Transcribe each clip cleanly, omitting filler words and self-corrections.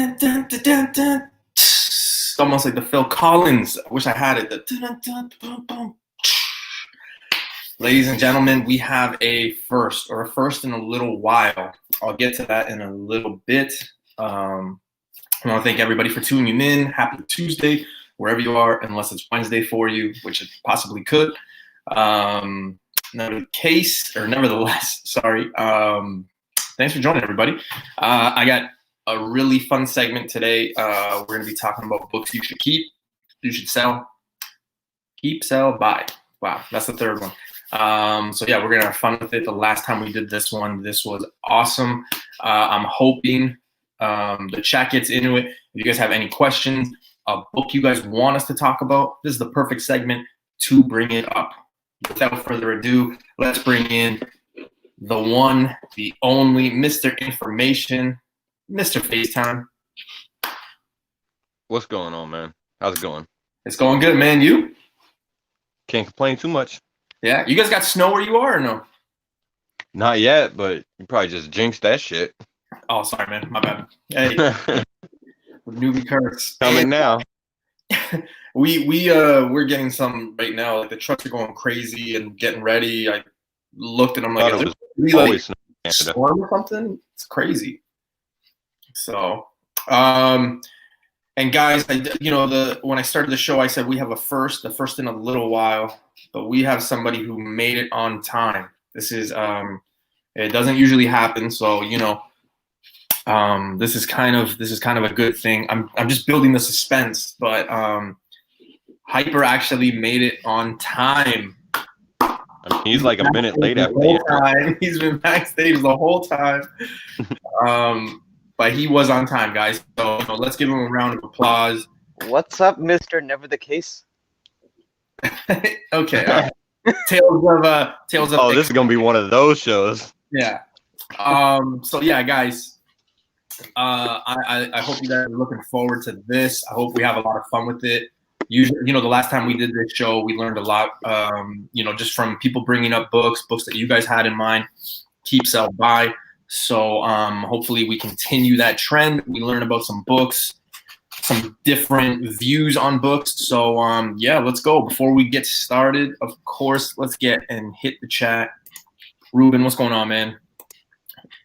It's almost like the Phil Collins. I wish I had it. Ladies and gentlemen, we have a first in a little while. I'll get to that in a little bit. I want to thank everybody for tuning in. Happy Tuesday, wherever you are, unless it's Wednesday for you, which it possibly could. Nevertheless, sorry. Thanks for joining, everybody. I got a really fun segment today. We're going to be talking about books you should keep, you should sell, keep, sell, buy. Wow, that's the third one. So yeah, we're going to have fun with it. The last time we did this one, this was awesome. I'm hoping the chat gets into it. If you guys have any questions, a book you guys want us to talk about, this is the perfect segment to bring it up. Without further ado, let's bring in the one, the only, Mr. Information, Mr. FaceTime. What's going on, man? How's it going? It's going good, man. You? Can't complain too much. Yeah. You guys got snow where you are or no? Not yet, but you probably just jinxed that shit. Oh, sorry, man. My bad. Hey, newbie curse. Coming now. We're getting some right now. Like the trucks are going crazy and getting ready. I looked and I'm like, it was really always like storm or something? It's crazy. So, and guys, when I started the show, I said we have the first in a little while, but we have somebody who made it on time. This is it doesn't usually happen, so this is kind of a good thing. I'm just building the suspense, but Hyper actually made it on time. I mean, he's like a minute late after the time. He's been backstage the whole time. But he was on time, guys. So let's give him a round of applause. What's up, Mr. Never the Case? Okay. Tales of. Oh, this is gonna be one of those shows. Yeah. So yeah, guys. I hope you guys are looking forward to this. I hope we have a lot of fun with it. Usually, the last time we did this show, we learned a lot. Just from people bringing up books that you guys had in mind. Keep, sell, buy. So hopefully we continue that trend. We learn about some books, some different views on books. So yeah, let's go. Before we get started, of course, let's get and hit the chat. Ruben, what's going on, man?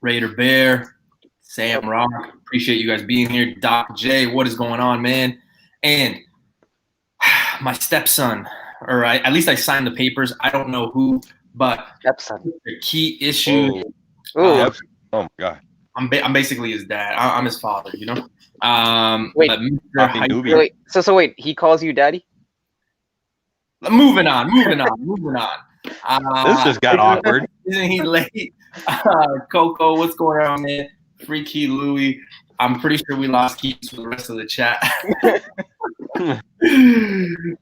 Raider Bear, Sam Rock, appreciate you guys being here. Doc J, what is going on, man? And my stepson, or at least I signed the papers. I don't know who, but stepson. The key issue. Oh my god. I'm basically his dad. I'm his father, Wait, wait. So wait, he calls you daddy? Moving on. This just got awkward. Isn't he late? Coco, what's going on, man? Freaky Louie. I'm pretty sure we lost keys for the rest of the chat.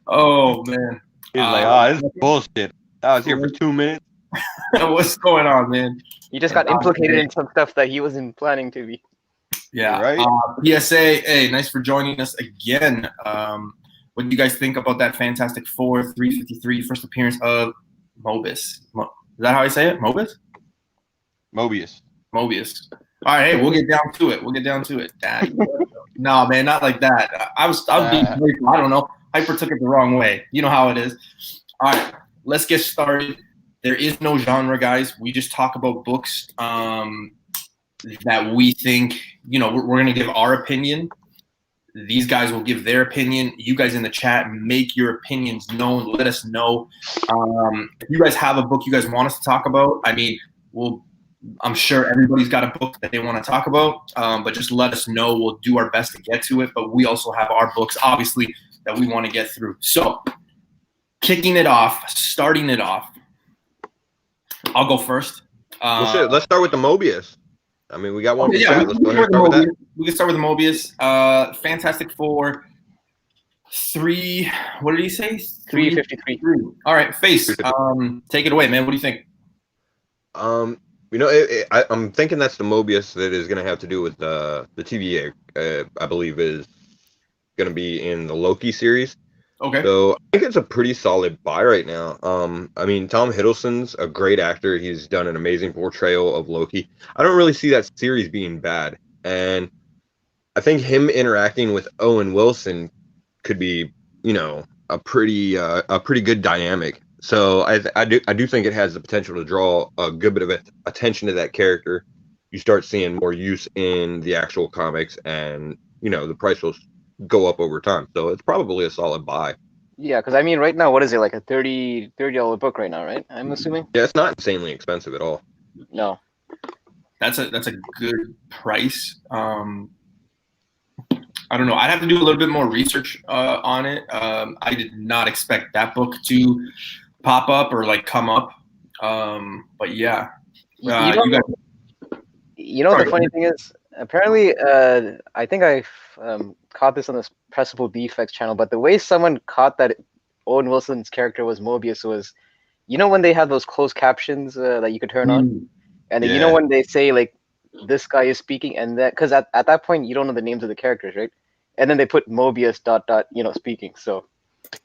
Oh man. He's like, this is bullshit. I was here for 2 minutes. What's going on, man? He just got implicated in some stuff that he wasn't planning to be. Yeah. Right. PSA, hey, nice for joining us again. What do you guys think about that Fantastic Four 353 first appearance of Mobius? Is that how I say it? Mobius. All right, hey, we'll get down to it. Daddy. No, man, not like that. I was being playful. I don't know. Hyper took it the wrong way. You know how it is. All right, let's get started. There is no genre, guys. We just talk about books that we think, we're going to give our opinion. These guys will give their opinion. You guys in the chat, make your opinions known. Let us know. If you guys have a book you guys want us to talk about, I'm sure everybody's got a book that they want to talk about, but just let us know. We'll do our best to get to it, but we also have our books, obviously, that we want to get through. So, starting it off, I'll go first. Let's start with the Mobius. I mean, we got one. Yeah, let's go ahead and start with that. We can start with the Mobius. Fantastic Four. What did he say? 353. All right, Face. Take it away, man. What do you think? I'm thinking that's the Mobius that is going to have to do with the TVA. I believe is going to be in the Loki series. Okay. So I think it's a pretty solid buy right now. I mean, Tom Hiddleston's a great actor. He's done an amazing portrayal of Loki. I don't really see that series being bad. And I think him interacting with Owen Wilson could be, a pretty good dynamic. So I do think it has the potential to draw a good bit of attention to that character. You start seeing more use in the actual comics, and the price will go up over time. So it's probably a solid buy. Yeah, because I mean, right now, what is it, like a $30 book right now, right? I'm assuming. Yeah, it's not insanely expensive at all. No. That's a good price. I don't know. I'd have to do a little bit more research on it. I did not expect that book to pop up or like come up. But yeah, You know, you guys. the funny thing is, apparently, I think I caught this on this Pressable Defects channel, but the way someone caught that Owen Wilson's character was Mobius was, when they have those closed captions that you could turn on, and then Yeah. when they say like this guy is speaking, and that because at that point you don't know the names of the characters, right? And then they put Mobius ... speaking. So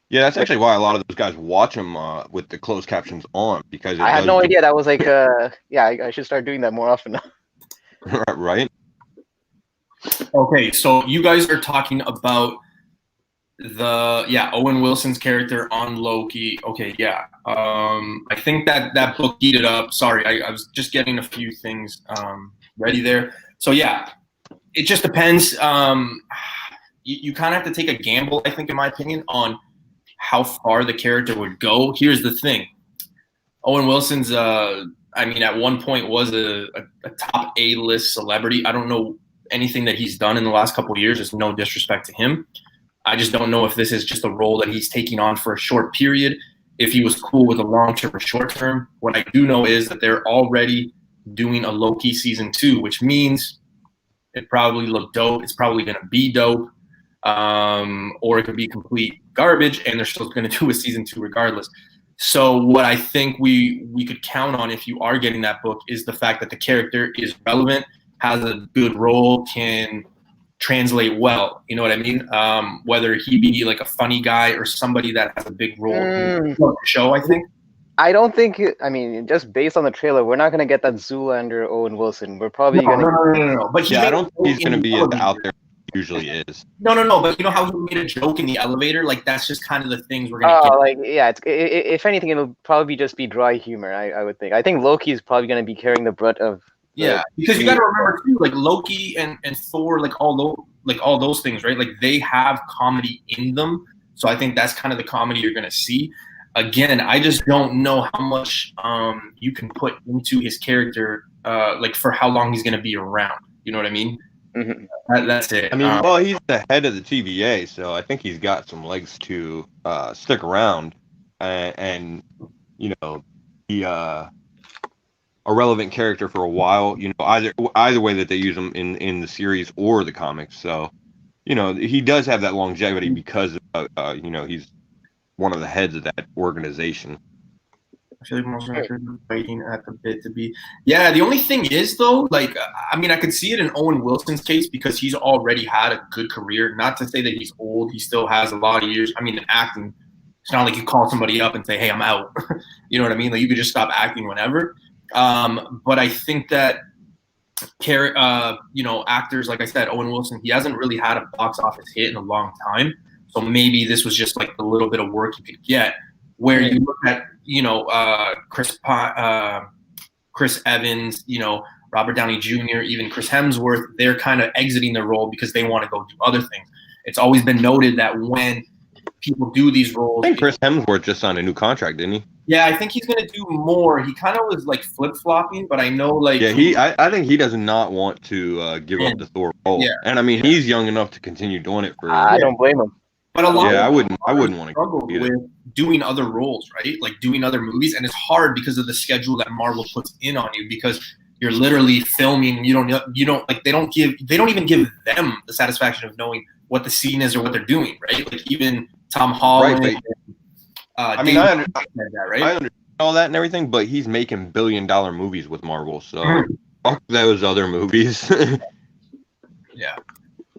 Yeah, that's actually why a lot of those guys watch them with the closed captions on, because I had no idea. That was like I should start doing that more often now. Right. Okay, so you guys are talking about Owen Wilson's character on Loki. Okay, yeah. I think that book heated up. Sorry, I was just getting a few things ready there. So yeah, it just depends. You kind of have to take a gamble, I think, in my opinion, on how far the character would go. Here's the thing. Owen Wilson's, at one point was a top A-list celebrity. I don't know anything that he's done in the last couple of years. There's no disrespect to him. I just don't know if this is just a role that he's taking on for a short period, if he was cool with a long-term or short-term. What I do know is that they're already doing a Loki season 2, which means it probably looked dope. It's probably going to be dope. Or it could be complete garbage, and they're still going to do a season 2 regardless. So what I think we could count on if you are getting that book is the fact that the character is relevant, has a good role, can translate well. You know what I mean? Whether he be like a funny guy or somebody that has a big role in the show, I think. I don't think. I mean, just based on the trailer, we're not gonna get that Zoolander Owen Wilson. We're probably gonna. No. But I don't think he's going to be as out there usually is. No. But you know how he made a joke in the elevator? Like that's just kind of the things we're gonna get. If anything, it'll probably just be dry humor. I would think. I think Loki is probably gonna be carrying the brunt of. Because you got to remember too, like Loki and Thor, like all those things, right? Like they have comedy in them, so I think that's kind of the comedy you're gonna see. Again, I just don't know how much you can put into his character, like for how long he's gonna be around. You know what I mean? Mm-hmm. That's it. I mean, well, he's the head of the TVA, so I think he's got some legs to stick around, and he a relevant character for a while, either way that they use him in the series or the comics. So, he does have that longevity because he's one of the heads of that organization. I feel like most actors are waiting at the bit to be. Yeah, the only thing is though, like, I could see it in Owen Wilson's case because he's already had a good career. Not to say that he's old; he still has a lot of years. I mean, in acting, it's not like you call somebody up and say, "Hey, I'm out." You know what I mean? Like you could just stop acting whenever. But I think that, actors, like I said, Owen Wilson, he hasn't really had a box office hit in a long time. So maybe this was just like a little bit of work you could get. Where you look at, Chris Evans, Robert Downey Jr., even Chris Hemsworth, they're kind of exiting the role because they want to go do other things. It's always been noted that when people do these roles. I think Chris Hemsworth just signed a new contract, didn't he? Yeah, I think he's gonna do more. He kind of was like flip flopping, but I know like. Yeah, I think he does not want to give up the Thor role. Yeah. And I mean, he's young enough to continue doing it for. I don't blame him. But a lot. Yeah, I wouldn't want to struggle with doing other roles, right? Like doing other movies, and it's hard because of the schedule that Marvel puts in on you because you're literally filming. You don't like they don't even give them the satisfaction of knowing what the scene is or what they're doing, right? Like even Tom Holland. Right, I understand all that and everything, but he's making billion-dollar movies with Marvel, so fuck those other movies. Yeah.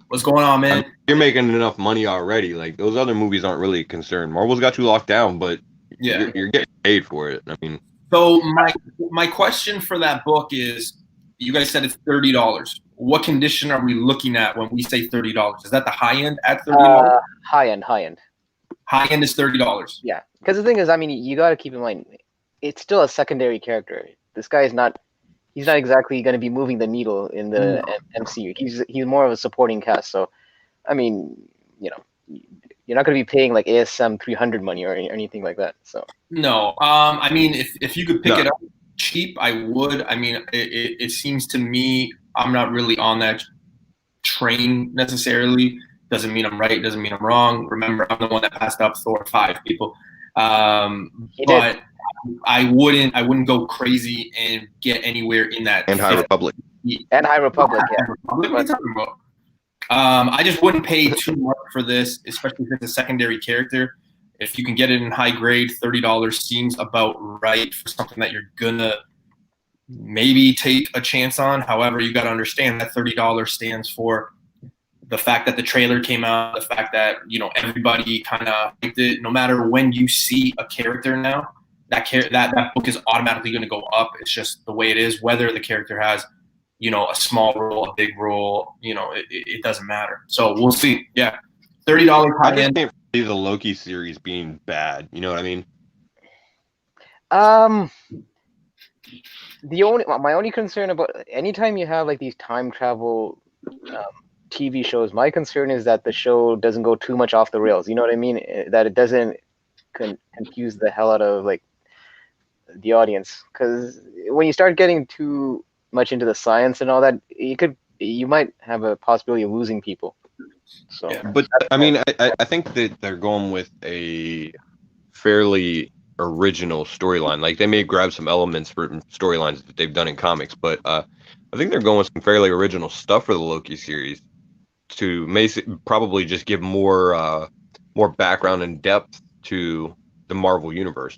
What's going on, man? You're making enough money already. Like those other movies aren't really concerned. Marvel's got you locked down, but you're getting paid for it. I mean, so my question for that book is, you guys said it's $30. what condition are we looking at when we say $30? Is that the high end at $30? High end. High end is $30. Yeah, because the thing is, I mean, you got to keep in mind, it's still a secondary character. This guy is not. He's not exactly going to be moving the needle in the MCU. He's more of a supporting cast. So, I mean, you know, you're not going to be paying like ASM 300 money or anything like that. So No, I mean, if you could pick it up cheap, I would. I mean, it seems to me I'm not really on that train necessarily. Doesn't mean I'm right. Doesn't mean I'm wrong. Remember, I'm the one that passed up Thor 5, people. But I wouldn't go crazy and get anywhere in that. And High Republic. And High Republic, yeah. What are you talking about? I just wouldn't pay too much for this, especially if it's a secondary character. If you can get it in high grade, $30 seems about right for something that you're gonna maybe take a chance on. However, you got to understand that $30 stands for the fact that the trailer came out, the fact that, you know, everybody kind of liked it. No matter when you see a character now, that book is automatically going to go up. It's just the way it is. Whether the character has, you know, a small role, a big role, you know, it doesn't matter. So we'll see. Yeah, $30 I high just end. can't see the Loki series being bad. You know what I mean? My only concern about anytime you have like these time travel TV shows, my concern is that the show doesn't go too much off the rails. You know what I mean? That it doesn't confuse the hell out of like the audience. Because when you start getting too much into the science and all that, you might have a possibility of losing people. So, Yeah. But I mean, I think that they're going with a fairly original storyline. Like they may grab some elements from storylines that they've done in comics, but I think they're going with some fairly original stuff for the Loki series to probably just give more background and depth to the Marvel universe,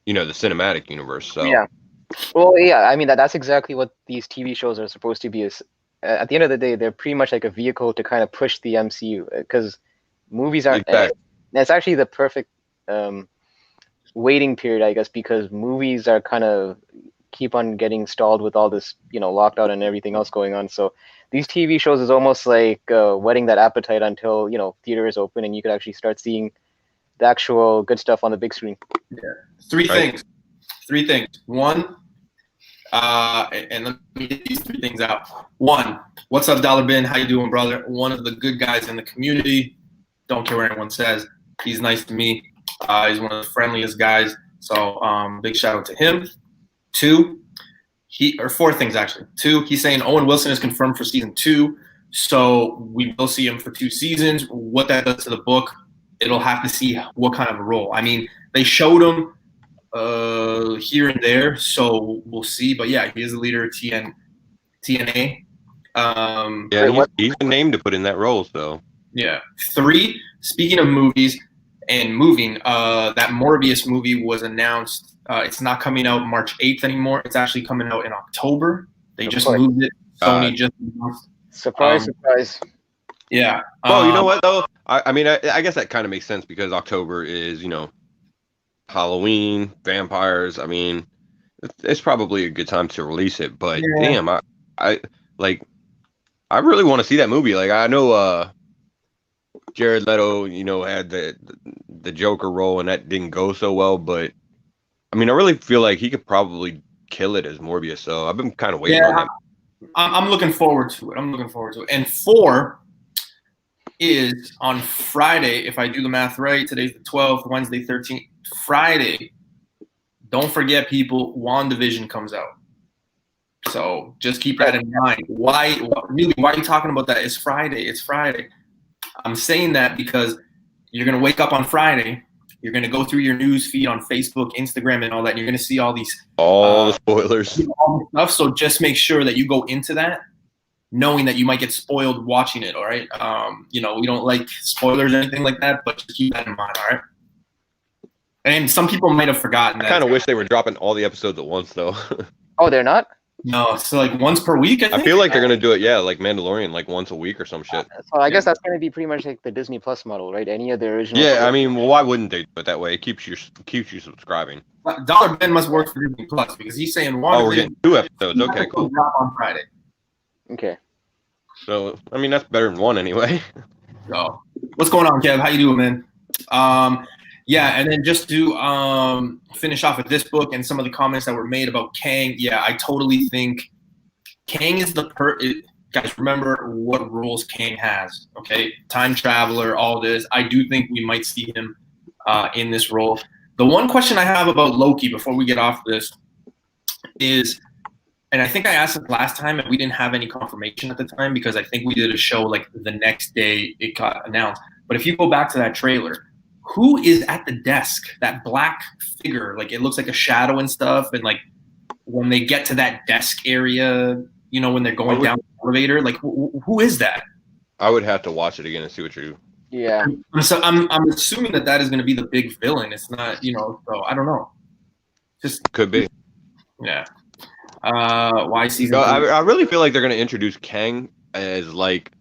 you know, the cinematic universe. So yeah. Well, yeah, I mean that's exactly what these TV shows are supposed to be. Is at the end of the day, they're pretty much like a vehicle to kind of push the MCU because movies aren't. Exactly. It's actually the perfect waiting period, I guess, because movies are kind of keep on getting stalled with all this, you know, lockdown and everything else going on. So these TV shows is almost like whetting that appetite until, you know, theaters open and you could actually start seeing the actual good stuff on the big screen. Yeah. Three things. One, and let me get these 3 things out. One, what's up, Dollar Bin? How you doing, brother? One of the good guys in the community. Don't care what anyone says. He's nice to me. He's one of the friendliest guys. So big shout out to him. 2, 4 things actually. 2, he's saying Owen Wilson is confirmed for season 2. So we will see him for 2 seasons. What that does to the book, it'll have to see what kind of a role. I mean, they showed him here and there, so we'll see. But yeah, he is the leader of TNA. yeah, he's a name to put in that role. So yeah. 3, speaking of movies and moving, that Morbius movie was announced. It's not coming out March 8th anymore. It's actually coming out in October. They just moved it. Sony just announced. Surprise. Yeah. well, you know what though? I mean, I guess that kind of makes sense because October is, you know, Halloween, vampires. I mean, it's probably a good time to release it. But damn, I really want to see that movie. Like I know Jared Leto, you know, had the Joker role and that didn't go so well. But I mean, I really feel like he could probably kill it as Morbius. So I've been kind of waiting on that. I'm looking forward to it. And 4 is on Friday. If I do the math right, today's the 12th, Wednesday 13th. Friday, don't forget, people, WandaVision comes out. So just keep that in mind. Why are you talking about that? It's Friday. I'm saying that because you're going to wake up on Friday. You're going to go through your news feed on Facebook, Instagram, and all that. And you're going to see all these the spoilers. all the stuff. So just make sure that you go into that knowing that you might get spoiled watching it. All right. You know, we don't like spoilers or anything like that, but just keep that in mind. All right. And some people might have forgotten that. I kind of wish they were dropping all the episodes at once, though. Oh, they're not? No, so like once per week, I think. I feel like they're going to do it, yeah, like Mandalorian, like once a week or some shit. So I guess that's going to be pretty much like the Disney Plus model, right? Any of the original. Yeah, I mean, well, why wouldn't they do it that way? It keeps you subscribing. Dollar Ben must work for Disney Plus because he's saying one. Oh, we're getting 2 episodes. Okay, cool. Drop on Friday. Okay. So I mean that's better than one anyway. So, what's going on, Kev? How you doing, man? Yeah, and then just to finish off with this book and some of the comments that were made about Kang. Yeah, I totally think Kang is guys, remember what rules Kang has. Okay, time traveler, all this. I do think we might see him in this role. The one question I have about Loki before we get off this is, and I think I asked it last time, and we didn't have any confirmation at the time because I think we did a show like the next day it got announced. But if you go back to that trailer, who is at the desk? That black figure, like it looks like a shadow and stuff. And like when they get to that desk area, you know, when they're going down the elevator, like who is that? I would have to watch it again and see what you. Yeah. So I'm assuming that is going to be the big villain. It's not, you know. So I don't know. Just Could be. yeah. Why season? No, I really feel like they're going to introduce Kang as like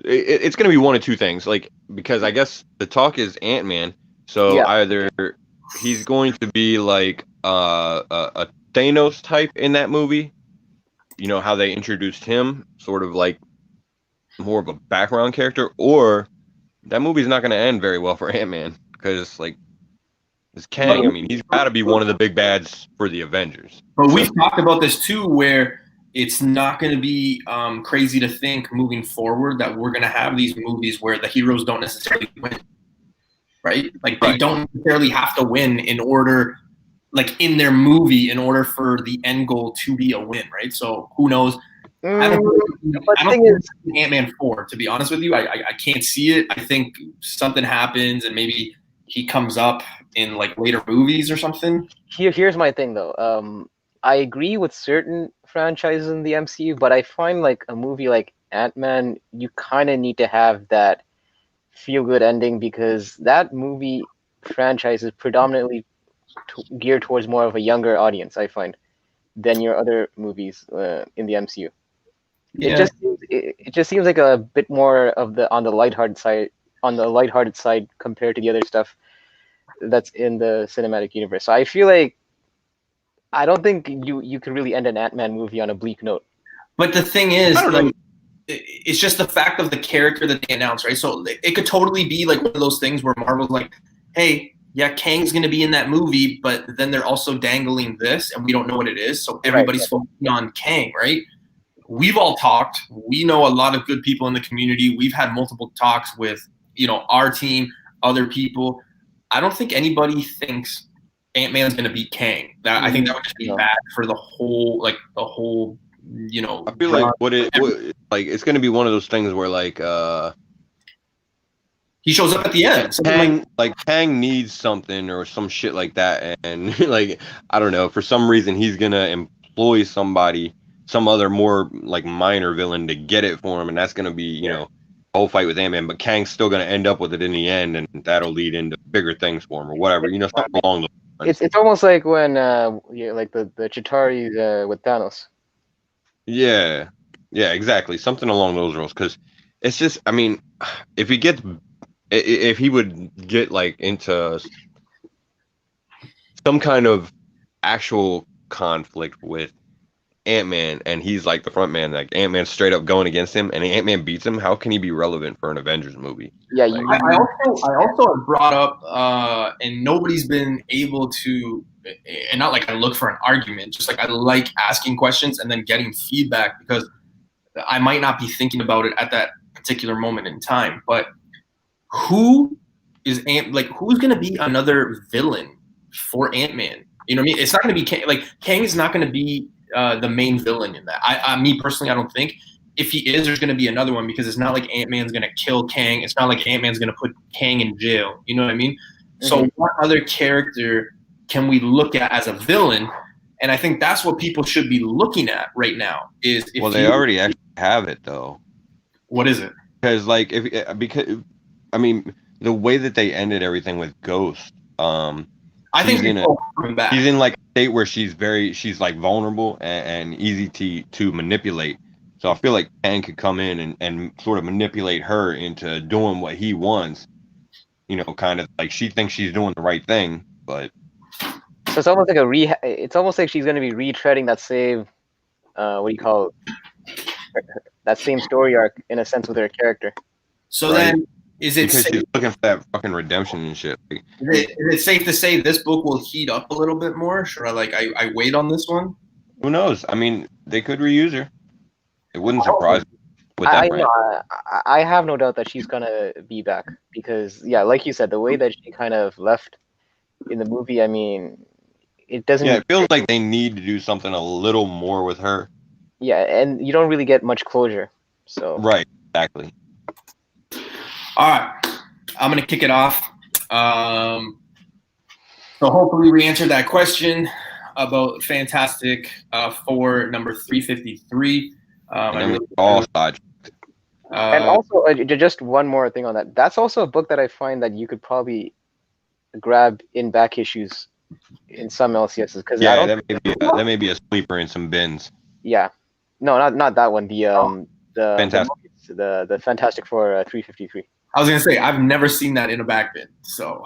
it's going to be one of two things. Like because I guess the talk is Ant-Man, so Yeah. either he's going to be like a Thanos type in that movie. You know how they introduced him, sort of like more of a background character, or that movie's not going to end very well for Ant-Man because like it's Kang. I mean, he's got to be one of the big bads for the Avengers. But we've talked about this too, where it's not going to be crazy to think moving forward that we're going to have these movies where the heroes don't necessarily win, right? Like they don't necessarily have to win in order, like in their movie, in order for the end goal to be a win, right? So who knows? I don't think Ant-Man 4, to be honest with you. I can't see it. I think something happens and maybe he comes up in like later movies or something. Here's my thing though. I agree with certain franchises in the MCU, but I find like a movie like Ant-Man, you kind of need to have that feel-good ending because that movie franchise is predominantly geared towards more of a younger audience, I find, than your other movies in the MCU. Yeah. It just seems like a bit more of on the lighthearted side compared to the other stuff that's in the cinematic universe. So I feel like I don't think you could really end an Ant-Man movie on a bleak note. But the thing is, like, it's just the fact of the character that they announced, right? So it could totally be like one of those things where Marvel's like, hey, yeah, Kang's going to be in that movie, but then they're also dangling this, and we don't know what it is. So everybody's focusing on Kang, right? We've all talked. We know a lot of good people in the community. We've had multiple talks with, you know, our team, other people. I don't think anybody thinks Ant-Man's going to beat Kang. I think that would just be bad for the whole, you know. I feel like it's going to be one of those things where like he shows up at the end. Kang needs something or some shit like that, and like I don't know, for some reason he's gonna employ somebody, some other more like minor villain to get it for him, and that's gonna be you know a whole fight with Ant-Man. But Kang's still gonna end up with it in the end, and that'll lead into bigger things for him or whatever. You know, something along those lines. It's almost like when like the Chitauri with Thanos. Yeah, exactly, something along those rules. Because it's just, I mean, if he would get like into some kind of actual conflict with Ant-Man and he's like the front man, like Ant-Man's straight up going against him and Ant-Man beats him, how can he be relevant for an Avengers movie? Yeah, like, I also have brought up and nobody's been able to, and not like I look for an argument, just like I like asking questions and then getting feedback because I might not be thinking about it at that particular moment in time, but who's going to be another villain for Ant-Man? You know what I mean? It's not going to be Kang. Like Kang is not going to be the main villain in that. Me personally, I don't think. If he is, there's going to be another one because it's not like Ant-Man's going to kill Kang. It's not like Ant-Man's going to put Kang in jail. You know what I mean? Mm-hmm. So what other character can we look at as a villain? And I think that's what people should be looking at right now. They already actually have it though. What is it? Because I mean, the way that they ended everything with Ghost, I think he's in like a state where she's like vulnerable and easy to manipulate. So I feel like Kang could come in and sort of manipulate her into doing what he wants. You know, kind of like she thinks she's doing the right thing, but so it's almost like it's almost like she's going to be retreading that same what do you call it? that same story arc in a sense with her character. So Right. then, is it Because safe, she's looking for that fucking redemption and shit. Like, is it safe to say this book will heat up a little bit more? Should I wait on this one? who knows? I mean, they could reuse her. It wouldn't surprise me with I that know, brand. I have no doubt that she's gonna be back because yeah, like you said, the way that she kind of left in the movie, I mean, it doesn't. Yeah, it feels like they need to do something a little more with her. Yeah, and you don't really get much closure. So Right, exactly. All right, I'm gonna kick it off. So hopefully we answered that question about Fantastic Four number 353. And then we all side. and also just one more thing on that. That's also a book that I find that you could probably grab in back issues in some LCSs because Yeah, that may be a sleeper in some bins. yeah, no, not that one. The Fantastic. the Fantastic Four 353. I was gonna say I've never seen that in a back bin. So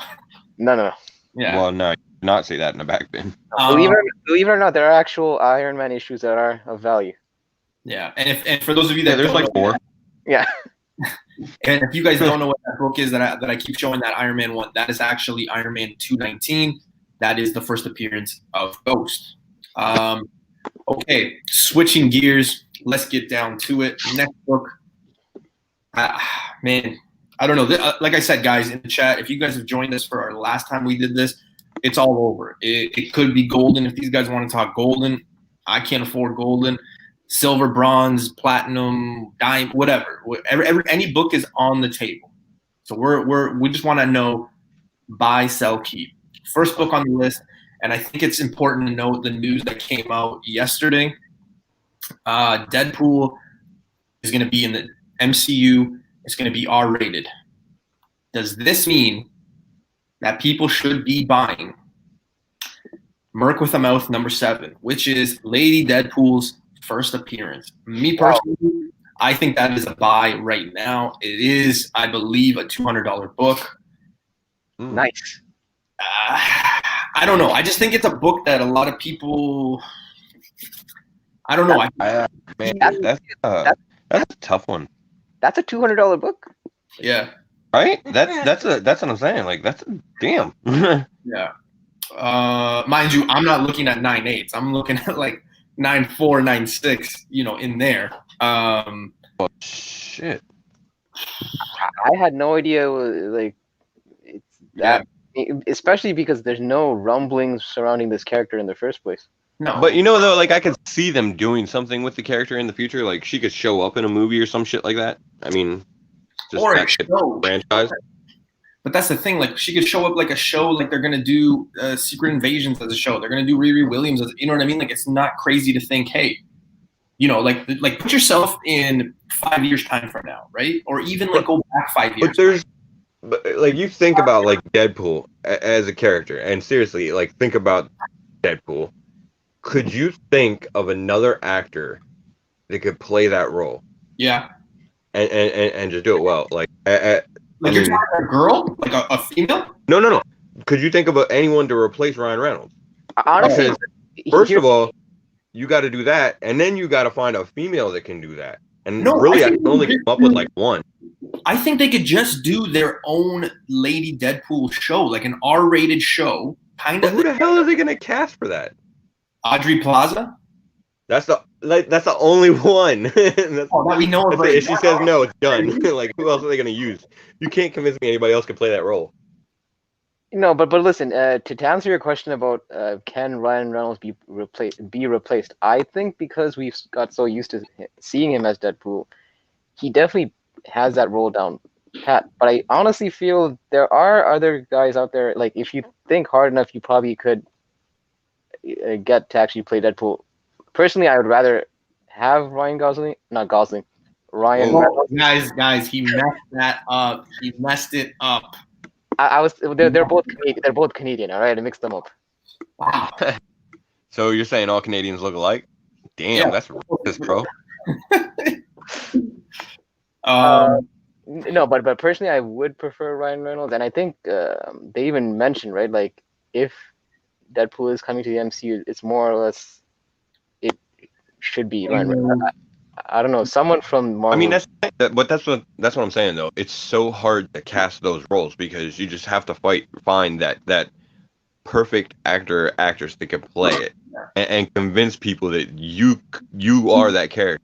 No. yeah. Well, no, you did not say that in the back bin. Believe it or not, there are actual Iron Man issues that are of value. Yeah, and for those of you Yeah, that there's don't, like 4. Yeah. and if you guys don't know what that book is that I keep showing, that Iron Man one, that is actually Iron Man 219. That is the first appearance of Ghost. Okay, switching gears. Let's get down to it. Next book. Man, I don't know. Like I said, guys, in the chat, if you guys have joined us for our last time we did this, it's all over. It could be golden. If these guys want to talk golden, I can't afford golden. Silver, bronze, platinum, dime, whatever. Any book is on the table. So we just want to know buy, sell, keep. First book on the list, and I think it's important to note the news that came out yesterday. Deadpool is going to be in the MCU. It's going to be R-rated. Does this mean that people should be buying Merc with a Mouth number 7, which is Lady Deadpool's first appearance? Me personally, I think that is a buy right now. It is, I believe, a $200 book. Nice. I don't know. I just think it's a book that a lot of people. I don't know. Man, that's a tough one, That's a $200 book. Yeah. right? That's what I'm saying. Like that's damn. Yeah. Mind you, I'm not looking at 9.8s. I'm looking at like 9.4, 9.6. In there. Oh, shit. I had no idea. Like, it's that, especially because there's no rumblings surrounding this character in the first place. No. But though, like I could see them doing something with the character in the future. Like she could show up in a movie or some shit like that. I mean, just Or a that shit show. franchise. But that's the thing. Like she could show up like a show. Like they're gonna do Secret Invasions as a show. They're gonna do Riri Williams as. You know what I mean? Like it's not crazy to think, hey, like put yourself in 5 years time from now, right? Or even like go back 5 years. But like you think about like Deadpool as a character, and seriously, like think about Deadpool. Could you think of another actor that could play that role? Yeah. And just do it well? Like you're talking a girl, like a female? No. Could you think of anyone to replace Ryan Reynolds? Honestly, because first of all, you got to do that, and then you got to find a female that can do that. And No, really, I I think can only come up with like one. I think they could just do their own Lady Deadpool show, like an R-rated show, kind But of. who the hell are they gonna cast for that? Audrey Plaza? That's the only one. That we know of That's right it. If she now. says no, it's done. Like who else are they gonna use? You can't convince me anybody else can play that role. no, but listen. To answer your question about can Ryan Reynolds be replaced, I think because we've got so used to seeing him as Deadpool, he definitely has that role down pat. But I honestly feel there are other guys out there. Like if you think hard enough, you probably could get to actually play Deadpool. Personally, I would rather have Ryan Gosling. Guys, he messed that up. He messed it up. They're both Canadian. They're both Canadian. All right, I mixed them up. Wow. So you're saying all Canadians look alike? Damn, Yeah. that's racist, bro. No, but personally, I would prefer Ryan Reynolds, and I think they even mentioned, right, like if Deadpool is coming to the MCU, it's more or less it should be Ryan Reynolds. I don't know, someone from Marvel. I mean, that's what I'm saying though. It's so hard to cast those roles because you just have to find that perfect actor or actress that can play it and convince people that you are that character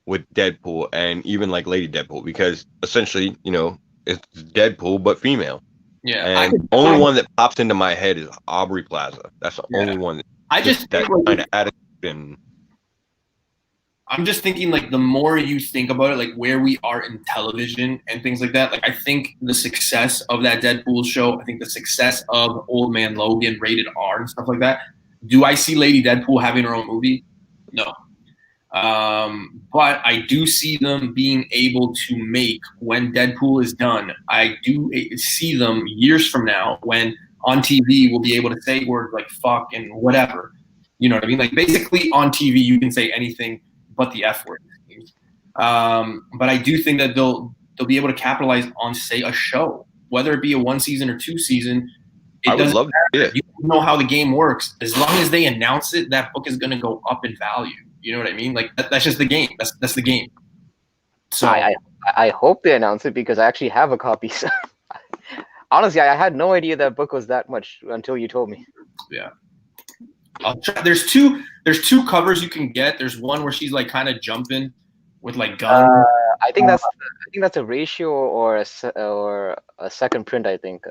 with Deadpool and even like Lady Deadpool, because essentially, it's Deadpool but female. Yeah, And the only one that pops into my head is Aubrey Plaza. That's the Yeah. only one that I just that think, like, kind of attitude. And I'm just thinking, like, the more you think about it, like where we are in television and things like that, like I think the success of that Deadpool show, I think the success of Old Man Logan, rated R and stuff like that. Do I see Lady Deadpool having her own movie? No. But I do see them being able to make, when Deadpool is done, I do see them years from now when on TV we'll be able to say words like fuck and whatever. You know what I mean? Like basically on TV you can say anything but the F word. But I do think that they'll be able to capitalize on, say, a show, whether it be a 1 season or 2 season. I would love to see it. You know how the game works. As long as they announce it, that book is going to go up in value. You know what I mean? Like that's just the game. That's the game. So I hope they announce it because I actually have a copy. So. Honestly, I had no idea that book was that much until you told me. Yeah. I'll try. There's two covers you can get. There's one where she's like kind of jumping with like guns. I think that's a ratio or a second print. I think.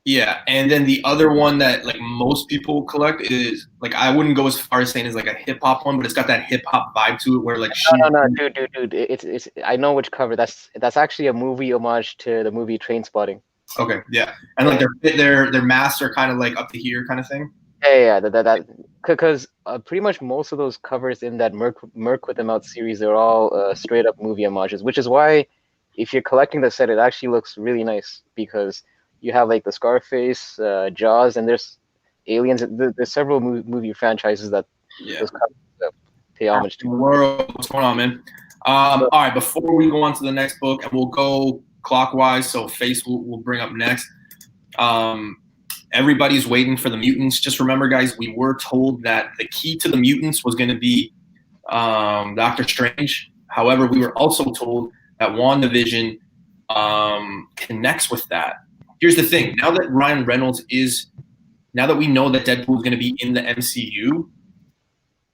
Yeah, and then the other one that like most people collect is like, I wouldn't go as far as saying it's like a hip hop one, but it's got that hip hop vibe to it where like no, dude, it's I know which cover. That's actually a movie homage to the movie Trainspotting. Okay, yeah, and like their masks are kind of like up to here kind of thing. Yeah, that because pretty much most of those covers in that Merc with Them Out series, they're all straight up movie homages, which is why if you're collecting the set, it actually looks really nice because you have like the Scarface, Jaws, and there's Aliens. There's several movie franchises that those covers pay homage to. What's going on, man? All right, before we go on to the next book, and we'll go clockwise, so Face will bring up next. Everybody's waiting for the mutants. Just remember, guys, we were told that the key to the mutants was going to be Doctor Strange. However, we were also told that WandaVision connects with that. Here's the thing. Now that we know that Deadpool is going to be in the MCU,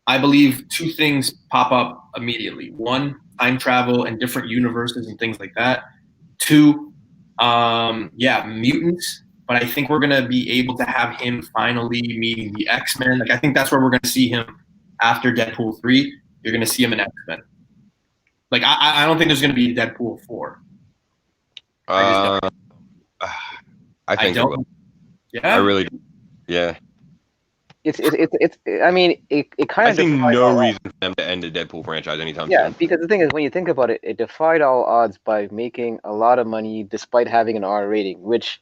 I believe 2 things pop up immediately. 1, time travel and different universes and things like that. 2, mutants. But I think we're going to be able to have him finally meeting the X-Men. Like, I think that's where we're going to see him after Deadpool 3. You're going to see him in X-Men. Like, I don't think there's going to be Deadpool 4. I think it will. Yeah. I really do. Yeah. It's I mean, it kind of. I see no reason for them to end the Deadpool franchise anytime soon. Yeah, because the thing is, when you think about it, it defied all odds by making a lot of money despite having an R rating, which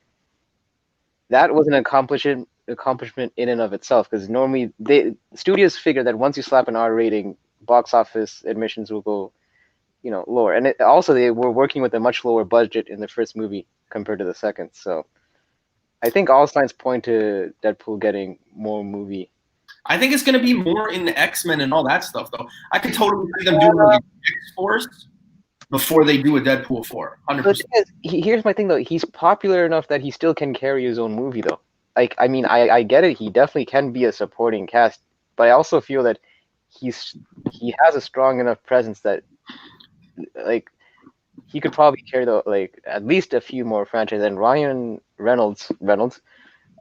that was an accomplishment in and of itself. Because normally, studios figure that once you slap an R rating, box office admissions will go, lower. And also, they were working with a much lower budget in the first movie compared to the second. So, I think all signs point to Deadpool getting more movie. I think it's going to be more in the X-Men and all that stuff, though. I could totally see them doing like X-Force before they do a Deadpool 4. 100%. Here's my thing, though. He's popular enough that he still can carry his own movie, though. Like, I mean, I get it. He definitely can be a supporting cast, but I also feel that he has a strong enough presence that, like, he could probably carry at least a few more franchises. And Ryan Reynolds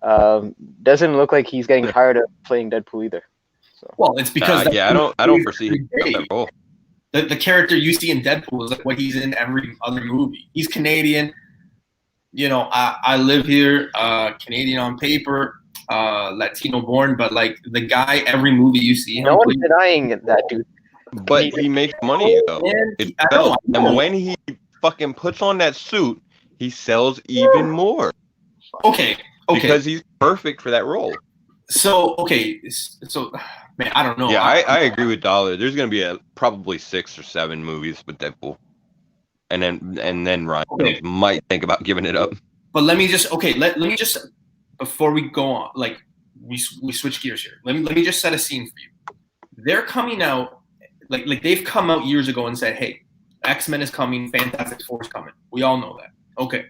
doesn't look like he's getting tired of playing Deadpool either. So. Well, it's because I don't foresee him that role. The character you see in Deadpool is like what he's in every other movie. He's Canadian. I live here, Canadian on paper, Latino born, but like the guy, every movie you see him. No one's denying that, dude. But he makes money though. It sells. And when he fucking puts on that suit, he sells even more. Okay. Because he's perfect for that role. So man, I don't know. Yeah, I agree with Dollar. There's gonna be probably 6 or 7 movies with Deadpool, and then Ryan might think about giving it up. But let me just before we go on, like we switch gears here. Let me just set a scene for you. They're coming out. like they've come out years ago and said, hey, X-Men is coming, Fantastic Four is coming. We all know that. Okay.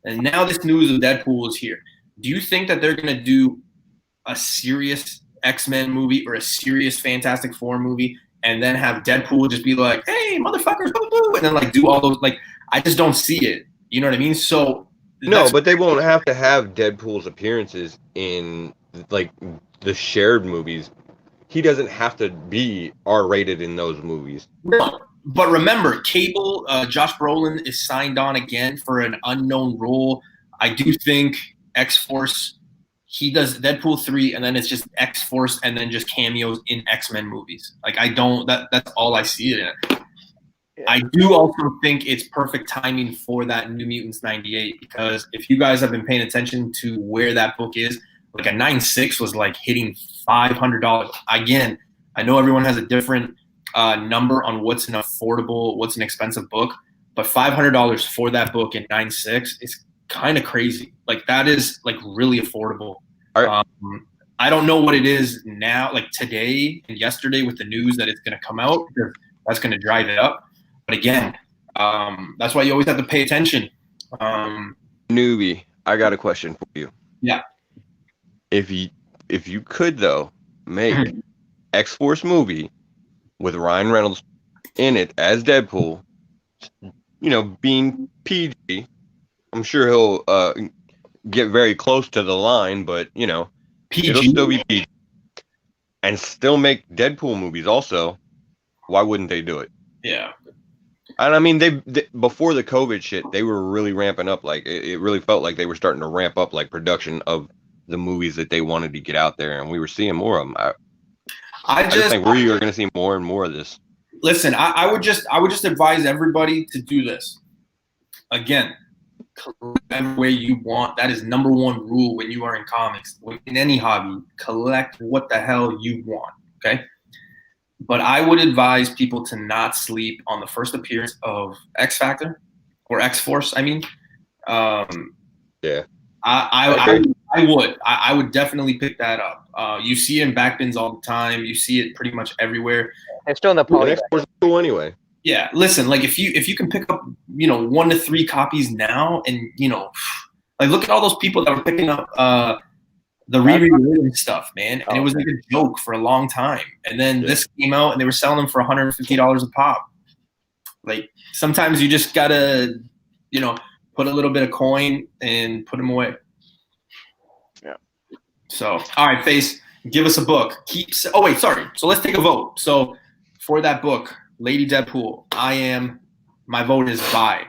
And now this news of Deadpool is here. Do you think that they're going to do a serious X-Men movie or a serious Fantastic Four movie and then have Deadpool just be like, hey, motherfuckers, boo, boo, and then like do all those, like, I just don't see it. You know what I mean? So no, but they won't have to have Deadpool's appearances in like the shared movies. He doesn't have to be R-rated in those movies. No, but remember, Cable, Josh Brolin is signed on again for an unknown role. I do think X-Force, he does Deadpool 3, and then it's just X-Force, and then just cameos in X-Men movies. Like, I don't, that's all I see it in. I do also think it's perfect timing for that New Mutants 98, because if you guys have been paying attention to where that book is, like a 9.6 was like hitting $500. Again, I know everyone has a different number on what's an affordable, what's an expensive book, but $500 for that book in 9.6 is kind of crazy. Like, that is like really affordable. I don't know what it is now, like today and yesterday with the news that it's going to come out, because that's going to drive it up. But again, that's why you always have to pay attention. Newbie, I got a question for you. Yeah. If you could though make X-Force movie with Ryan Reynolds in it as Deadpool, you know, being PG, I'm sure he'll get very close to the line, but you know, PG? It'll still be PG, and still make Deadpool movies. Also, why wouldn't they do it? Yeah. And I mean, they before the COVID shit, they were really ramping up. Like it really felt like they were starting to ramp up like production of the movies that they wanted to get out there, and we were seeing more of them. I just think we are going to see more and more of this. Listen, I would just advise everybody to do this. Again, collect every way you want. That is number one rule when you are in comics, in any hobby. Collect what the hell you want. Okay. But I would advise people to not sleep on the first appearance of X Factor or X Force. I mean, yeah, I would definitely pick that up. You see it in backbins all the time. You see it pretty much everywhere. It's still in the poly. X Force is cool anyway. Yeah, listen, like if you can pick up 1 to 3 copies now, and like look at all those people that were picking up the Riri stuff, man, and it was like a joke for a long time. And then this came out, and they were selling them for $150 a pop. Like sometimes you just gotta, put a little bit of coin and put them away. Yeah. So, all right, Face, give us a book. Oh wait, sorry. So let's take a vote. So for that book, Lady Deadpool, my vote is buy.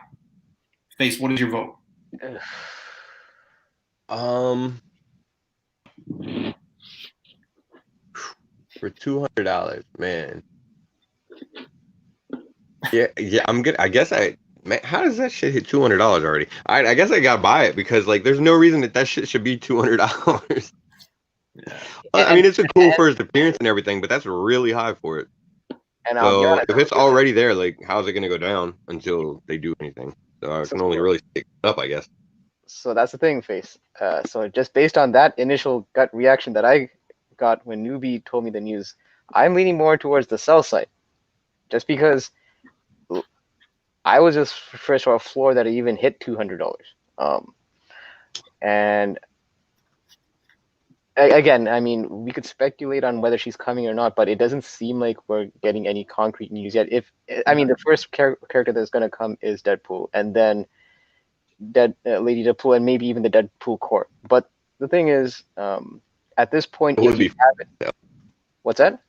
Face, what is your vote? For $200, man. Yeah, I'm good. I guess man, how does that shit hit $200 already? I guess I gotta buy it, because like there's no reason that shit should be $200. Yeah. I mean, it's a cool first appearance and everything, but that's really high for it. And so if it's already there, like how's it gonna go down until they do anything? So I can only really stick it up, I guess. So that's the thing, Face. So just based on that initial gut reaction that I got when Newbie told me the news, I'm leaning more towards the sell side, just because I was just fresh off a floor that it even hit $200. And again, I mean, we could speculate on whether she's coming or not, but it doesn't seem like we're getting any concrete news yet. The first character that's going to come is Deadpool, and then Lady Deadpool, and maybe even the Deadpool Corps. But the thing is, at this point, what's that?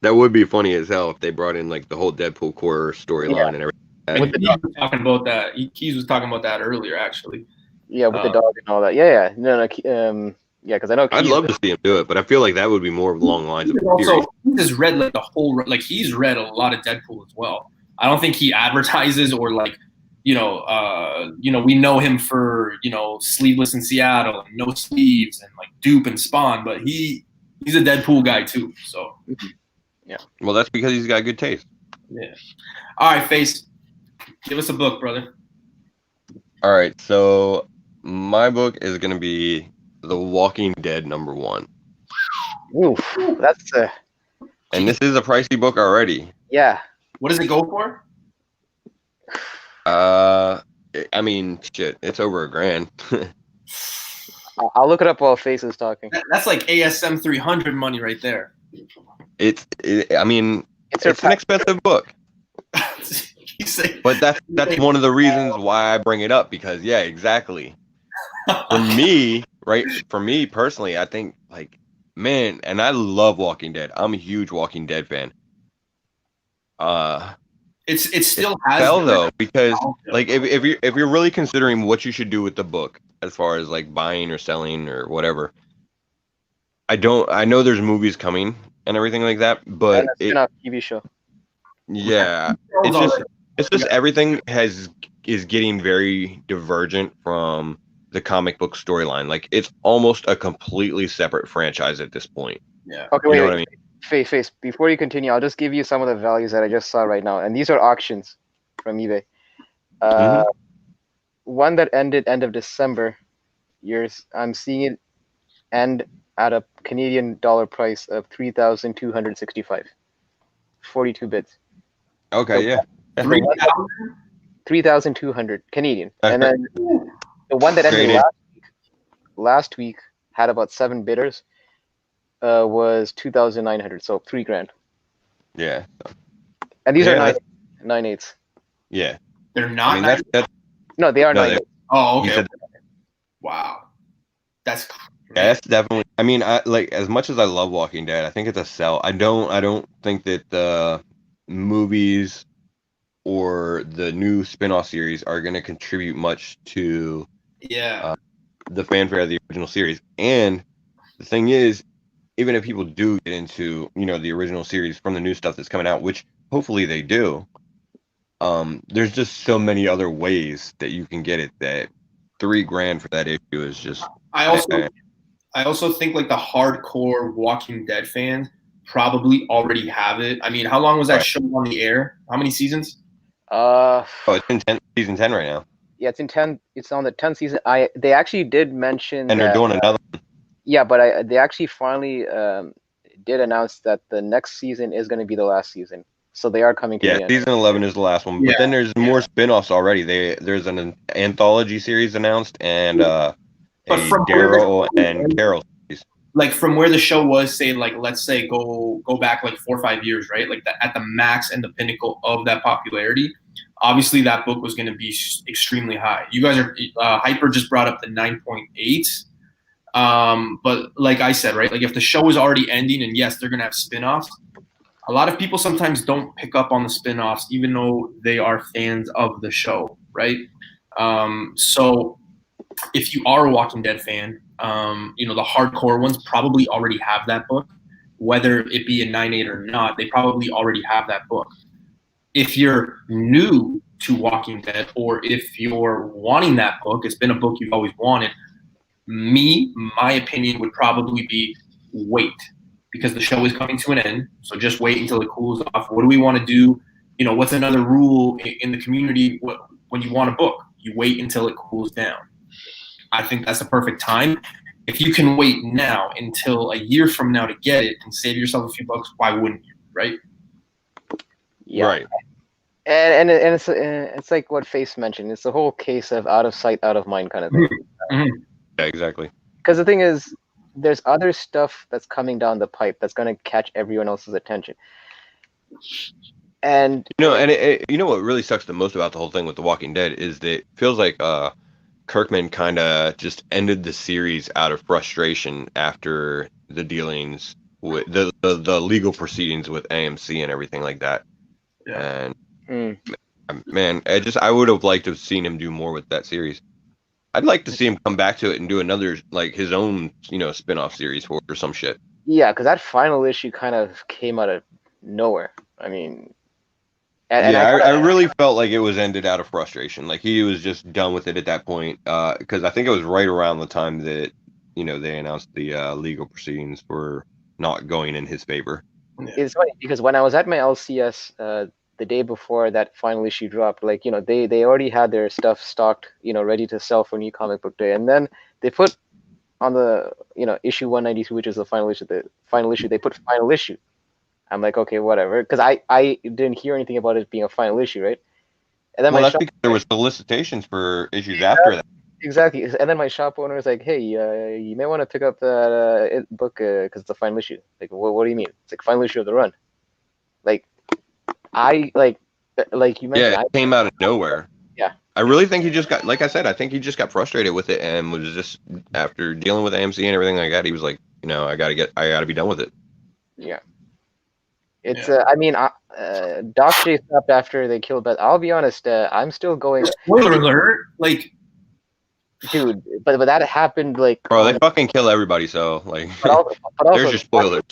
That would be funny as hell if they brought in like the whole Deadpool Corps storyline and everything. Keys was talking about that. Keys was talking about that earlier, actually. Yeah, with the dog and all that. Yeah. No. Yeah, because I know. I'd love to see him do it, but I feel like that would be more along the lines of. Also, he's read like the whole. Like he's read a lot of Deadpool as well. I don't think he advertises or like. We know him for Sleeveless in Seattle and No Sleeves and like Dupe and Spawn, but he's a Deadpool guy too. So yeah. Well, that's because he's got good taste. Yeah. All right, Face, give us a book, brother. All right, so my book is gonna be The Walking Dead #1. Oof, that's And this is a pricey book already. Yeah. What does it go for? I mean, shit, it's over $1,000. I'll look it up while Face is talking. That's like ASM 300 money right there. I mean, It's it's an expensive book, You say, but that's one of the reasons why I bring it up, because yeah, exactly. For me, right? For me personally, I think like, man, and I love Walking Dead. I'm a huge Walking Dead fan. it still It has fell the though, because nostalgia. like if you're really considering what you should do with the book as far as like buying or selling or whatever, I know there's movies coming and everything like that, And but a spin-off TV show. yeah, it's just everything is getting very divergent from the comic book storyline. Like it's almost a completely separate franchise at this point. Yeah. Okay, You wait, know wait. what I mean? Face. Before you continue, I'll just give you some of the values that I just saw right now, and these are auctions from eBay. One that ended end of December. I'm seeing it end at a Canadian dollar price of 3,265. 42 bids. Okay, The, yeah. the 3,000? 3,200 Canadian, That's and then the one that ended Graded. last week had about 7 bidders. Was 2,900, so $3,000. Yeah. And these Yeah, are that's- 9/8. Yeah. They're I not. mean that's No, they are no, 9/8. Oh, he okay. said Wow. That's yeah, that's definitely. I mean, I like as much as I love Walking Dead, I think it's a sell. I don't think that the movies or the new spin-off series are going to contribute much to yeah. the fanfare of the original series. And the thing is, even if people do get into, the original series from the new stuff that's coming out, which hopefully they do, there's just so many other ways that you can get it that $3,000 for that issue is just. I also think like the hardcore Walking Dead fans probably already have it. I mean, how long was that Right. show on the air? How many seasons? Oh, it's in season 10 right now, Yeah, it's in 10. It's on the 10th season. They actually did mention and they're that. doing another. Yeah, but they actually finally did announce that the next season is going to be the last season. So they are coming to Yeah, the end. season 11 is the last one, but then there's more spin-offs already. There's an anthology series announced and a But from where Daryl and Carol series. like from where the show was, say like let's say go back like 4 or 5 years, right? Like at the max and the pinnacle of that popularity. Obviously, that book was going to be extremely high. You guys are Hyper just brought up the 9.8. But like I said, right? Like if the show is already ending, and yes, they're going to have spin-offs. A lot of people sometimes don't pick up on the spin-offs, even though they are fans of the show, right? So if you are a Walking Dead fan, the hardcore ones probably already have that book, whether it be a 9.8 or not. They probably already have that book. If you're new to Walking Dead, or if you're wanting that book, it's been a book you've always wanted. My opinion would probably be wait, because the show is coming to an end. So just wait until it cools off. What do we want to do? What's another rule in the community when you want a book? You wait until it cools down. I think that's the perfect time. If you can wait now until a year from now to get it and save yourself a few bucks, why wouldn't you, right? Yeah. Right. And it's like what Face mentioned. It's the whole case of out of sight, out of mind kind of thing. Yeah, exactly. Because the thing is, there's other stuff that's coming down the pipe that's going to catch everyone else's attention. And you know what really sucks the most about the whole thing with The Walking Dead is that it feels like Kirkman kind of just ended the series out of frustration after the dealings with the legal proceedings with AMC and everything like that. Yeah. And man, I would have liked to have seen him do more with that series. I'd like to see him come back to it and do another, like his own, spin-off series for it or some shit. Yeah, because that final issue kind of came out of nowhere. I mean, I really felt like it was ended out of frustration. Like he was just done with it at that point. Because I think it was right around the time that they announced the legal proceedings for not going in his favor. It's funny because when I was at my LCS the day before that final issue dropped, like they already had their stuff stocked, ready to sell for New Comic Book Day, and then they put on the issue 192, which is the final issue. The final issue they put final issue, I'm like, okay, whatever, because I didn't hear anything about it being a final issue, right? And then Well, my that's shop, because there was solicitations for issues after that. exactly, and then my shop owner was like, hey, you may want to pick up that book because it's a final issue. Like, what do you mean? It's like final issue of the run. Like, I like you mentioned, Yeah, it came out of nowhere. Yeah. I really think he just got, like I said, I think he just got frustrated with it and was just, after dealing with AMC and everything like that, he was like, I gotta be done with it. Yeah. It's I mean, Doc J stopped after they killed Beth. I'll be honest, I'm still going, Spoiler alert! Like, dude. But that happened like, Bro, they fucking kill everybody, so, like, but there's also your spoilers.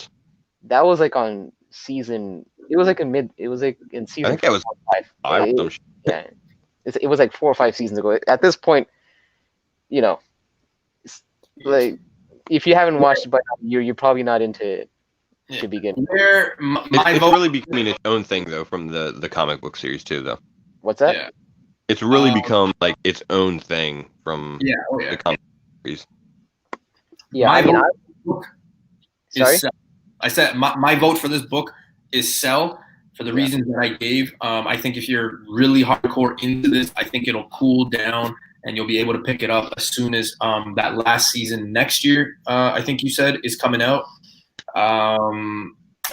that was like on season. It was like in season. I think that was 5. 5 or It- some shit. yeah, it was like 4 or 5 seasons ago. At this point, like if you haven't watched it by now, you're probably not into it to begin. where my It's vote. really becoming its own thing, though, from the comic book series, too, though. What's that? Yeah, It's really become, like, its own thing from yeah, oh yeah. the comic book series. Yeah, My I mean, vote sorry. is Cell. I said my vote for this book is Cell for the reasons that I gave. I think if you're really hardcore into this, I think it'll cool down and you'll be able to pick it up as soon as that last season next year. I think you said is coming out.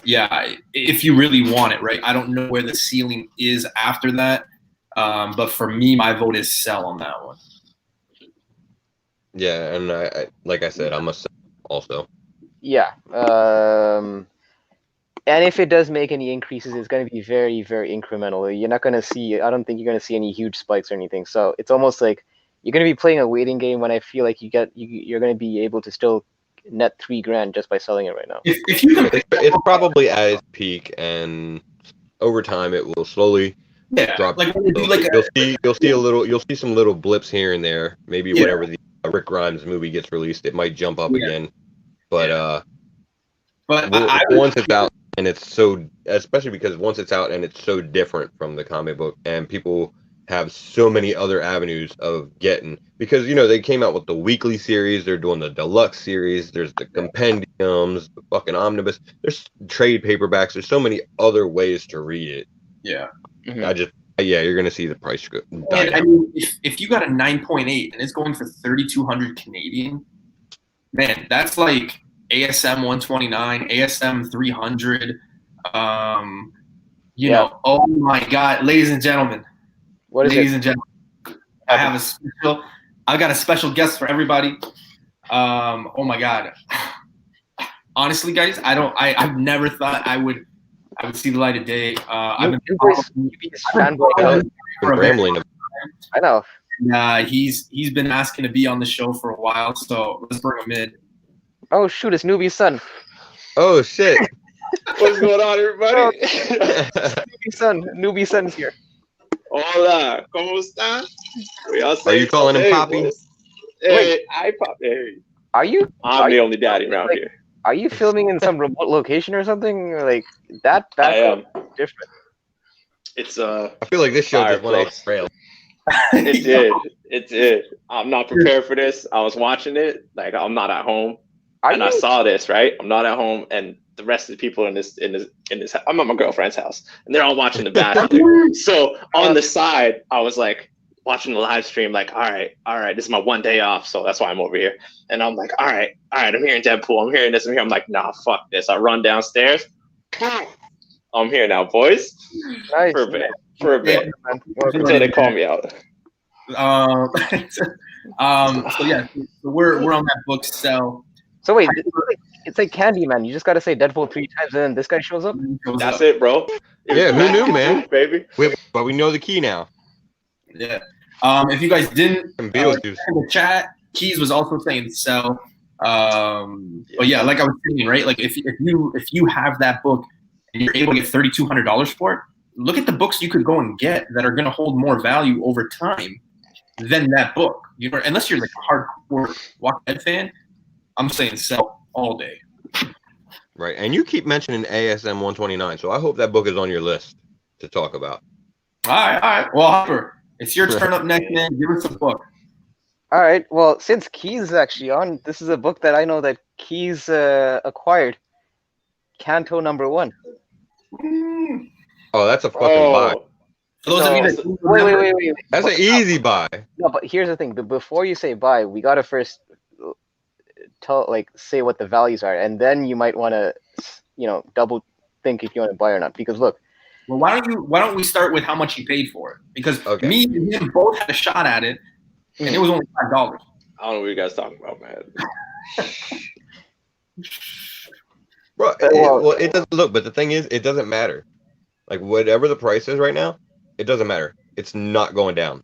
Yeah, if you really want it, right? I don't know where the ceiling is after that, but for me, my vote is Cell on that one. Yeah, and I like I said, I'm a Cell also. Yeah. And if it does make any increases, it's going to be very, very incremental. You're not going to see. I don't think you're going to see any huge spikes or anything. So it's almost like you're going to be playing a waiting game. When I feel like you're going to be able to still net $3,000 just by selling it right now. If you can, It's probably at its peak, and over time it will slowly yeah, drop. like when they do like You'll see some little blips here and there. Maybe Yeah. whenever the Rick Grimes movie gets released, it might jump up Yeah. again. But but once it's out and it's so, especially because once it's out and it's so different from the comic book, and people have so many other avenues of getting, because they came out with the weekly series, they're doing the deluxe series, there's the compendiums, the fucking omnibus, there's trade paperbacks, there's so many other ways to read it. yeah. You're gonna see the price go die And I down. mean, if you got a 9.8 and it's going for 3,200 Canadian, man, that's like ASM 129, ASM 300. Oh my God, ladies and gentlemen, What is ladies it? and gentlemen, I got a special guest for everybody. Oh my God. Honestly, guys, I've never thought I would see the light of day. I've been Fanboy out. for a very Rambling. I know. he's been asking to be on the show for a while, so let's bring him in. Oh shoot, it's Newbie's son. Oh shit! What's going on, everybody? Newbie's son's here. Hola, ¿cómo están? Are you calling him Poppy? Hey, I Poppy. Hey, Are you? I'm the only daddy around like, here. Are you filming in some remote location or something? Or like that? I am. Different. It's I feel like this show just went off the rails. It did. It did. I'm not prepared for this. I was watching it. Like I'm not at home, Are and you? I saw this. Right, I'm not at home, and the rest of the people in this. I'm at my girlfriend's house, and they're all watching The Bachelor. So on the side, I was like watching the live stream. Like, all right, this is my one day off, so that's why I'm over here. And I'm like, all right, I'm hearing Deadpool. I'm hearing this. I'm like, nah, fuck this. I run downstairs. I'm here now, boys. Nice. For a bit. For a bit. Until they call me out. So yeah, so we're on that book Cell. So wait, it's like Candyman. You just got to say Deadpool 3 times, and then this guy shows up. That's it, bro. Yeah, who knew, man? Baby. But we know the key now. Yeah. If you guys didn't, And in Beetlejuice. the chat, Keys was also saying Cell. But yeah, like I was saying, right? Like if you have that book and you're able to get $3,200 for it, look at the books you could go and get that are going to hold more value over time than that book. Unless you're like a hardcore Walking Dead fan, I'm saying Cell all day. Right, and you keep mentioning ASM 129, so I hope that book is on your list to talk about. All right. Well, Hopper, it's your turn up next, man. Give us a book. All right. Well, since Keys is actually on, this is a book that I know that Keys acquired. Canto #1. Mm. Oh, that's a fucking buy. Oh, For those of you that So, don't wait. remember- That's an easy buy. No, but here's the thing. Before you say buy, we gotta first say what the values are, and then you might want to, double think if you want to buy or not. Because look, Well, why don't we start with how much he paid for it? Because Okay. me and him both had a shot at it, and it was only $5. I don't know what you guys talking about, man. Bro, it doesn't look, but the thing is, it doesn't matter. Like whatever the price is right now, it doesn't matter. It's not going down.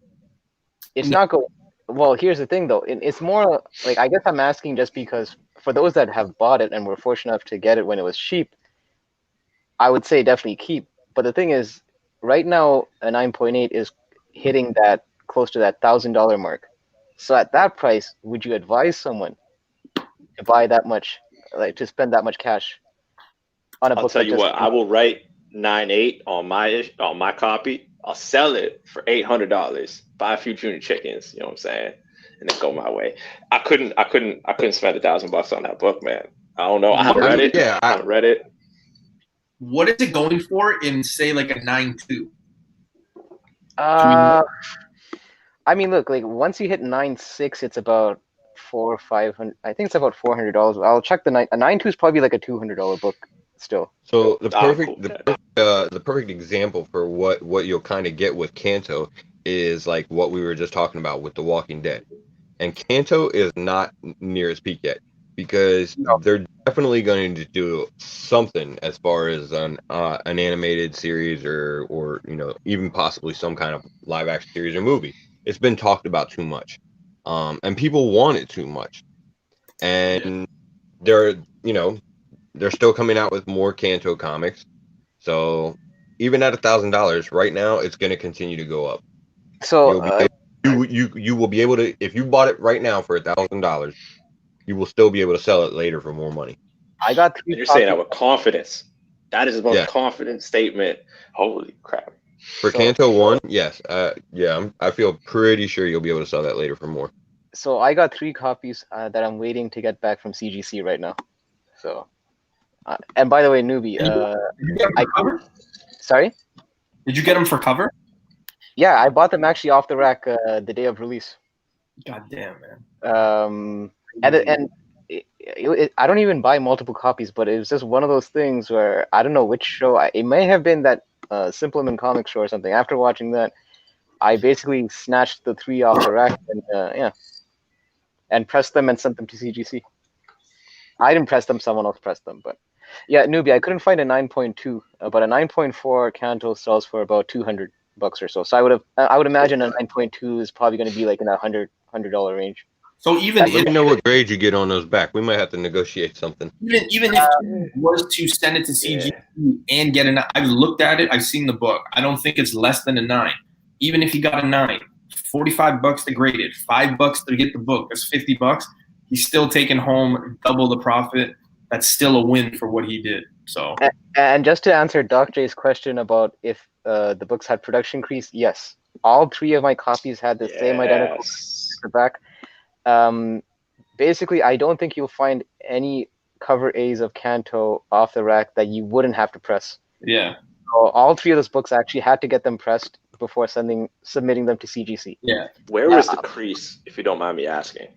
it's not going. Well, here's the thing, though. It's more like, I guess I'm asking just because for those that have bought it and were fortunate enough to get it when it was cheap, I would say definitely keep. But the thing is, right now a 9.8 is hitting that close to that $1,000 mark. So at that price, would you advise someone to buy that much, like to spend that much cash on a I'll book? tell that you just- what, I will write 9.8 on my copy. I'll sell it for $800. Buy a few junior chickens, you know what I'm saying, and then go my way. I couldn't spend $1,000 on that book, man. I don't know. I haven't read it. Yeah, I haven't read it. What is it going for in, say, like a 9.2? I mean, look, like once you hit 9.6, it's about $400 or $500. I think it's about $400. I'll check a 9.2 is probably like a $200 book still. So the Cool. the perfect example for what you'll kind of get with Kanto is like what we were just talking about with The Walking Dead. And Kanto is not near its peak yet because they're definitely going to do something as far as an animated series or even possibly some kind of live action series or movie. It's been talked about too much, and people want it too much, and they're still coming out with more Kanto comics. So even at $1,000 right now, it's going to continue to go up. So You will be able to, if you bought it right now for $1,000, you will still be able to sell it later for more money. I got 3 And you're saying that copies. with confidence. That is the most Yeah. confident statement. Holy crap. For Kanto 1, yes. I feel pretty sure you'll be able to sell that later for more. So I got 3 copies that I'm waiting to get back from CGC right now. So, and by the way, newbie, Did you get them for cover? sorry? Did you get them for cover? Yeah, I bought them actually off the rack the day of release. God damn, man. And I don't even buy multiple copies, but it was just one of those things where I don't know which show. It may have been that Simpleman Comics show or something. After watching that, I basically snatched the 3 off the rack and pressed them and sent them to CGC. I didn't press them; someone else pressed them. But yeah, newbie, I couldn't find a 9.2, but a 9.4 Kanto sells for about $200 or so. So I would imagine a 9.2 is probably going to be like in that $100 range. So even Let me know what grade you get on those back. We might have to negotiate something. even if he was to send it to CGC and get a, I've looked at it. I've seen the book. I don't think it's less than a 9. Even if he got a 9, $45 to grade it, $5 to get the book. That's $50. He's still taking home double the profit. That's still a win for what he did. So. And just to answer Doc J's question about if the books had production crease, yes, all 3 of my copies had the same identical back. Basically, I don't think you'll find any cover A's of Kanto off the rack that you wouldn't have to press. Yeah. So all 3 of those books actually had to get them pressed before submitting them to CGC. Yeah. Where was the crease, if you don't mind me asking?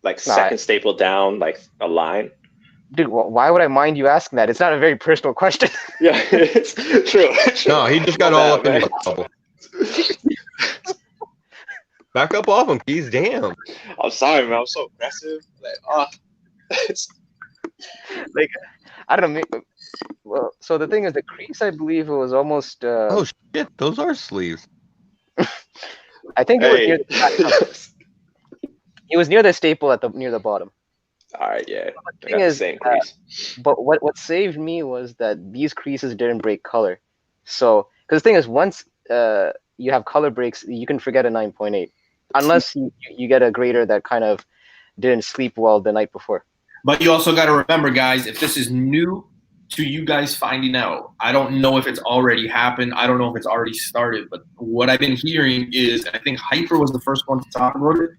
Like second staple down, like a line? Dude, why would I mind you asking that? It's not a very personal question. Yeah, it's true. No, he just got all up in his bubble. Back up off him, Keys. Damn. I'm sorry, man. I'm so aggressive. Like, I don't know. Well, so the thing is, the crease, I believe it was almost. Oh shit, those are sleeves. I think it was near the staple near the bottom. All right, yeah. The thing is, same crease. but what saved me was that these creases didn't break color. So, because the thing is, once you have color breaks, you can forget a 9.8, unless you get a grader that kind of didn't sleep well the night before. But you also got to remember, guys, if this is new to you guys finding out, I don't know if it's already happened. I don't know if it's already started. But what I've been hearing is, I think Hyper was the first one to talk about it.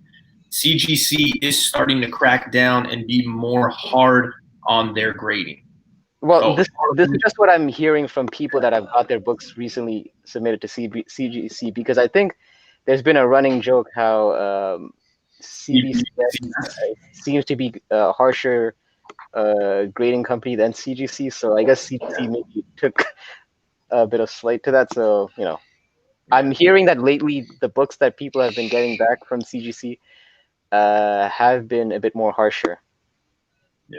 CGC is starting to crack down and be more hard on their grading. Well, Oh. this is just what I'm hearing from people that have got their books recently submitted to CGC, because I think there's been a running joke how CBC seems to be a harsher grading company than CGC, so I guess CGC maybe took a bit of slight to that. So I'm hearing that lately the books that people have been getting back from CGC have been a bit more harsher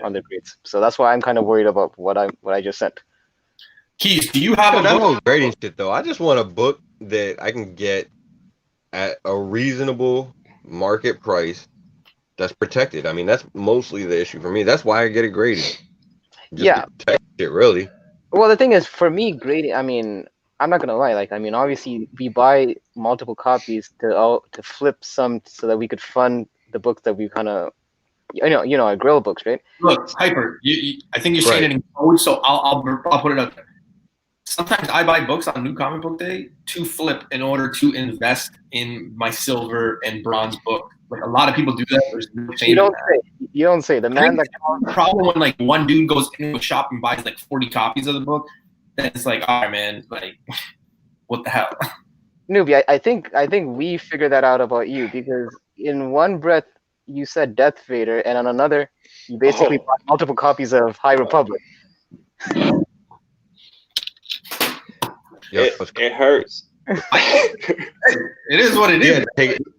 on the grades. So that's why I'm kind of worried about what I just sent. Keys, do you have a that book? whole grading shit though. I just want a book that I can get at a reasonable market price that's protected. I mean, that's mostly the issue for me. That's why I get it graded. Just to protect it, really. Well, the thing is, for me, grading. I mean, I'm not gonna lie. Like, I mean, obviously, we buy multiple copies to flip some so that we could fund the books that we kind of, our grill books, right? Look, Hyper, I think you're saying it in code, so I'll put it up there. Sometimes I buy books on New Comic Book Day to flip in order to invest in my silver and bronze book. Like a lot of people do that. There's no shame. You don't say. The man that problem when like one dude goes into a shop and buys like 40 copies of the book, then it's like, all right, man, like what the hell? Newbie, I think we figured that out about you, because in one breath you said Death Vader, and on another you basically bought multiple copies of High Republic. It hurts. It is what it is.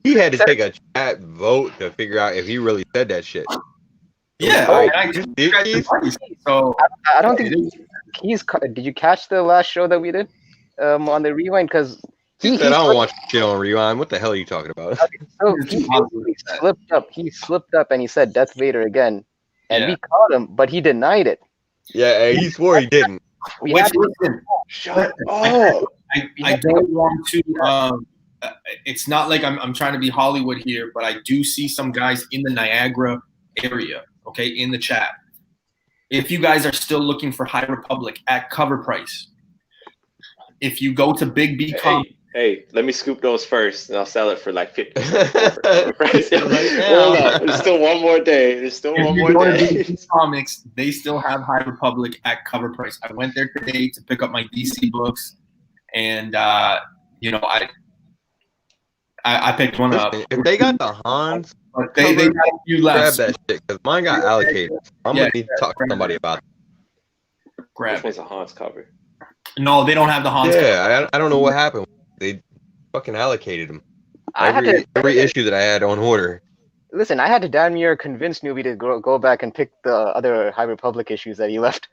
He had to take a chat vote to figure out if he really said that shit. Yeah, so I don't think Keys. Did you catch the last show that we did on the rewind? Because he said, "I don't watch shit on rewind." What the hell are you talking about? So he slipped up. He slipped up and he said Death Vader again, and we caught him, but he denied it. Yeah, he swore he didn't. Shut up. I don't want to. It's not like I'm trying to be Hollywood here, but I do see some guys in the Niagara area, okay, in the chat. If you guys are still looking for High Republic at cover price, if you go to Big B Comics. Hey, let me scoop those first, and I'll sell it for like 50%. Hold on. There's still one more day. There's still one more day. Comics, they still have High Republic at cover price. I went there today to pick up my DC books, and I picked one up. If they got the Hans, but they got a few left. Grab that shit because mine got allocated. I'm gonna need to talk to somebody about it. Grab Which one's a Hans cover? No, they don't have the Hans. Yeah, I don't know what happened. They fucking allocated them. Every issue that I had on order. Listen, I had to damn near convince Newbie to go back and pick the other High Republic issues that he left.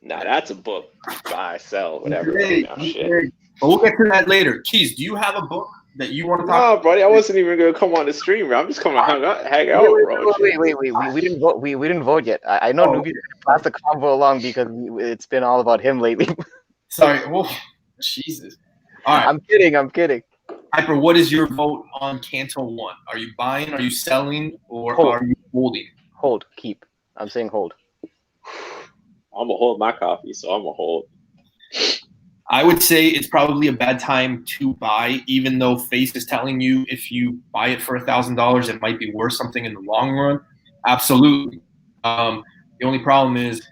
Nah, that's a book. Buy, sell, whatever. But we'll get to that later. Keys, do you have a book that you want to talk about? No, buddy, I wasn't even gonna come on the stream. I'm just coming to hang out, bro. Wait. We didn't vote. We didn't vote yet. I know Newbie passed the convo along because it's been all about him lately. Sorry. Whoa. Jesus. All right. I'm kidding. Hyper, what is your vote on Canto 1? Are you buying, are you selling, or are you holding? Hold. Keep. I'm saying hold. I'm going to hold my copy, so I'm going to hold. I would say it's probably a bad time to buy, even though Face is telling you if you buy it for $1,000, it might be worth something in the long run. Absolutely. The only problem is,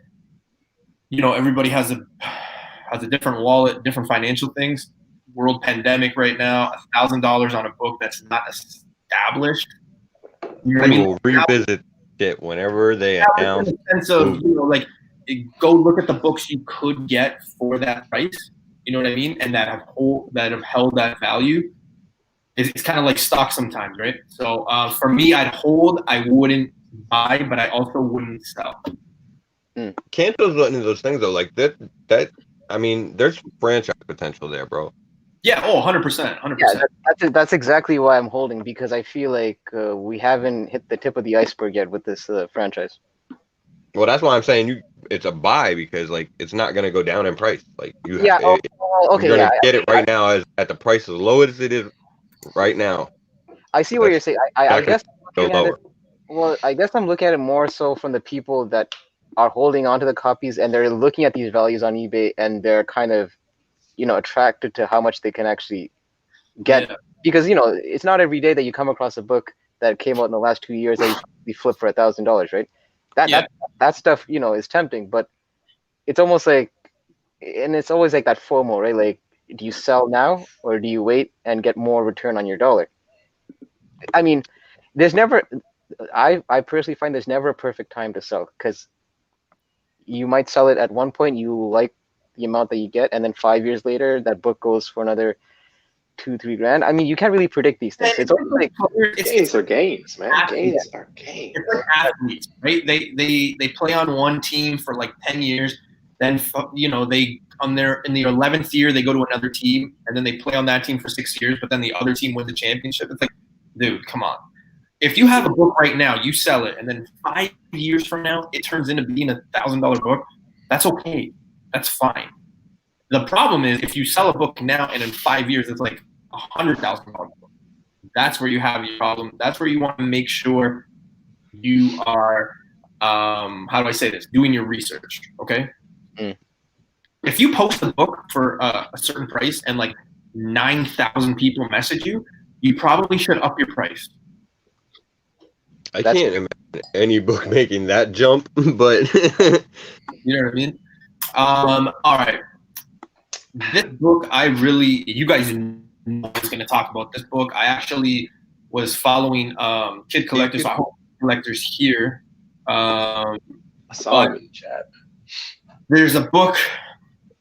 everybody has a different wallet, different financial things. World pandemic right now, $1,000 on a book that's not established. They will revisit it whenever they announce. In the sense of, go look at the books you could get for that price. You know what I mean? And that have held that value. It's kind of like stock sometimes, right? So for me, I'd hold. I wouldn't buy, but I also wouldn't sell. Canto's one of those things though, like that. I mean, there's franchise potential there, bro. Yeah. Oh, 100%. 100%. Yeah, that's exactly why I'm holding, because I feel like we haven't hit the tip of the iceberg yet with this franchise. Well, that's why I'm saying it's a buy, because like it's not gonna go down in price. Like you're gonna get it right now at the price as low as it is right now. I see what you're saying. I guess I guess I'm looking at it more so from the people that are holding onto the copies and they're looking at these values on eBay and they're kind of attracted to how much they can actually get, because it's not every day that you come across a book that came out in the last 2 years that you flip for $1,000, right? That stuff is tempting, but it's almost like, and it's always like that FOMO, right? Like, do you sell now or do you wait and get more return on your dollar? I mean, there's never. I personally find there's never a perfect time to sell, because you might sell it at one point, you like the amount that you get, and then 5 years later that book goes for another 2-3 grand. I mean, you can't really predict these things. It's almost like Gains are gains, man. Athletes. Gains are gains. It's like athletes, right? They play on one team for like 10 years, then they in their 11th year they go to another team, and then they play on that team for 6 years, but then the other team wins the championship. It's like, dude, come on. If you have a book right now, you sell it, and then 5 years from now it turns into being $1,000 book. That's okay. That's fine. The problem is if you sell a book now and in 5 years it's like $100,000 book. That's where you have your problem. That's where you want to make sure you are, how do I say this? Doing your research. Okay. Mm. If you post a book for a certain price and like 9,000 people message you, you probably should up your price. I can't imagine any book making that jump, but You know what I mean? All right. This book, you guys know I was going to talk about this book. I actually was following Kid Collectors. So I hope Collectors here. I saw it in the chat. There's a book.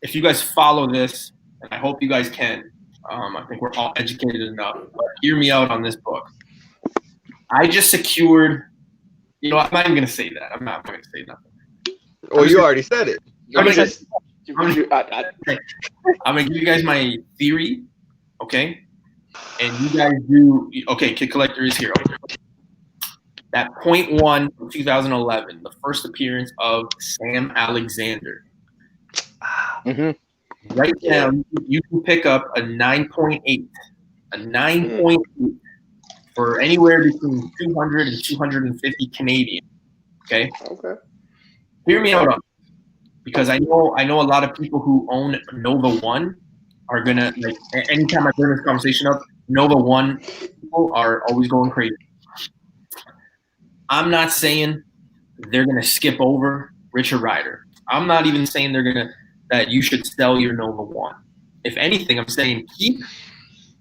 If you guys follow this, and I hope you guys can. I think we're all educated enough. But hear me out on this book. I just secured. I'm not even going to say that. I'm not going to say nothing. well, you already said it. I'm gonna give you guys my theory, okay? And you guys do. Okay, Kid Collector is here. Okay. That .1 from 2011, the first appearance of Sam Alexander. Mm-hmm. Right now, you can pick up a 9.8, a 9.8 for anywhere between 200 and 250 Canadian. Okay. Okay. Hear me out on this, because I know a lot of people who own Nova One are gonna, like, anytime I bring this conversation up, Nova One people are always going crazy. I'm not saying they're gonna skip over Richard Rider. I'm not even saying that you should sell your Nova One. If anything, I'm saying keep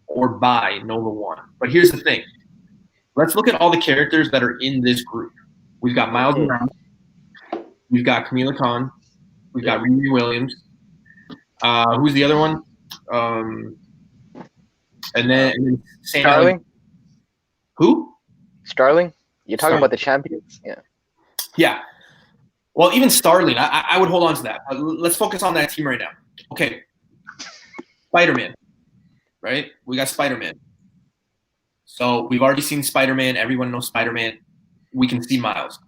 or buy Nova One. But here's the thing. Let's look at all the characters that are in this group. We've got Miles Morales. We've got Kamala Khan. We've got Riri Williams. Who's the other one? And then Sam. Starling? Who? Starling? You're talking Starling. about the champions? Yeah. Yeah. Well, even Starling, I would hold on to that. Let's focus on that team right now. Okay. Spider-Man, right? We got Spider-Man. So we've already seen Spider-Man. Everyone knows Spider-Man. We can see Miles.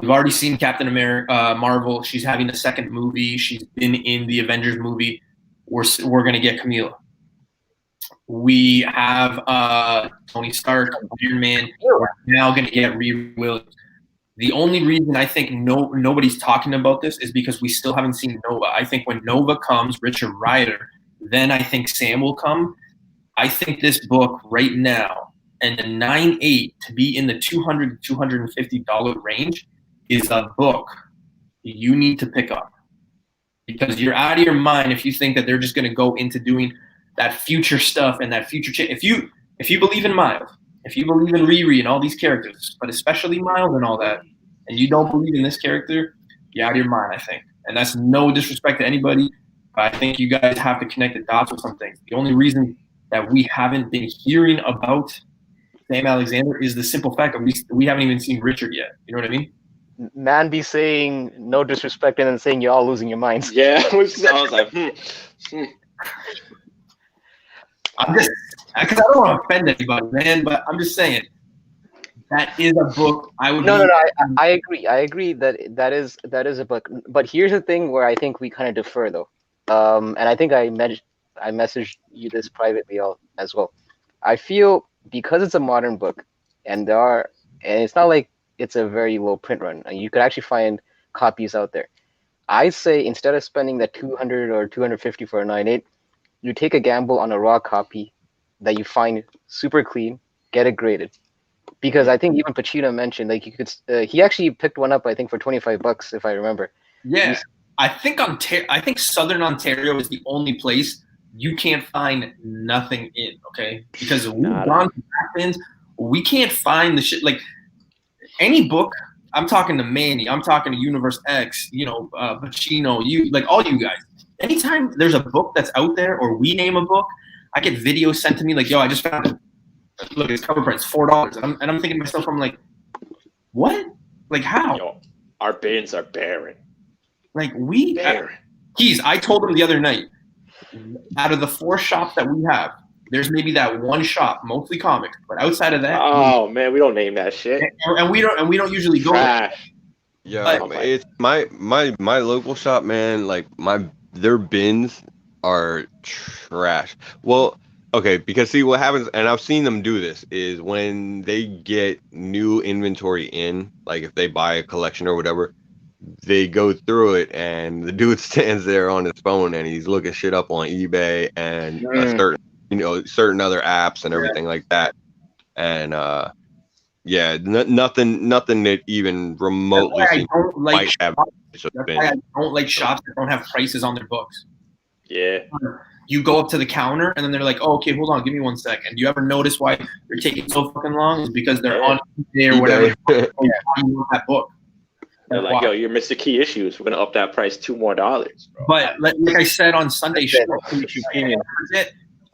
We've already seen Captain America, Marvel. She's having a second movie. She's been in the Avengers movie. We're going to get Kamala. We have Tony Stark, Iron Man. We're now going to get Riri Williams. The only reason I think nobody's talking about this is because we still haven't seen Nova. I think when Nova comes, Richard Rider, then I think Sam will come. I think this book right now, and the 9.8 to be in the $200 to $250 range, is a book you need to pick up, because you're out of your mind if you think that they're just going to go into doing that future stuff and that future. If you believe in Miles, if you believe in Riri and all these characters, but especially Miles and all that, and you don't believe in this character, you're out of your mind, I think. And that's no disrespect to anybody, but I think you guys have to connect the dots with some things. The only reason that we haven't been hearing about Sam Alexander is the simple fact that we haven't even seen Richard yet. You know what I mean? Man be saying no disrespect and then saying you're all losing your minds. Yeah, I was like, I'm just, because I don't want to offend anybody, man, but I'm just saying that is a book I would. No. I agree. I agree that is a book. But here's the thing where I think we kind of differ, though. And I think I messaged you this privately as well. I feel because it's a modern book, and it's not like it's a very low print run. You could actually find copies out there. I say instead of spending that 200 or 250 for a 9.8, you take a gamble on a raw copy that you find super clean, get it graded. Because I think even Pacino mentioned, like, you could. He actually picked one up, I think, for $25, if I remember. Yeah, I think Southern Ontario is the only place you can't find nothing in. Okay, because we've gone to back bins, we can't find the shit like any book. I'm talking to Manny. I'm talking to Universe X. Pacino. You like all you guys. Anytime there's a book that's out there, or we name a book, I get videos sent to me like, "Yo, I just found it. Look, it's cover price $4." And I'm thinking to myself, I'm like, "What? Like how?" Yo, our bins are barren. Like Keys, I told him the other night, out of the 4 shops that we have, there's maybe that one shop, mostly comics, but outside of that, oh man, we don't name that shit. And we don't usually go there. Trash. Yeah, it's my local shop, man. Like their bins are trash. Well, okay, because see what happens, and I've seen them do this, is when they get new inventory in, like if they buy a collection or whatever, they go through it, and the dude stands there on his phone and he's looking shit up on eBay and certain other apps and everything like that. And nothing that even remotely might have. That's why I don't like shops that don't have prices on their books. Yeah. You go up to the counter and then they're like, "Oh, okay, hold on, give me 1 second." Do you ever notice why they're taking so fucking long? It's because they're on eBay or whatever. That book. They're like, "Yo, you're Mr. Key Issues. We're gonna up that price $2 more." Bro. But like I said on Sunday show,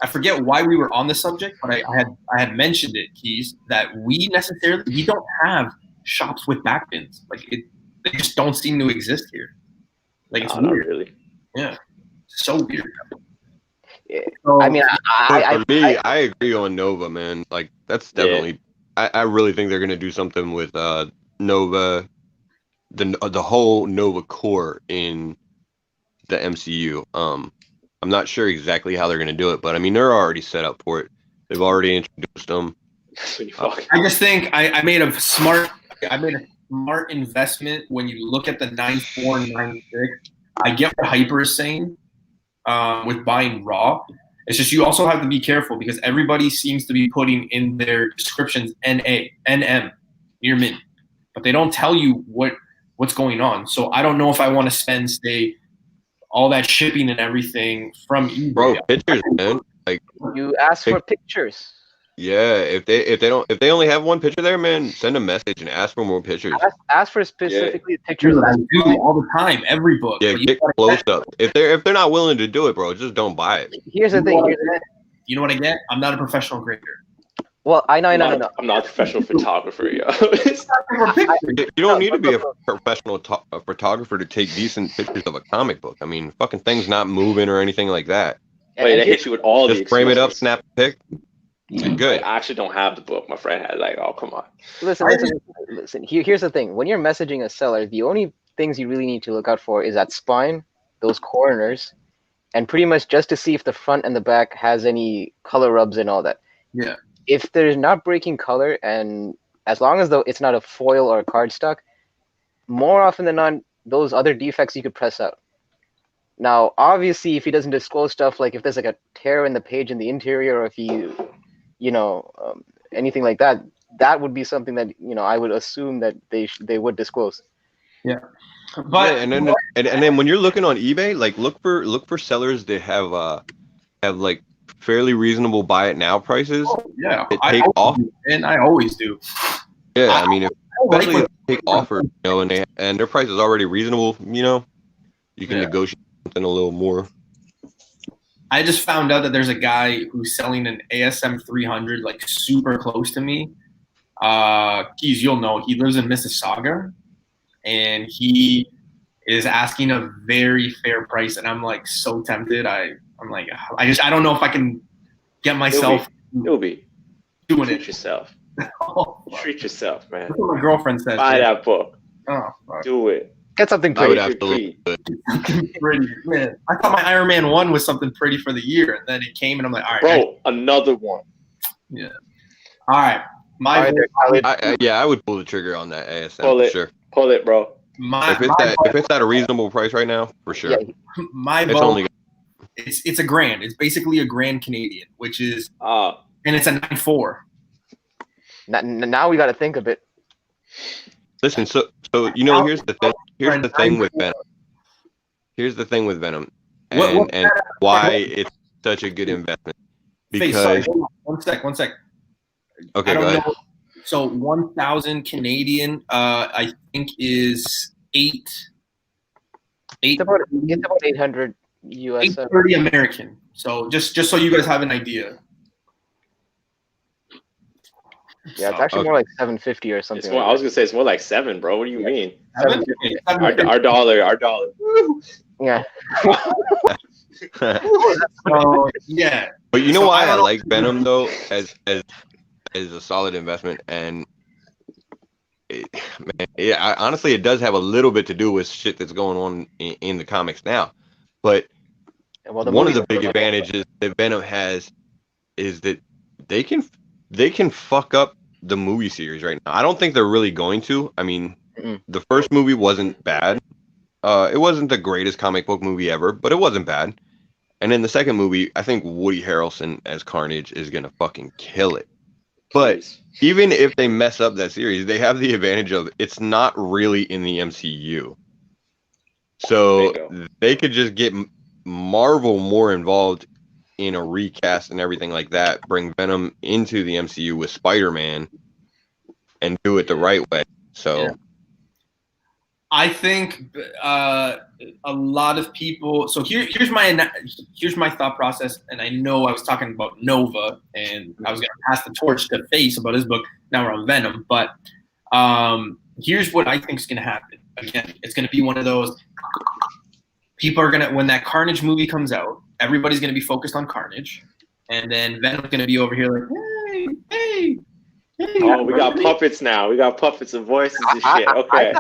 I forget why we were on the subject, but I had mentioned it, Keys, that we don't have shops with back bins. Like they just don't seem to exist here. Like it's weird. Not really. Yeah, so weird. Yeah. So, I mean, I agree on Nova, man. Like that's definitely. Yeah. I really think they're gonna do something with Nova, the whole Nova core in the MCU. I'm not sure exactly how they're gonna do it, but I mean they're already set up for it. They've already introduced them. I just think I made a smart investment when you look at the 9.4 and 9.6. I get what Hyper is saying with buying Raw. It's just you also have to be careful because everybody seems to be putting in their descriptions NA, NM, near mint, but they don't tell you what's going on. So I don't know if I want to spend, say, all that shipping and everything from eBay. Bro, pictures, man. Like you ask for pictures. Yeah, if they only have one picture there, man, send a message and ask for more pictures. Ask for specifically pictures. I do all the time, every book. Yeah, get close up. If they're not willing to do it, bro, just don't buy it. Here's the thing. You know what I get? I'm not a professional grader. Well, I know. I'm not a professional photographer, yo. You don't need to be a professional photographer to take decent pictures of a comic book. I mean, fucking thing's not moving or anything like that. Wait, they hit you with all just frame it up, snap a pic. Good. I actually don't have the book. My friend had like, oh come on. Listen. Here's the thing. When you're messaging a seller, the only things you really need to look out for is that spine, those corners, and pretty much just to see if the front and the back has any color rubs and all that. Yeah. If there's not breaking color, and as long as though it's not a foil or a cardstock, more often than not, those other defects you could press out. Now, obviously, if he doesn't disclose stuff like if there's like a tear in the page in the interior, or if anything like that, that would be something that I would assume that they would disclose. Yeah, but and then when you're looking on eBay, like look for sellers that have like fairly reasonable buy it now prices. Oh, yeah, take off, and I always do. Yeah, I mean, especially if they take offers, and their price is already reasonable, you can negotiate something a little more. I just found out that there's a guy who's selling an ASM 300 like super close to me. Keys, you'll know, he lives in Mississauga, and he is asking a very fair price, and I'm like so tempted. I'm like, I don't know if I can get myself. You'll be doing Treat it yourself. Treat yourself, man. That's what my girlfriend says. Buy that book. Oh, fuck. Do it. Get something I would pretty. absolutely do it. Pretty, man. I thought my Iron Man 1 was something pretty for the year, and then it came, and I'm like, all right. Bro, another one. Yeah. All right. I would pull the trigger on that ASM for sure. Pull it, bro. If it's at a reasonable price right now, for sure. Yeah, it's $1,000. It's basically $1,000 Canadian, which is and it's a 9.4. Now we got to think of it. Listen, so here's the thing. Here's the thing with Venom. here's the thing with Venom, What- and why it's such a good investment. Face, sorry, Because hold on. One sec. okay, I go don't ahead. know. So 1,000 Canadian, I think is It's about 800 US. 830 American. So just so you guys have an idea. Yeah, it's actually Okay. more like 750 or It's something. more. like I was gonna say it's more like 7, bro. What do you mean? Seven? Seven. Okay, Our dollar. Woo! that. Yeah. So, yeah. But you know So, why I don't I know- like Venom though, as a solid investment, and honestly, it does have a little bit to do with shit that's going on in the comics now. But Well, the one of movie- the big advantages that Venom has is that they can fuck up the movie series right now. I don't think they're really going to. I mean, Mm-mm. the first movie wasn't bad. It wasn't the greatest comic book movie ever, but it wasn't bad. And in the second movie, I think Woody Harrelson as Carnage is gonna fucking kill it. But Jeez. even if they mess up that series, they have the advantage of it's not really in the MCU. So Bingo. they could just get Marvel more involved in a recast and everything like that, bring Venom into the MCU with Spider-Man and do it the right way. So Yeah. I think a lot of people. So here's my thought process, and I know I was talking about Nova, and I was going to pass the torch to Face about his book. Now we're on Venom, but here's what I think is going to happen. Again, it's going to be one of those. People are gonna, when that Carnage movie comes out, everybody's going to be focused on Carnage, and then Venom's going to be over here like, hey. Oh, we got puppets now. We got puppets and voices and shit. I Okay.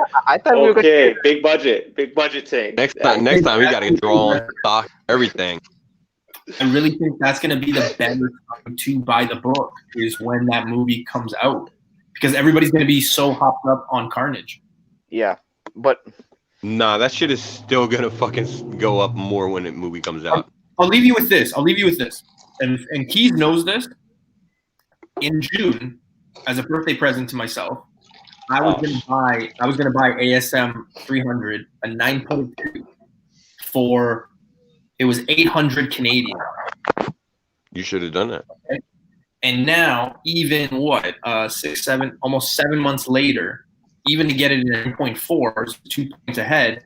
thought we were going Okay. Big budget thing. next time we gotta get drawn, stock, everything. I really think that's going to be the better time to buy the book is when that movie comes out, because everybody's going to be so hopped up on Carnage. Yeah, but Nah, that shit is still gonna fucking go up more when the movie comes out. I'll leave you with this. And Keys knows this. In June, as a birthday present to myself, I was gonna buy ASM 300, a 9.2 for, it was 800 Canadian. You should have done that. And now, even almost 7 months later, even to get it in 9.4, 2 points ahead,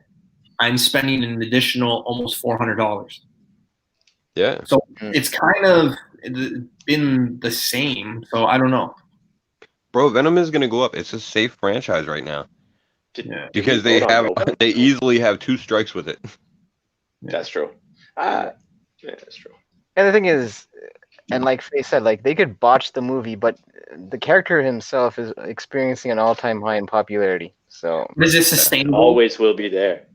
I'm spending an additional almost $400. Yeah. So it's kind of been the same. So I don't know. Bro, Venom is gonna go up. It's a safe franchise right now. Yeah. Because they easily have 2 strikes with it. That's true. Yeah, that's true. and the thing is, and like Faye said, like they could botch the movie, but the character himself is experiencing an all-time high in popularity. So But is it sustainable? Always will be there.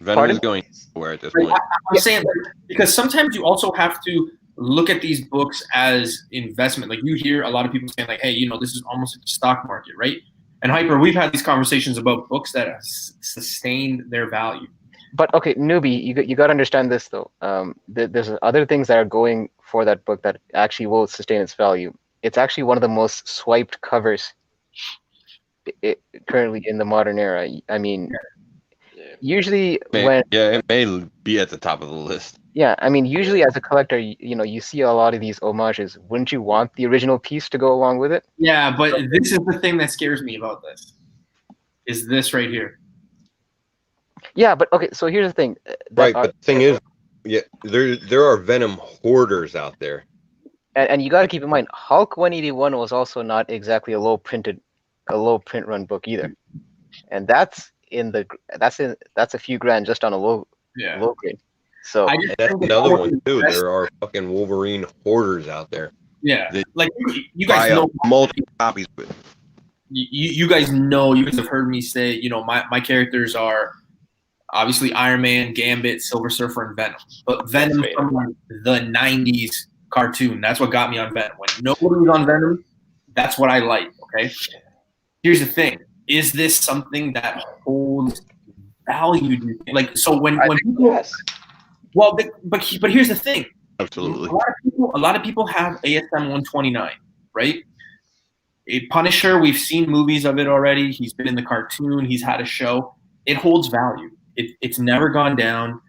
Venom Pardon? is going nowhere at this Like, point. I'm saying, because sometimes you also have to look at these books as investment. Like you hear a lot of people saying like, hey, this is almost like the stock market, right? And Hyper, we've had these conversations about books that have sustained their value. But okay, newbie, you got to understand this though. There's other things that are going for that book that actually will sustain its value. It's actually one of the most swiped covers currently in the modern era. I mean, usually It may be at the top of the list. usually as a collector, you see a lot of these homages. Wouldn't you want the original piece to go along with it? Yeah, but this is the thing that scares me about this. Is this right here? Yeah, but okay. So here's the thing. Right, but the thing is, yeah, there are Venom hoarders out there. And you got to keep in mind, Hulk 181 was also not exactly a low print run book either, and that's a few grand just on a low grade. So I just And that's think another it's one too. best- There are fucking Wolverine hoarders out there. Yeah, They like you guys buy know. multi copies with. You guys know. You guys have heard me say. My characters are obviously Iron Man, Gambit, Silver Surfer, and Venom. But Venom That's from like the '90s cartoon. That's what got me on Venom. When nobody was on Venom, that's what I like. Okay. Here's the thing: is this something that holds value? Do you think? Like, so when people, Yes. well, but here's the thing: Absolutely. a lot of people have ASM 129, right? A Punisher, we've seen movies of it already. He's been in the cartoon. He's had a show. It holds value. It's never gone down.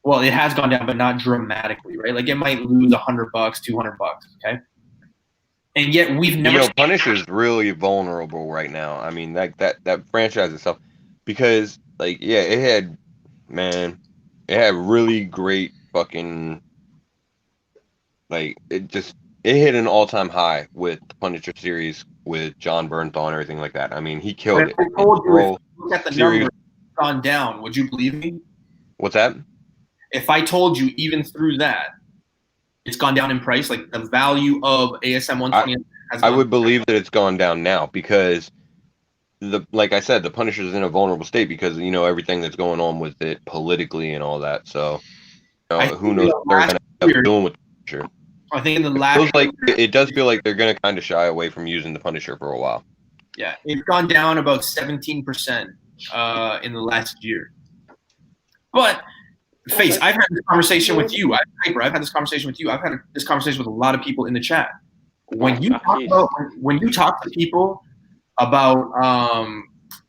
Well, it has gone down, but not dramatically, right? Like it might lose $100, $200, okay? And yet we've never. You know, Punisher's really vulnerable right now. I mean, that franchise itself, because like, yeah, it had really great fucking, like, it hit an all-time high with the Punisher series with John Bernthal and everything like that. I mean, he killed it. I told you, Bro, if you look at the series- number, it's gone down. Would you believe me? What's that? If I told you even through that, it's gone down in price, like the value of ASM 120 has I gone would believe that it's gone down now because like I said, the Punisher's in a vulnerable state because you know everything that's going on with it politically and all that. So I who think knows the what they're last gonna end year- up doing with the Punisher. I think in the It last feels like it does feel like they're gonna kind of shy away from using the Punisher for a while. yeah, it's gone down about 17% in the last year. But Face, I've had this conversation with you. I've had this conversation with you. I've had this conversation with a lot of people in the chat. When you talk to people about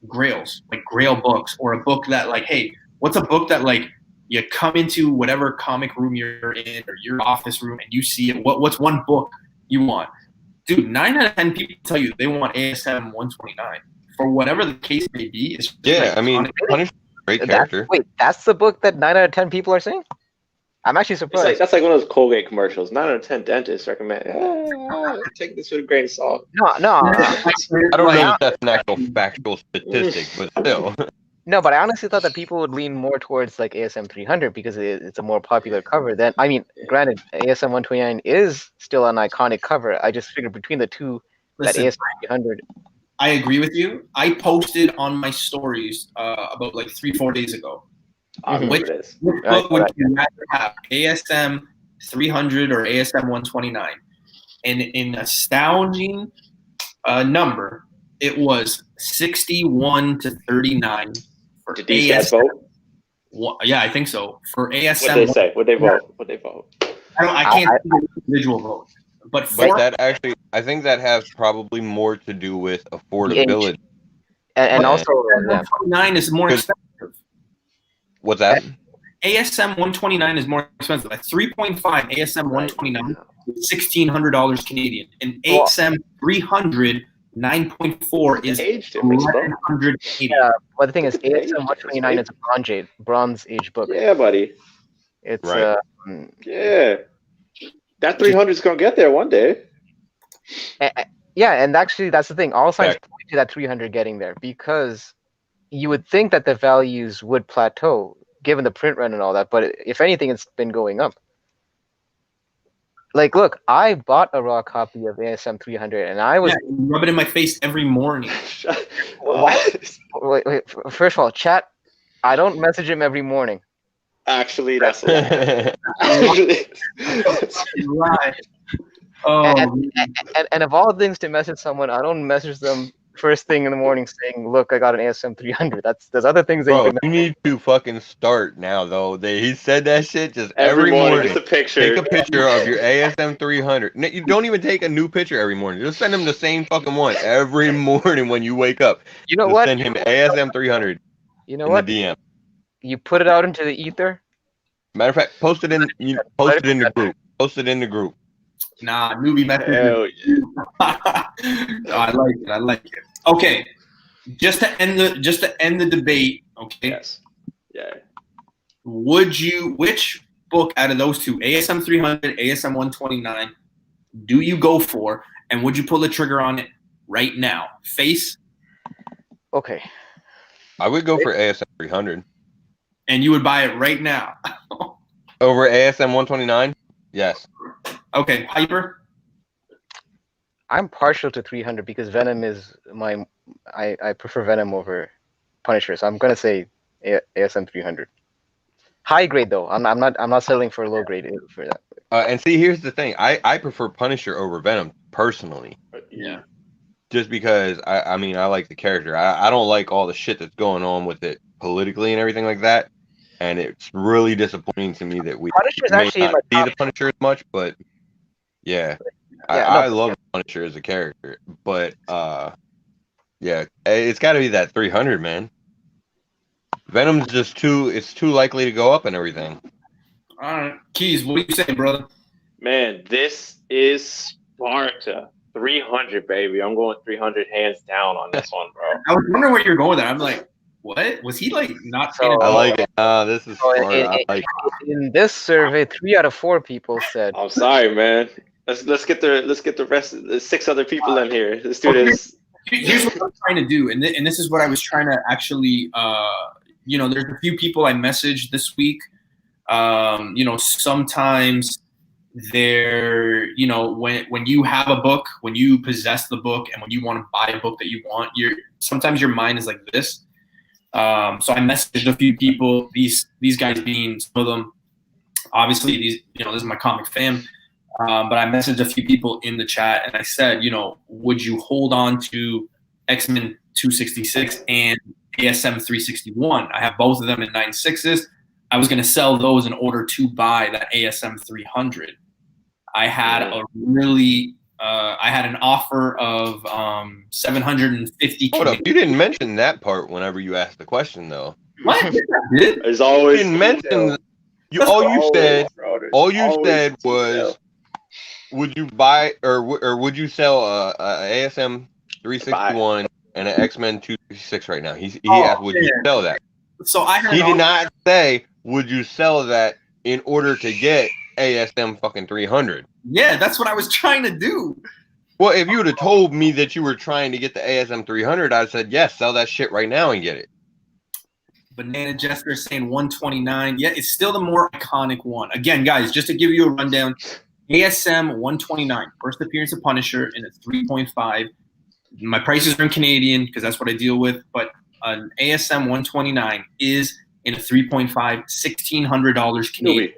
grails, like grail books, or a book that like, hey, what's a book that like you come into whatever comic room you're in or your office room and you see it? What's one book you want? Dude, 9 out of 10 people tell you they want ASM 129 for whatever the case may be. It's Yeah, like, I mean, Punisher's a great character. That's the book that 9 out of 10 people are saying? I'm actually It's surprised. like, that's like one of those Colgate commercials. 9 out of 10 dentists recommend. Take this with a grain of salt. No, I don't Like, know if that's an actual factual statistic, but still. no, but I honestly thought that people would lean more towards like ASM 300 because it's a more popular cover. Then, I mean, granted, ASM 129 is still an iconic cover. I just figured between the two, that listen, ASM 300. I agree with you. I posted on my stories about like 3-4 days ago. I remember Which this. book would you rather have, ASM 300 or ASM 129? And in astounding number, it was 61 to 39 for Did these guys vote? Yeah, I think so. For ASM, What did they say? What they vote? What they vote? I can't see the individual vote. But But for that actually, I think that has probably more to do with affordability. And Yeah. also, yeah. 129 is more Because- expensive. What's that? ASM 129 is more expensive. At 3.5 ASM 129, $1,600 Canadian. And ASM 300, 9.4 is Age difference, bro. 1,100 Canadian. Yeah, but the thing is, ASM 129 is a bronze age book. Yeah, buddy. It's Right. Yeah. That 300 is gonna get there one day. yeah, and actually that's the thing. All signs Right. point to that 300 getting there because you would think that the values would plateau given the print run and all that, but if anything, it's been going up. Like, look, I bought a raw copy of ASM 300, and I was Yeah, you rub it in my face every morning. What? wait, first of all, chat. I don't message him every morning. Actually, that's a lie. Actually, Right. Oh, And of all things to message someone, I don't message them first thing in the morning saying, "Look, I got an ASM 300." There's other things that Bro, you can. you need to fucking start now, though. He said that shit just every morning, morning. just a picture. Take a picture of your ASM 300. You don't even take a new picture every morning. Just send him the same fucking one every morning when you wake up. You know Just what? send him ASM 300 You know in what? the DM. You put it out into the ether. Matter of fact, post it in the group. Post it in the group. nah, newbie message. Hell yeah. No, I like it. I like it. Okay, just to end the debate. Okay, Yes. Yeah. which book out of those two, ASM 300, ASM 129, do you go for, and would you pull the trigger on it right now? Face, Okay. I would go for ASM 300 and you would buy it right now. over ASM 129. Yes. Okay, Hyper. I'm partial to 300 because Venom is I prefer Venom over Punisher, so I'm gonna say ASM 300. High grade though. I'm not settling for low grade for that. And see, here's the thing. I prefer Punisher over Venom personally. Yeah. Just because I mean I like the character. I don't like all the shit that's going on with it politically and everything like that. And it's really disappointing to me that we Punisher's may actually in not my see top. the Punisher as much, but yeah. Yeah, I no, love Punisher as a character. But yeah, it's gotta be that 300, man. Venom's just too likely to go up and everything. All right, Keys, what do you say, brother? Man, this is Sparta. 300, baby. I'm going 300 hands down on this one, bro. I was wondering where you're going with that. I'm like, what? Was he like not paying So- I attention? like it. This is So smart. I like in this survey, 3 out of 4 people said I'm sorry, man. Let's get the rest of the 6 other people in here. Let's do this. Here's what I'm trying to do, and this is what I was trying to actually, there's a few people I messaged this week. Sometimes they're, when you have a book, when you possess the book, and when you want to buy a book that you want, sometimes your mind is like this. So I messaged a few people. These guys being some of them. Obviously, this is my comic fam. But I messaged a few people in the chat and I said, would you hold on to X-Men 266 and ASM 361? I have both of them in 9.6s. I was going to sell those in order to buy that ASM 300. I had I had an offer of 750. Hold up, you didn't mention that part whenever you asked the question, though. What? Yes, I did. There's You always didn't mention. All you said was, would you buy or would you sell a ASM 361 and an X-Men 266 right now? He asked, would you sell that? So I had He did not say, would you sell that in order to get ASM fucking 300? Yeah, that's what I was trying to do. Well, if you would have told me that you were trying to get the ASM 300, I'd said, yes, sell that shit right now and get it. Banana Jester is saying 129. Yeah, it's still the more iconic one. Again, guys, just to give you a rundown, ASM 129, first appearance of Punisher in a 3.5. My prices are in Canadian because that's what I deal with, but an ASM 129 is in a 3.5, $1,600 Canadian.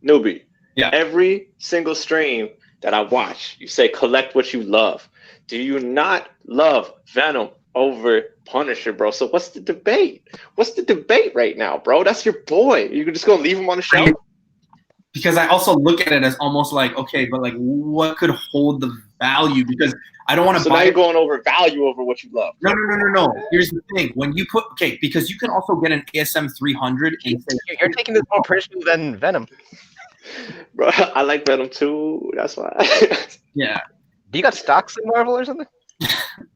Newbie. Yeah. Every single stream that I watch, you say collect what you love. Do you not love Venom over Punisher, bro? So what's the debate? What's the debate right now, bro? That's your boy. You can just go leave him on the shelf. Because I also look at it as almost like, okay, but like what could hold the value? Because I don't want to So buy now it. you're going over value over what you love. No. Here's the thing. When you put, because you can also get an ASM 300 and say, you're taking this more personal than Venom. Bro, I like Venom too. That's why. yeah, Do you got stocks in Marvel or something?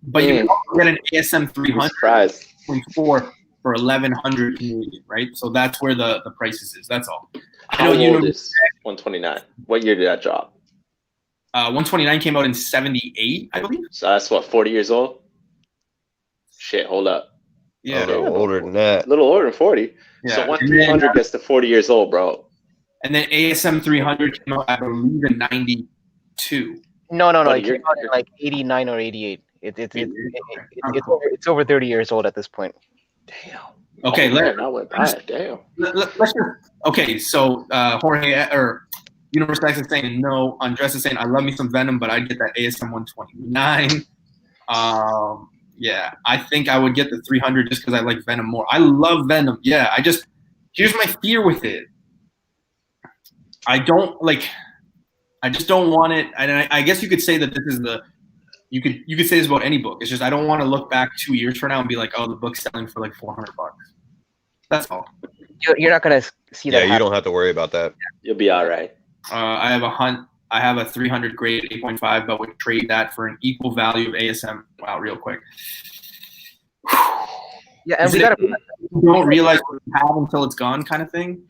but you can also get an ASM 300 Surprise. for 1,100 Canadian, right? So that's where the prices is. That's all. I How know you old know is 129? What year did that drop? 129 came out in 78, I believe. So that's what, 40 years old? Shit, hold up. Yeah. Oh, older than that. A little older than 40. Yeah. So 1300 gets to 40 years old, bro. And then ASM 300 came out, I believe, in 92. No. Buddy, It came out in like 89 or 88. It's over 30 years old at this point. Damn. Okay, man, I went back. Damn. let's just, okay, so Jorge or Universe X is saying no. Andres is saying I love me some Venom, but I'd get that ASM 129. Yeah, I think I would get the 300 just because I like Venom more. I love Venom. Yeah, here's my fear with it. I just don't want it. And I guess you could say that this is you could say this about any book. It's just I don't want to look back 2 years from now and be like, oh, the book's selling for like $400. That's all. You're not gonna see that. Yeah, you happen. don't have to worry about that. You'll be all right. I have a 300 grade 8.5, but would trade that for an equal value of ASM. Wow, real quick. Yeah, and Is we it- gotta. You don't realize what you have until it's gone, kind of thing.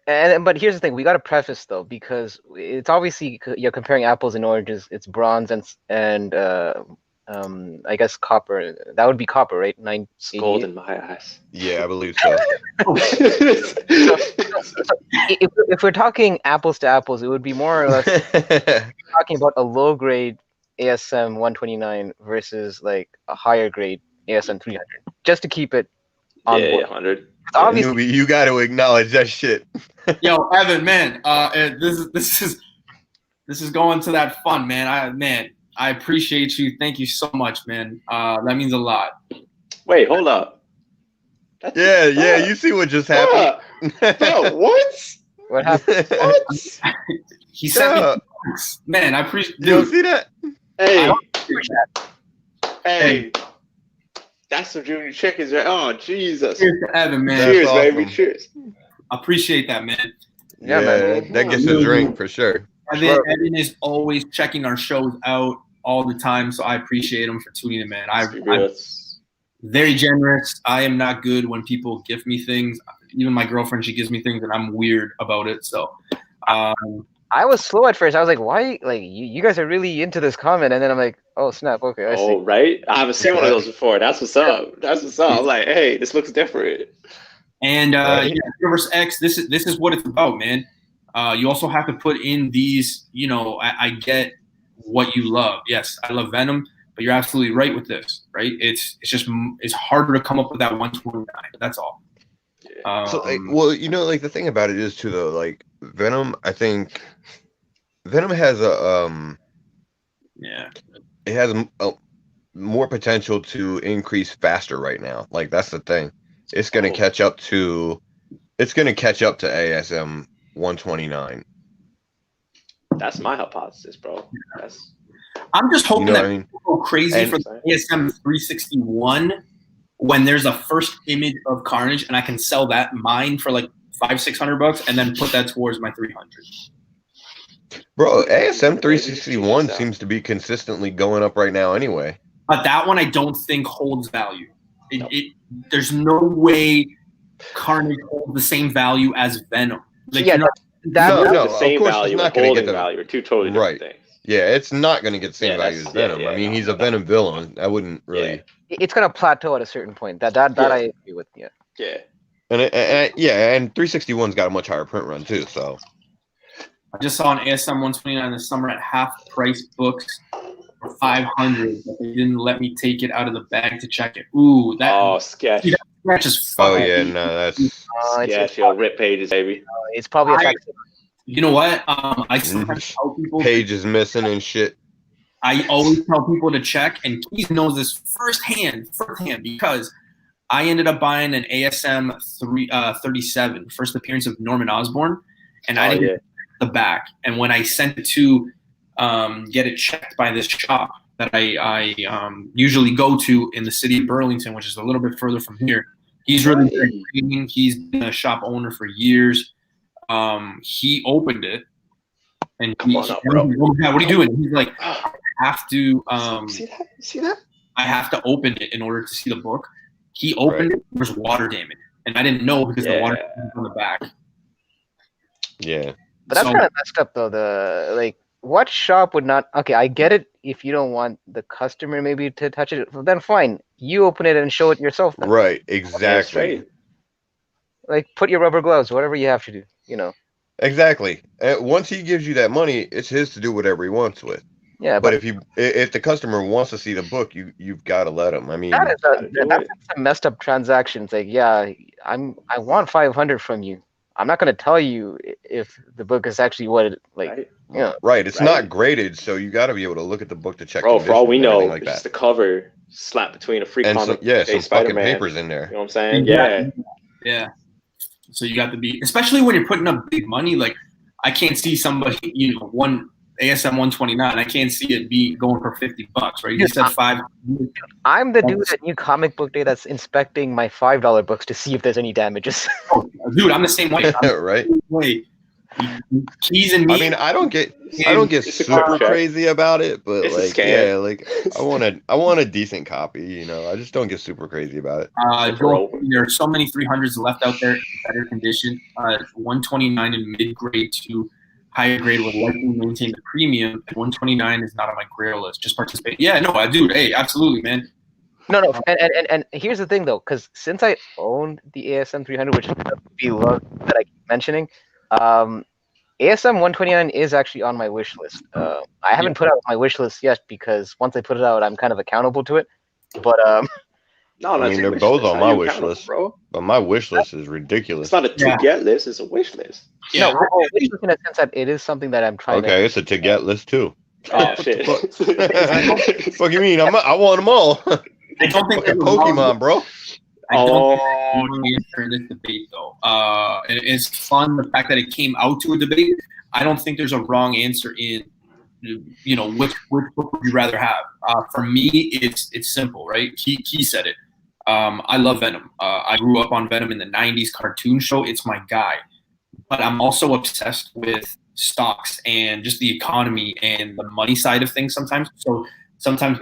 But here's the thing: we got to preface though, because it's obviously you're comparing apples and oranges. It's bronze and I guess copper. That would be copper, right? It's gold in my eyes. Yeah, I believe so. If we're talking apples to apples, it would be more or less talking about a low grade ASM 129 versus like a higher grade ASM 300, just to keep it on Yeah, board. 100. Obviously, You got to acknowledge that shit. Yo, Evan, man, this is going to that fun, man. I appreciate you. Thank you so much, man. That means a lot. Wait, hold up. That's Yeah, you see what just happened. Yo, what? what happened? What? He sent me Yeah. thanks. Man, I appreciate. You don't Dude, see that? Hey, hey. That's some junior chickens, right? Oh, Jesus. cheers to Evan, man. That's Cheers, awesome. baby. Cheers. Appreciate that, man. Yeah, man. that gets a drink for sure. Evan is always checking our shows out all the time, so I appreciate him for tuning in, man. I'm very generous. I am not good when people give me things. Even my girlfriend, she gives me things, and I'm weird about it. So, I was slow at first. I was like, why? Like, you guys are really into this comment. And then I'm like, oh, snap. Okay, I see. Right? I haven't seen one of those before. That's what's up. I'm like, hey, this looks different. And Universe X, this is what it's about, man. You also have to put in these, I get what you love. Yes, I love Venom, but you're absolutely right with this, right? It's harder to come up with that 129. That's all. So, the thing about it is too, though, like Venom, I think Venom has it has a more potential to increase faster right now. Like that's the thing. It's going to catch up to ASM 129. That's my hypothesis, bro. I'm just hoping that people go crazy for the ASM 361 when there's a first image of Carnage, and I can sell mine for like $500-600 and then put that towards my 300. Bro, ASM 361 seems to be consistently going up right now anyway. But that one I don't think holds value. There's no way Carnage holds the same value as Venom. Like, no, the same value, not going to get the value. Are two totally different things. Yeah, it's not going to get the same value as Venom. I mean, he's a Venom villain. I wouldn't really. It's going to plateau at a certain point. That I agree with. Yeah. Yeah. And 361's got a much higher print run too. So. I just saw an ASM 129 this summer at half price books for $500, but they didn't let me take it out of the bag to check it. Ooh, sketch. That just that's sketch. Your rip pages, baby. It's probably effective. You know what? I sometimes tell people page is missing and shit. I always tell people to check, and Keith knows this firsthand, because I ended up buying an ASM 37, first appearance of Norman Osborn, and I didn't get the back. And when I sent it to get it checked by this shop that I usually go to in the city of Burlington, which is a little bit further from here, he's really great. He's been a shop owner for years. He opened it, and he's like, "What are you doing?" He's like, "I have to see that? I have to open it in order to see the book." He opened it. There's water damage, and I didn't know because the water damage on the back. Yeah, but that's kind of messed up, though. What shop would not? Okay, I get it. If you don't want the customer maybe to touch it, then fine. You open it and show it yourself. Then. Right. Exactly. Like put your rubber gloves, whatever you have to do. Exactly. Once he gives you that money, it's his to do whatever he wants with. Yeah, but if the customer wants to see the book, you've got to let him. I mean, that's a messed up transaction. It's like, I want 500 from you. I'm not going to tell you if the book is actually what it like. Right. It's not graded, so you got to be able to look at the book to check. Bro, for all we know, it's just the cover slapped between a free comic some fucking papers in there. You know what I'm saying? Yeah. Yeah. So you got to be, especially when you're putting up big money. Like I can't see somebody, one ASM 129. I can't see it be going for $50, right? You said $5. I'm the dude at New Comic Book Day that's inspecting my $5 books to see if there's any damages. Dude, I'm the same way. Right? Keys and me. I mean, I don't get super crazy about it, but I want a decent copy. I just don't get super crazy about it. There are so many 300s left out there in better condition. 129 in mid grade to higher grade would likely maintain the premium. And 129 is not on my grail list. Just participate. Yeah, no, I do. Hey, absolutely, man. No, and here's the thing though, because since I owned the ASM 300, which we love that I keep mentioning. ASM 129 is actually on my wish list. I haven't put out my wish list yet because once I put it out, I'm kind of accountable to it. But I mean, they're both on my wish list, bro. But my wish list is ridiculous. It's not a to-get list; it's a wish list. Yeah, wish list in a sense that it is something that I'm trying. Okay, it's a to-get list too. Oh shit! What you mean? I want them all. I don't think they're Pokemon, bro. I don't think answer in this debate, though. It's fun, the fact that it came out to a debate. I don't think there's a wrong answer in, which book would you rather have? For me, it's simple, right? He said it. I love Venom. I grew up on Venom in the '90s cartoon show. It's my guy. But I'm also obsessed with stocks and just the economy and the money side of things sometimes. So sometimes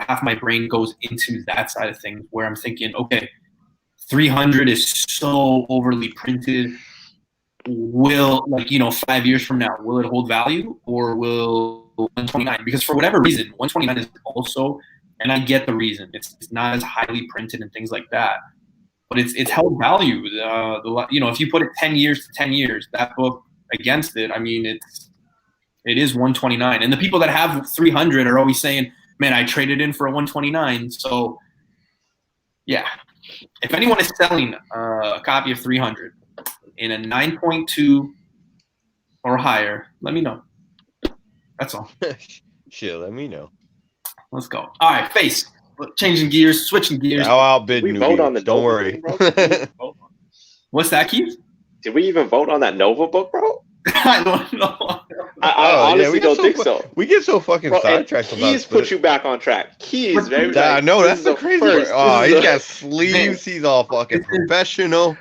half my brain goes into that side of things where I'm thinking, okay, 300 is so overly printed. Will, 5 years from now, will it hold value, or will 129? Because for whatever reason, 129 is also, and I get the reason, it's not as highly printed and things like that, but it's held value. If you put it 10 years to 10 years, that book against it, I mean, it is 129. And the people that have 300 are always saying, man, I traded in for a 129. So yeah, if anyone is selling a copy of 300 in a 9.2 or higher, let me know. That's all. Shit, let me know. Let's go. All right, Face. Changing gears, switching gears. I'll outbid We New vote Gears. on the Don't Nova worry. book, bro? What's that, Keith? Did we even vote on that Nova book, bro? I don't know. I honestly we don't get think so so. We get so fucking Bro, and sidetracked about Keys put you back on track. Keys, baby. I know, this that's is the a crazy first. part. Oh, This he's is got sleeves. He's all fucking professional.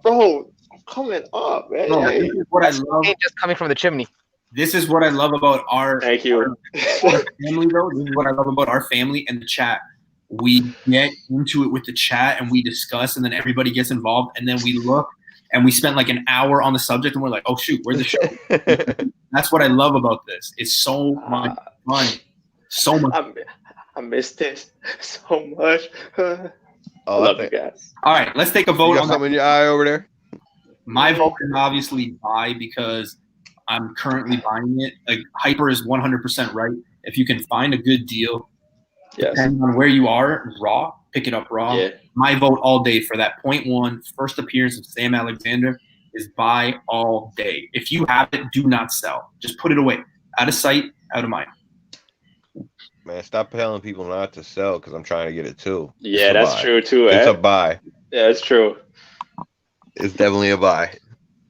bro, I'm coming up, man. No, Hey, this is what I love. Ain't just coming from the chimney. This is what I love about our thank you. our family, though. This is what I love about our family and the chat. We get into it with the chat and we discuss, and then everybody gets involved, and then we look and we spent like an hour on the subject, and we're like, oh shoot, where's the show? That's what I love about this. It's so much fun. So much. I miss this so much. I Oh, love you guys. All right, let's take a you vote got on something in your eye over there? My vote is obviously buy because I'm currently buying it. Like Hyper is 100% right. If you can find a good deal, Yes. depending on where you are, raw, pick it up raw. Yeah. My vote all day for that 0.1 first appearance of Sam Alexander is buy all day. If you have it, do not sell. Just put it away. Out of sight, out of mind. Man, stop telling people not to sell because I'm trying to get it too. Yeah, It's a that's buy. true too. It's Eh? a buy. Yeah, it's true. It's definitely a buy.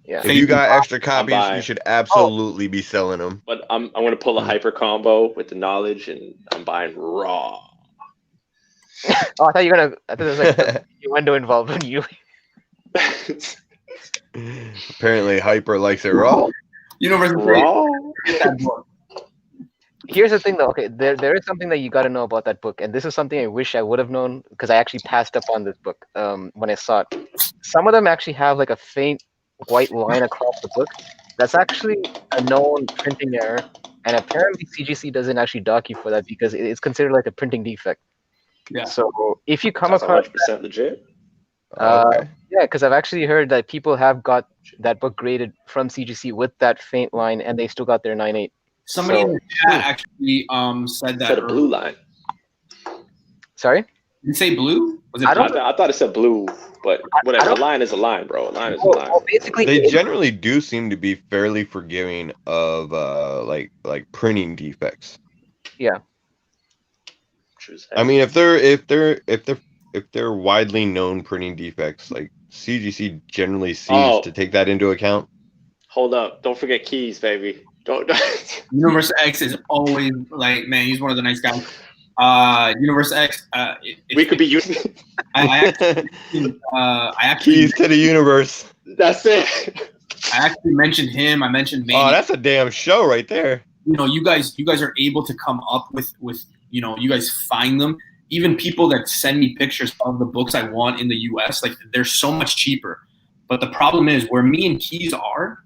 Yeah. If you got extra copies, buying. you should absolutely be selling them. But I'm gonna pull a hyper combo with the knowledge, and I'm buying raw. Oh, I thought you were gonna. I thought there was like a window involved when you. Apparently, Hyper likes it raw. Universal raw. Get that book. Here's the thing, though. Okay, there is something that you got to know about that book, and this is something I wish I would have known because I actually passed up on this book when I saw it. Some of them actually have like a faint white line across the book. That's actually a known printing error, and apparently CGC doesn't actually dock you for that because it's considered like a printing defect. Yeah. So if you come That's across 100% legit. Okay. yeah, because I've actually heard that people have got that book graded from CGC with that faint line, and they still got their 9.8. Somebody So- in the chat actually said that. Said a blue line. Sorry. Did you say blue? Was it I blue? don't- I thought it said blue, but I whatever. A don't- line is a line, bro. A line is a Well, line. basically, They generally do seem to be fairly forgiving of like printing defects. True as I heck. mean, if they're widely known printing defects, like CGC generally seems Oh. to take that into account. Hold up. Don't forget keys, baby. Don't. Universe X is always like, man, he's one of the nice guys. Universe X. We could be using. I actually Keys to the universe. That's it. I actually mentioned him. I mentioned Manny. Oh, that's a damn show right there. You guys are able to come up with you guys find them. Even people that send me pictures of the books I want in the US, like they're so much cheaper. But the problem is where me and Keys are,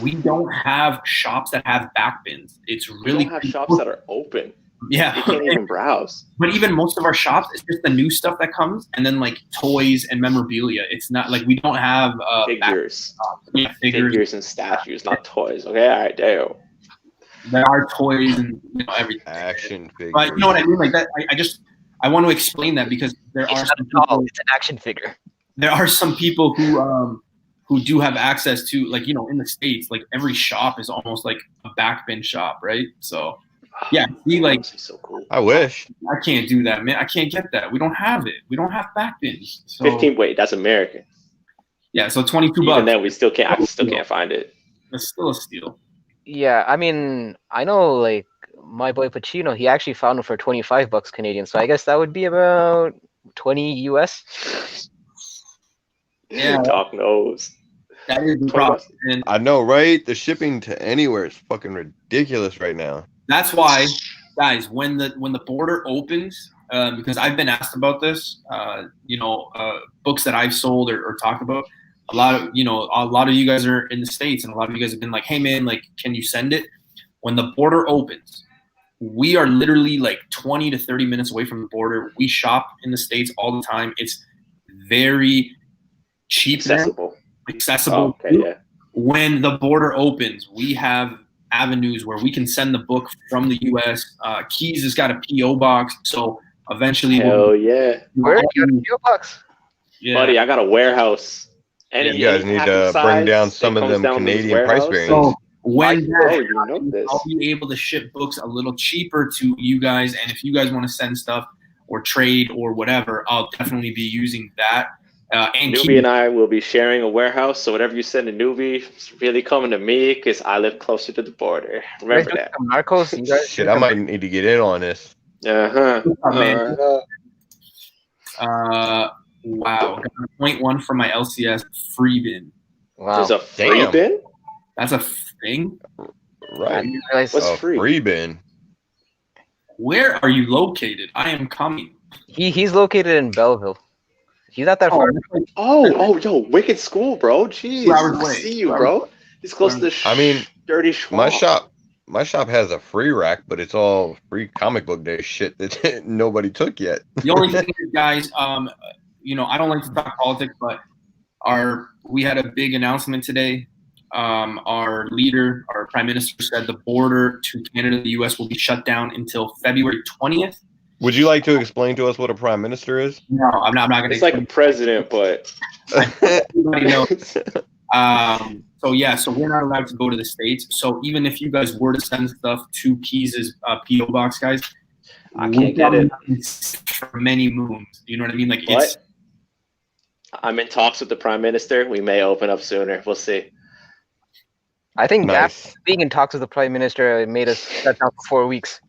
we don't have shops that have back bins. It's We really don't have shops that are open. yeah. You can't even browse. But even most of our shops, it's just the new stuff that comes, and then like toys and memorabilia. It's not like we don't have Figures. figures. Figures and statues, not toys. Okay, all right, damn. There are toys and everything. Action figures. But you know what I mean? Like that. I want to explain that because there it's are not some a doll, people, it's an action figure. there are some people who do have access to, like, in the States, like every shop is almost like a back bin shop, right? So yeah, see, like Honestly, so cool. I wish. I can't do that, man. I can't get that. We don't have it. We don't have back bins. So 15. Wait, that's American. yeah, so $22. Even then, we still can't. I still can't find it. It's still a steal. Yeah, I mean, I know like my boy Pacino, he actually found them for $25 Canadian. So I guess that would be about 20 US. Yeah. Doc knows. That is the problem. And I know, right? The shipping to anywhere is fucking ridiculous right now. that's why, guys, when the border opens, because I've been asked about this, books that I've sold or talked about. A lot of you guys are in the States, and a lot of you guys have been like, "Hey, man, like, can you send it?" When the border opens, we are literally like 20 to 30 minutes away from the border. We shop in the States all the time. It's very cheap, Accessible. accessible. Oh, okay, yeah. When the border opens, we have avenues where we can send the book from the U.S. Keys has got a PO box, so eventually, Hell yeah, Where you got a PO box? yeah. buddy! I got a warehouse. Yeah, You guys need to bring down some of them Canadian price variants. So when Bro, you know this. I'll be able to ship books a little cheaper to you guys, and if you guys want to send stuff or trade or whatever, I'll definitely be using that. And Newbie and I will be sharing a warehouse, so whatever you send to Newbie, it's really coming to me because I live closer to the border. Remember that. Narcos, you guys. Shit, I might need to get in on this. Uh-huh. Man. Wow, got a 0.1 for my LCS free bin. Wow. There's a free Damn. bin? That's a thing. I Right. didn't realize What's A free? free bin. Where are you located? I am coming. he's located in Belleville. He's not that far. Yo, Wicked School, bro. Jeez. 2 hours away. See you, bro. He's close to the I mean, dirty Schwab. My shop has a free rack, but it's all free comic book day shit that nobody took yet. The only thing is, guys, I don't like to talk politics, but we had a big announcement today. Our leader, our prime minister, said the border to Canada and the U.S. will be shut down until February 20th. Would you like to explain to us what a prime minister is? No, I'm not going to. It's like a president, but Everybody knows. So we're not allowed to go to the States. So even if you guys were to send stuff to Keys' PO box, guys, I can't get it. for many moons. You know what I mean? Like What? it's I'm in talks with the prime minister. We may open up sooner. We'll see. I think Nice. being in talks with the prime minister made us shut down for 4 weeks.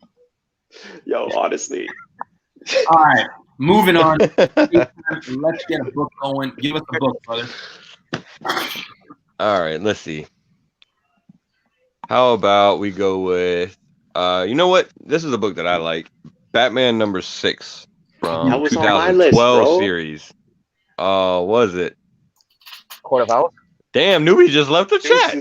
Yo, honestly. all right. Moving on. Let's get a book going. Give us a book, brother. All right, let's see. How about we go with you know what? This is a book that I like. Batman #6 from That was on my 2012 list, bro. series. Was it? Court of Owls. Damn, Newbie just left the chat.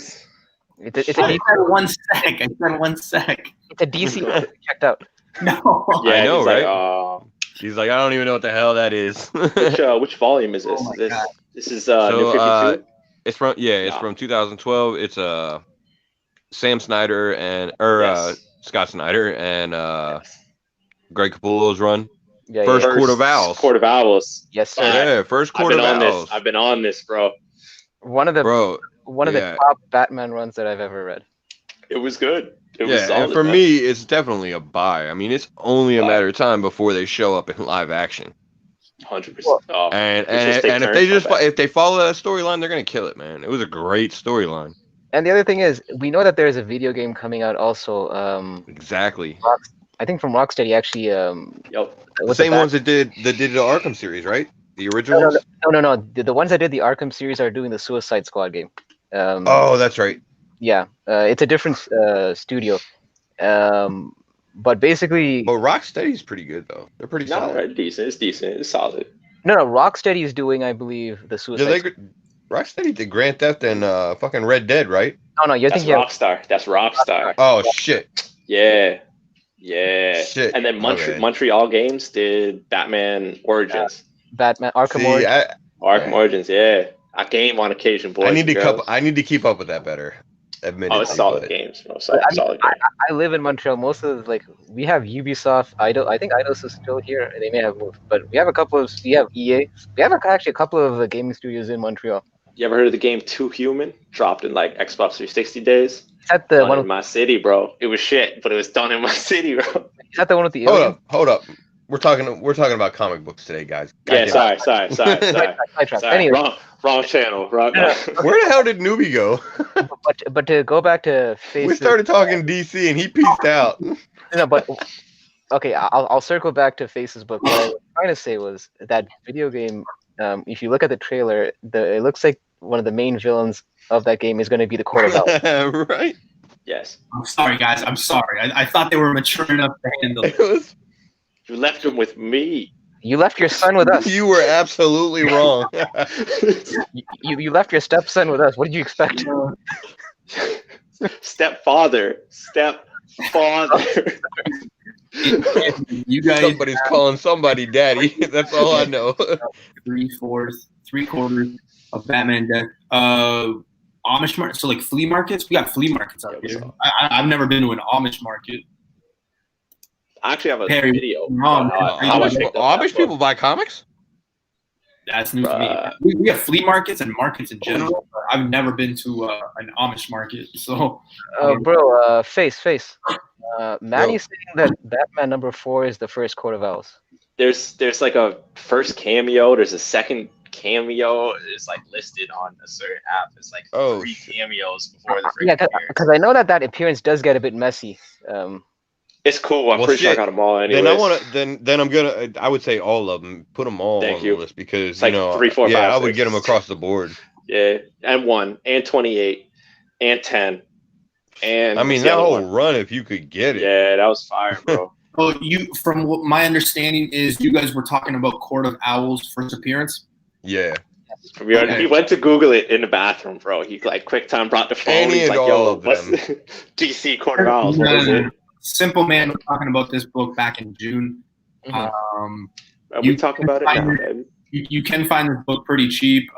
It's a I DC, said 1 sec. I said 1 sec. it's a DC book. Checked out. No. Yeah, I know, he's right? Like, He's like, I don't even know what the hell that is. which volume is this? Oh my Is this God. this is New 52? It's from No. from 2012. It's Sam Snyder and Yes. Scott Snyder and Yes. Greg Capullo's run. Yeah, First yeah. Court of Owls. Court of Owls. Yes, sir. Yeah, first I've Court been of on Owls. this. I've been on this, bro. One of the Bro, yeah. top Batman runs that I've ever read. It was good. It was yeah, solid, and for man. me, it's definitely a buy. I mean, it's only a Buy. matter of time before they show up in live action. 100%. And just take if turns, they my just bad. if they follow that storyline, they're gonna kill it, man. It was a great storyline. And the other thing is, we know that there's a video game coming out also. Exactly. I think from Rocksteady actually. Yo, The what's same the ones that did the Arkham series, right? The originals. No. The ones that did the Arkham series are doing the Suicide Squad game. Oh, that's right. Yeah, it's a different studio. But basically, But Rocksteady's pretty good though. They're pretty no, solid. right, decent. It's decent. It's solid. no, Rocksteady is doing, I believe, the Suicide. Did they? Rocksteady did Grand Theft and fucking Red Dead, right? No, you're That's thinking of Rockstar. That's Rockstar. Oh shit. Yeah. Yeah. Shit. And then Okay. Montreal Games did Batman Origins. Batman Arkham See, Origins. Arkham Origins, yeah. I game on occasion, boys. I need to and girls. I need to keep up with that better. Admittedly, Oh, it's solid but- games, bro. Solid, I mean, solid game. I live in Montreal. Most of we have Ubisoft, Eidos. I think Eidos is still here. They may have moved, but we have we have EA. We have actually a couple of gaming studios in Montreal. You ever heard of the game Too Human? Dropped in like Xbox 360 days. Is that the Done one? in my city, bro. It was shit, but it was done in my city, bro. Is that the one with the alien? Hold up. We're talking about comic books today, guys. Yeah, Goddamn. sorry. Sidetrack. Sorry. Anyway, Wrong channel. Wrong. No, Where the hell did Newbie go? but to go back to We Faces. started talking DC and he peaced out. No, but okay, I'll circle back to Faces book. trying to say was that video game. If you look at the trailer, it looks like one of the main villains of that game is going to be the Court of Owls. Right? Yes. I'm sorry, guys. I'm sorry. I thought they were mature enough to handle it. It was, You left him with me. You left your son with us. you were absolutely wrong. You left your stepson with us. What did you expect? Stepfather. You guys Somebody's calling somebody daddy. That's all I know. 3/4 of Batman death. Amish market, so like flea markets. We got flea markets out here. I've never been to an Amish market. I actually have a Harry, video. wrong. How I picked up Amish that people book. buy comics? That's new to me. Bruh. We have flea markets and markets in general. But I've never been to an Amish market, so Bro, face. Manny's saying that Batman #4 is the first Court of Owls. There's like a first cameo. There's a second cameo. It's like listed on a certain app. It's like Oh, 3 shit. cameos before the freaking Yeah, appearance. because I know that appearance does get a bit messy. It's cool. I'm Well, pretty sure I shit. got them all anyways. Then I want to. Then I'm gonna. I would say all of them. Put them all Thank on you. the list because It's like you know. 3, 4, yeah, 5, I would 6. get them across the board. Yeah, and 1, and 28, and 10, and I mean, what's the that other whole one? run, if you could get it. Yeah, that was fire, bro. well, from what my understanding is, you guys were talking about Court of Owls' first appearance. Yeah. He went to Google it in the bathroom, bro. He like QuickTime brought the phone. Any He's and like, all "Yo, of what's them. DC Court of Owls? What is it?" Simple Man was talking about this book back in June. Mhm. Are You we talking about it find now, it- baby? You can find this book pretty cheap.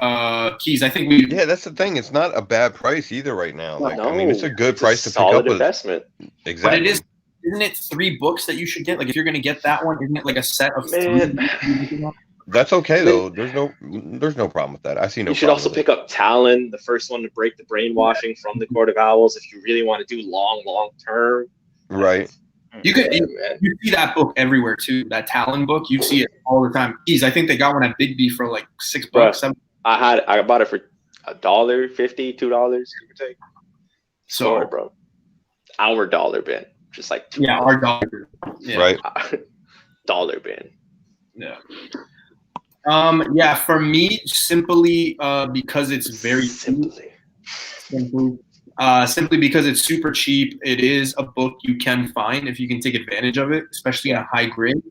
Keys, I think we Yeah, that's the thing. It's not a bad price either right now. Like, I mean, it's a good It's price to pick solid up. investment. Exactly. But isn't it 3 books that you should get? Like if you're gonna get that one, isn't it like a set of Man. 3? That's okay though. There's no problem with that. I see no. You should problem also with it. pick up Talon, the first one to break the brainwashing from the Court of Owls, if you really want to do long term. Right. You could Yeah, you, man. you see that book everywhere too. That Talon book, you see it all the time. Keys, I think they got one at Big B for like $6, Bruh. $7. I bought it for $1.50, $2, give or take. So Sorry, bro. Our dollar bin, just like $2. yeah, our dollar. Yeah. Right. Dollar bin. Yeah. Yeah, for me, simply because it's very Simply. simply because it's super cheap. It is a book you can find if you can take advantage of it, especially in a high grade.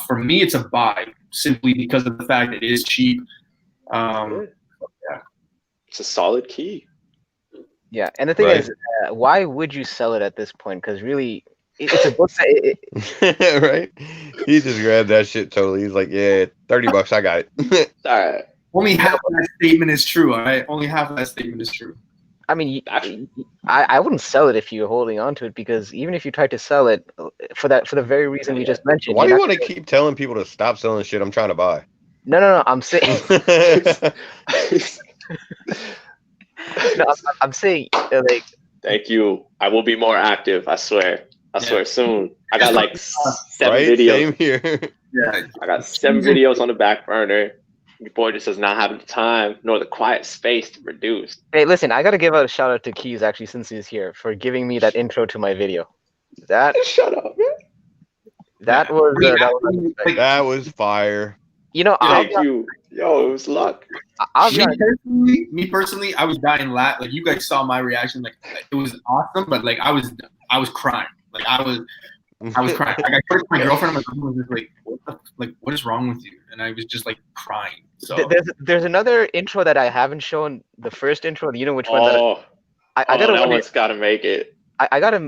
For me, it's a buy simply because of the fact that it is cheap. Yeah. It's a solid key. Yeah, and the thing Right. is, why would you sell it at this point? Because really, it's a book that Right. He just grabbed that shit totally. He's like, yeah, $30. I got it. All right. Only half of that statement is true. All right, only half of that statement is true. I mean, Actually- I wouldn't sell it if you're holding on to it because even if you tried to sell it for the very reason we just mentioned. Why do you're you not want to keep telling people to stop selling shit I'm trying to buy? No. I'm saying no. I'm saying like Thank you. I will be more active. I swear. I Yeah. swear soon. I got like 7 right? videos. Same here. Yeah, I got 7 videos on the back burner. Your boy just does not have the time nor the quiet space to produce. Hey, listen, I gotta give out a shout out to Keys actually since he's here for giving me that intro to my video. That Shut up, man. that was like, That was fire. you know Thank you. Yo, it was luck. I'll be honest, me personally, I was dying laugh. Like you guys saw my reaction. Like it was awesome, but like I was crying. Like I was crying. Like I told my girlfriend, I was just like, what is wrong with you? And I was just like crying. So there's another intro that I haven't shown. The first intro, you know which one? Oh, I gotta that wonder- one's got to make it. I gotta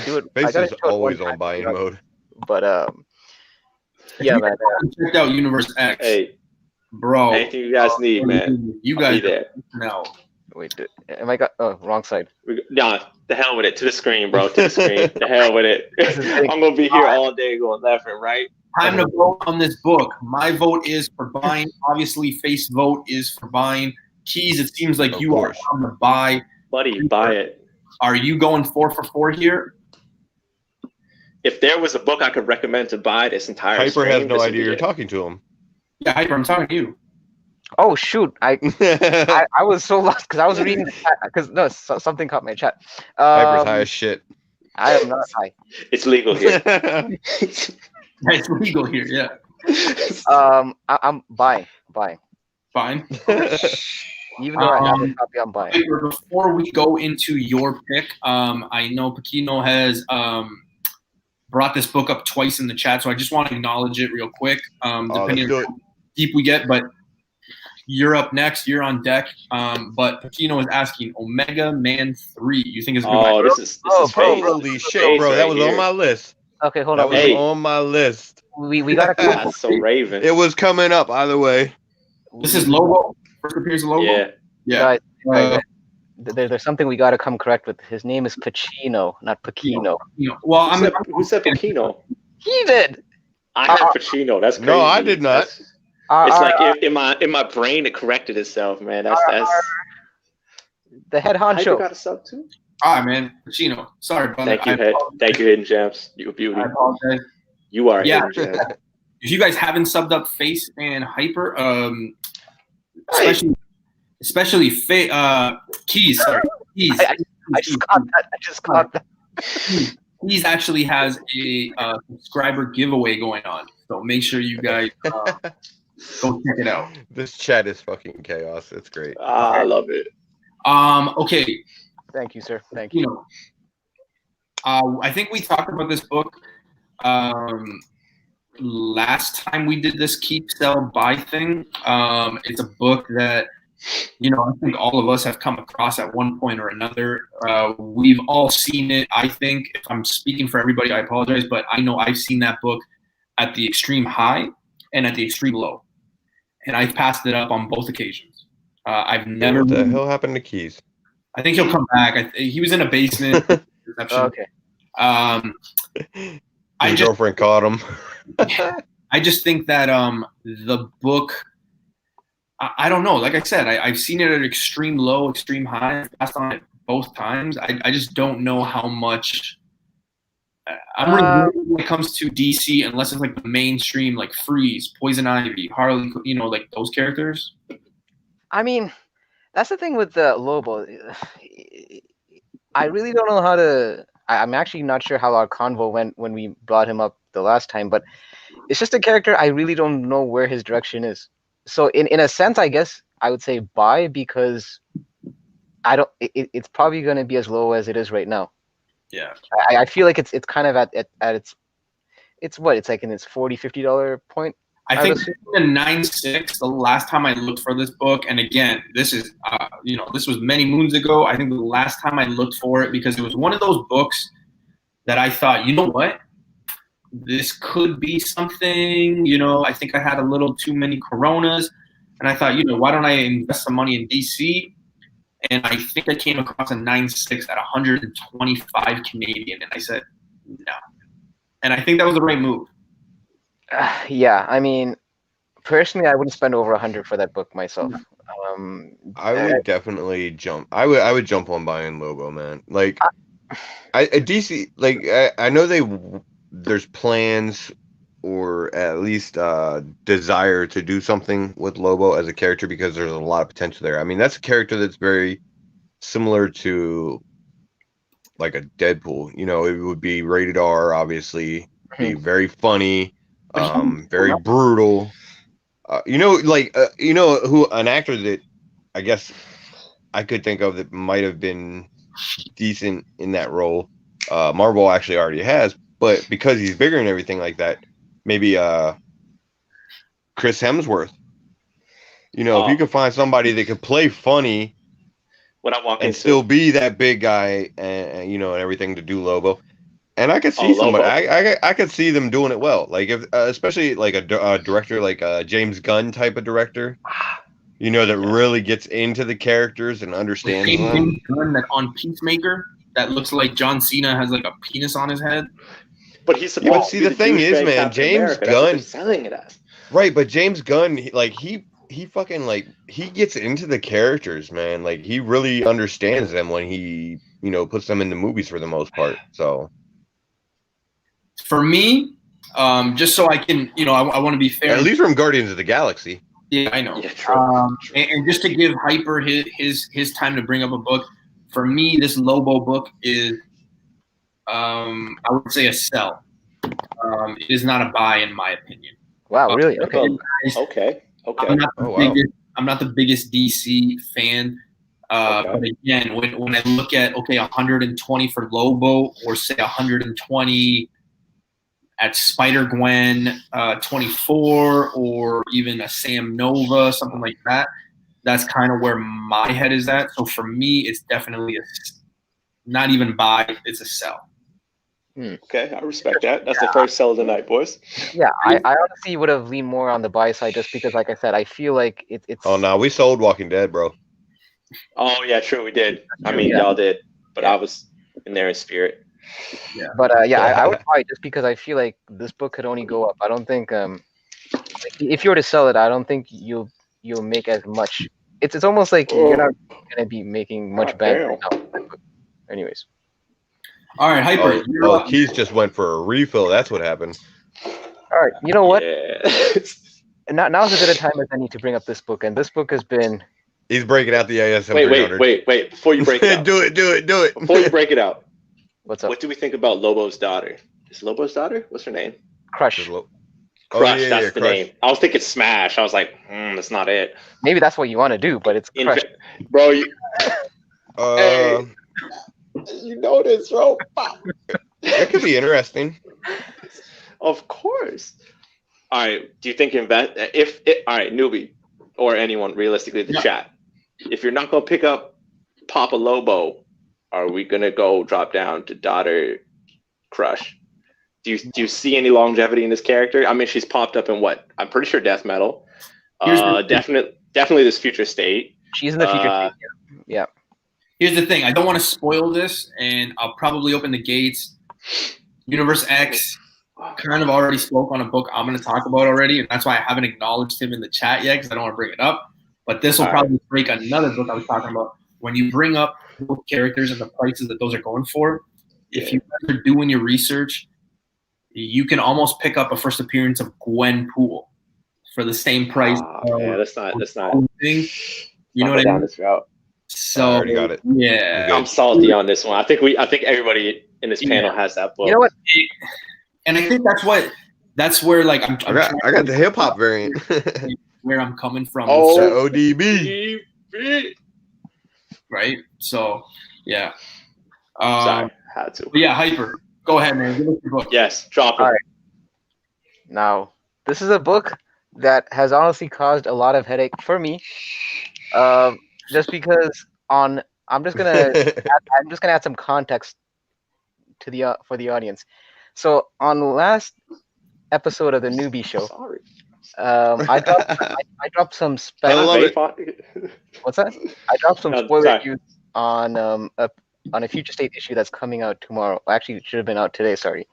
do it. I Face gotta is show it one always time, on buying mode. But yeah, man. checked out Universe X, Hey, bro. anything you guys need, man. You I'll guys be there. know. Wait, am I got? Oh, wrong side. Nah, the hell with it. To the screen, bro. To the screen. The hell with it. This is big. I'm gonna be here all day going left and right. Time to vote on this book. My vote is for buying. Obviously, Face vote is for buying. Keys, it seems like Of you are course. on the buy. Buddy, buy it. Are you going 4 for 4 here? If there was a book I could recommend to buy this entire Hyper stream, has no this would idea be you're it. talking to him. Yeah, Hyper, I'm talking to you. Oh shoot! I was so lost because I was reading the chat because no something caught my chat. Hyper's high as shit. I am not high. It's legal here. It's legal here, yeah. I'm buying. Fine. Even though I have a Um, copy, I'm buying. Before we go into your pick, I know Paquino has brought this book up twice in the chat, so I just want to acknowledge it real quick. Depending let's do on it. how deep we get, but you're up next. You're on deck. But Paquino is asking Omega Man 3. You think it's a good? Oh, this is bro, Faith. Holy This is shit, Faith bro! That right was here. on my list. Okay, hold That on. was Hey. on my list. We gotta. That's so Raven. It was coming up either way. This is Lobo. First appearance of Lobo. Yeah. Yeah. Guys, there's something we gotta come correct with. His name is Pacino, not Paquino. Well, Who said Pacino? He did. I had Pacino. That's crazy. No, I did not. It's Our- like in my brain it corrected itself, man. That's the head Hyper honcho. got a sub too. all right, man. Pacino. Sorry, brother. Thank you, Thank you, Hidden Gems. You a beauty. I apologize. You are a Yeah. Hidden Gem. If you guys haven't subbed up Face and Hyper, especially Keys. Sorry, Keys. I just caught that. Keys actually has a subscriber giveaway going on, so make sure you guys go check it out. This chat is fucking chaos. It's great. I love it. Okay, Thank you, sir. Thank you. I think we talked about this book last time we did this keep, sell, buy thing. It's a book that I think all of us have come across at one point or another. We've all seen it. I think, if I'm speaking for everybody, I apologize, but I know I've seen that book at the extreme high and at the extreme low, and I've passed it up on both occasions. I've never. What the hell happened to Keys? I think he'll come back. He was in a basement. Okay. His girlfriend caught him. I just think that the book, I don't know. Like I said, I've seen it at extreme low, extreme high. I've passed on it both times. I just don't know how much. I'm really when it comes to DC, unless it's like the mainstream, like Freeze, Poison Ivy, Harley, like those characters. I mean, that's the thing with the Lobo. I really don't know how to. I'm actually not sure how our convo went when we brought him up the last time, but it's just a character I really don't know where his direction is. So in a sense, I guess I would say buy, because I don't. It's probably going to be as low as it is right now. Yeah. I feel like it's kind of at its. It's what it's like in its $40-$50 point. I think the 9.6, the last time I looked for this book, and again, this is, this was many moons ago. I think the last time I looked for it, because it was one of those books that I thought, you know what, this could be something. I think I had a little too many Coronas, and I thought, why don't I invest some money in DC? And I think I came across a 9.6 at 125 Canadian, and I said, no. And I think that was the right move. Yeah, I mean, personally, I wouldn't spend over 100 for that book myself. I would definitely jump. I would jump on buying Lobo, man. Like, DC. Like, I know there's plans, or at least desire to do something with Lobo as a character, because there's a lot of potential there. I mean, that's a character that's very similar to like a Deadpool. It would be rated R, obviously, be very funny. Very brutal. Who an actor that I guess I could think of that might have been decent in that role. Marvel actually already has, but because he's bigger and everything like that, maybe Chris Hemsworth. If you could find somebody that could play funny when I walk and still be that big guy, and and everything to do Lobo. And I could see somebody. I could see them doing it well. Like, if especially like a director like James Gunn type of director, that really gets into the characters and understands them. James Gunn that on Peacemaker that looks like John Cena has like a penis on his head. But he's supposed Yeah, but see, the thing is, man, James Gunn selling it as. Right, but James Gunn, he fucking he gets into the characters, man. Like, he really understands them when he puts them in the movies for the most part. So. For me, just so I can, I want to be fair. At least from Guardians of the Galaxy. Yeah, I know. Yeah, true. And just to give Hyper his time to bring up a book, for me, this Lobo book is, I would say, a sell. It is not a buy, in my opinion. Wow, really? Okay. Okay. Okay. I'm not the Oh, wow. biggest. I'm not the biggest DC fan. Okay. But again, when I look at 120 for Lobo, or say 120 at Spider Gwen 24, or even a Sam Nova, something like that, that's kind of where my head is at. So for me, it's definitely not even buy, it's a sell. Okay, I respect that. That's the first sell of the night, boys. Yeah, I honestly would have leaned more on the buy side just because, like I said, I feel like it's. Oh no, we sold Walking Dead, bro. Oh yeah, true, we did. I mean, Yeah. y'all did, but I was in there in spirit. But I would buy it just because I feel like this book could only go up. I don't think like, if you were to sell it, I don't think you'll make as much. It's almost like you're not gonna be making much God bank damn. right now. Anyways, All right, Hyper. Oh, Keys just went for a refill. That's what happened. all right. You know what? Yeah. Now's as good a time as any to bring up this book, and this book has been. He's breaking out the ASM wait. 300. Before you break it out. do it. Before you break it out, What's up? what do we think about Lobo's daughter? Is Lobo's daughter? What's her name? Crush. Crush. yeah, That's the Crush. name. I was thinking Smash. I was like, that's not it. Maybe that's what you want to do, but it's Crush. Bro, you Uh, you know this, bro. that could be interesting. Of course. All right. Do you think all right, newbie or anyone realistically in the chat, if you're not gonna pick up Papa Lobo, are we gonna go drop down to daughter Crush? Do you see any longevity in this character? I mean, she's popped up in what? I'm pretty sure Death Metal. Definitely this Future State. She's in the future. Yeah. Here's the thing. I don't want to spoil this, and I'll probably open the gates. Universe X kind of already spoke on a book I'm going to talk about already, and that's why I haven't acknowledged him in the chat yet, because I don't want to bring it up. But this will probably break another book I was talking about. When you bring up book characters and the prices that those are going for, if you guys are doing your research, you can almost pick up a first appearance of Gwen Poole for the same price. Yeah, that's not. Thing. You know what I down mean? this route. So I already got it. Yeah. I'm salty on this one. I think everybody in this panel has that book. You know what? And I think that's where like I got the hip hop variant. where I'm coming from. Oh. So, ODB. right? So yeah. Sorry, had to. But yeah, Hyper. Go ahead, man. Give us your book. Yes, drop it. All right. Now, this is a book that has honestly caused a lot of headache for me. Just because I'm just gonna add some context to for the audience. So on the last episode of the Newbie Show, Sorry. I dropped some I special. love it. What's that? I dropped some No, spoiler sorry. reviews on a Future State issue that's coming out tomorrow. Actually, it should have been out today. Sorry.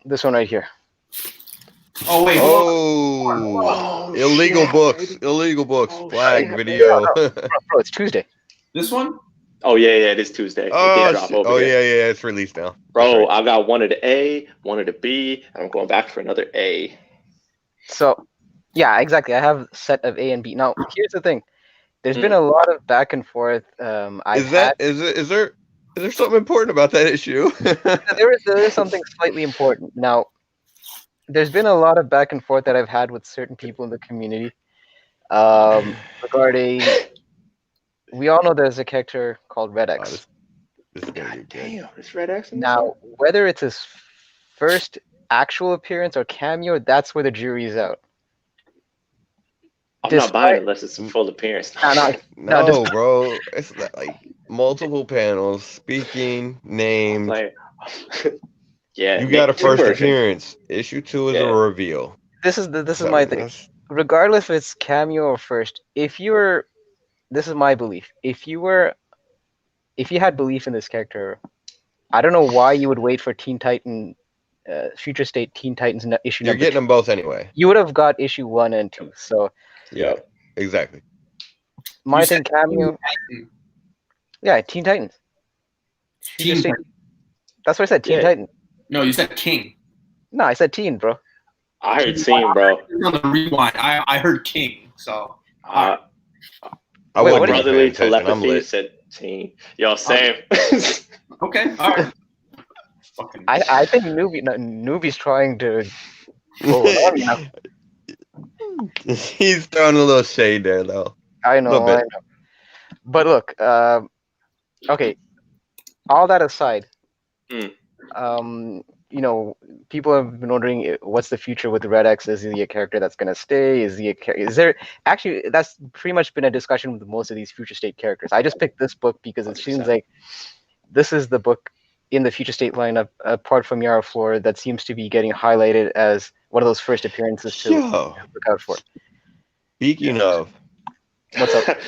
This one right here. Oh wait. Oh, illegal books. Flag video. Bro, it's Tuesday. This one? Oh yeah, it is Tuesday. It did drop over here. yeah, it's released now. Bro, I got one of the A, one of the B, and I'm going back for another A. So, yeah, exactly. I have a set of A and B. Now, here's the thing. There's been a lot of back and forth. Is there something important about that issue? there is something slightly important. Now, there's been a lot of back and forth that I've had with certain people in the community regarding. We all know there's a character called Red X. This is gonna be good. Damn, it's Red X. Now, whether it's his first actual appearance or cameo, that's where the jury's out. I'm not buying it unless it's a full appearance. No, bro. It's like multiple panels, speaking, names. Like, yeah, You got a two first versions. appearance. Issue 2 is a reveal. This is my thing. Regardless if it's cameo or first, this is my belief. If you had belief in this character, I don't know why you would wait for Teen Titan, Future State Teen Titans issue You're number getting 2. them both anyway. You would have got issue 1 and 2. So Yeah, exactly. my You thing, said cameo. Yeah, Teen Titans. Future State. That's what I said. Teen Yeah. Titan. No, you said King. No, I said Teen, bro. I heard scene, bro. On the rewind, I heard King. So I Wait, wasn't what even is- Brotherly paying attention. I'm telepathy lit. said teen. Yo, same. okay, all right. Fucking I think Newbie's trying to Oh, now. He's throwing a little shade there, though. I know, Little I bit. know. But look, okay. All that aside, Mm. you know, people have been wondering what's the future with Red X. Is he a character that's gonna stay? Is there actually? That's pretty much been a discussion with most of these future state characters. I just picked this book because it seems 100%. like this is the book in the future state lineup, apart from Yara Flor, that seems to be getting highlighted as one of those first appearances to Yo, look out for. speaking of, What's up?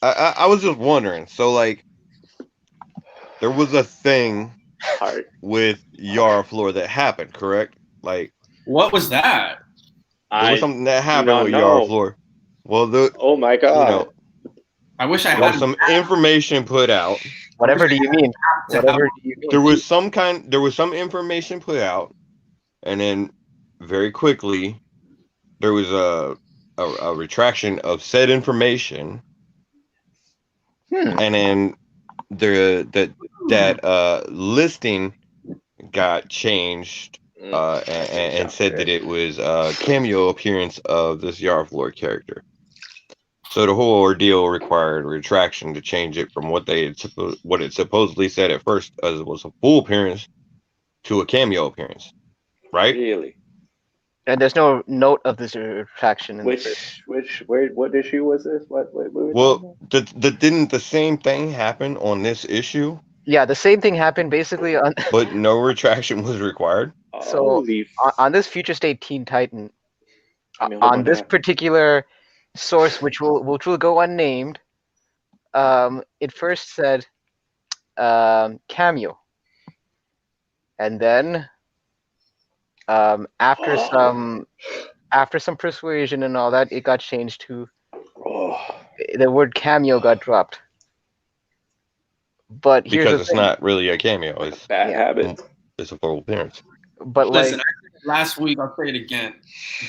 I was just wondering. So, like, there was a thing Hard. with Yara Flor that happened, correct? Like, What was that? there was something that happened not with know. Yara Flor. Well, Oh my you god. know, I wish I there was had some information put out. Whatever do you mean? to Whatever have- do you mean? There was some information put out, and then very quickly there was a retraction of said information, and then that listing got changed and said that it was a cameo appearance of this Yara Flor character. So the whole ordeal required a retraction to change it from what it supposedly said at first as it was a full appearance to a cameo appearance, right? Really? And there's no note of this retraction. In the first. What issue was this? What were we talking Well, didn't the same thing happen on this issue, Yeah, the same thing happened basically on but no retraction was required? about? so, Holy on this Future State Teen Titan. I mean, hold On this that. particular source, which will go unnamed, it first said cameo, and then after some persuasion and all that, it got changed to Oh, the word cameo got dropped. But here's Because the it's thing. not really a cameo; bad Yeah. habit. it's a full appearance. But Listen, like, last week I'll say it again.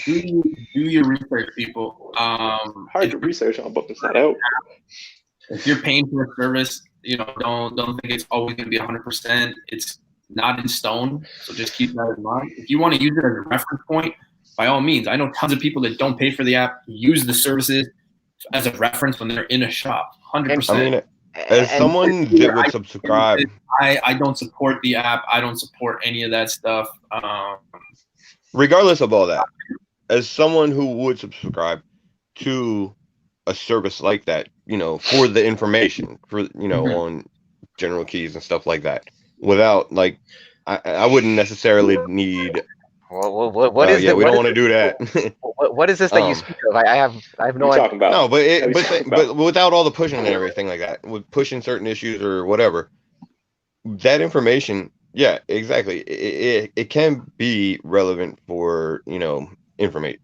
Do your research, people. Hard to research on a book that's not out. If you're paying for a service, don't think it's always going to be 100%. It's not in stone, so just keep that in mind. If you want to use it as a reference point, by all means. I know tons of people that don't pay for the app use the services as a reference when they're in a shop. 100%. I mean, as and- someone that would subscribe, I don't support the app. I don't support any of that stuff. regardless of all that, as someone who would subscribe to a service like that, for the information, for on general keys and stuff like that, without like, I wouldn't necessarily need. what is yeah, it? we What don't is want to do that. what is this that you Um, speak of? I have no What idea. are you talking about? No, but What are you talking but without all the pushing and everything like that, with pushing certain issues or whatever, that information, yeah, exactly. It can be relevant for information,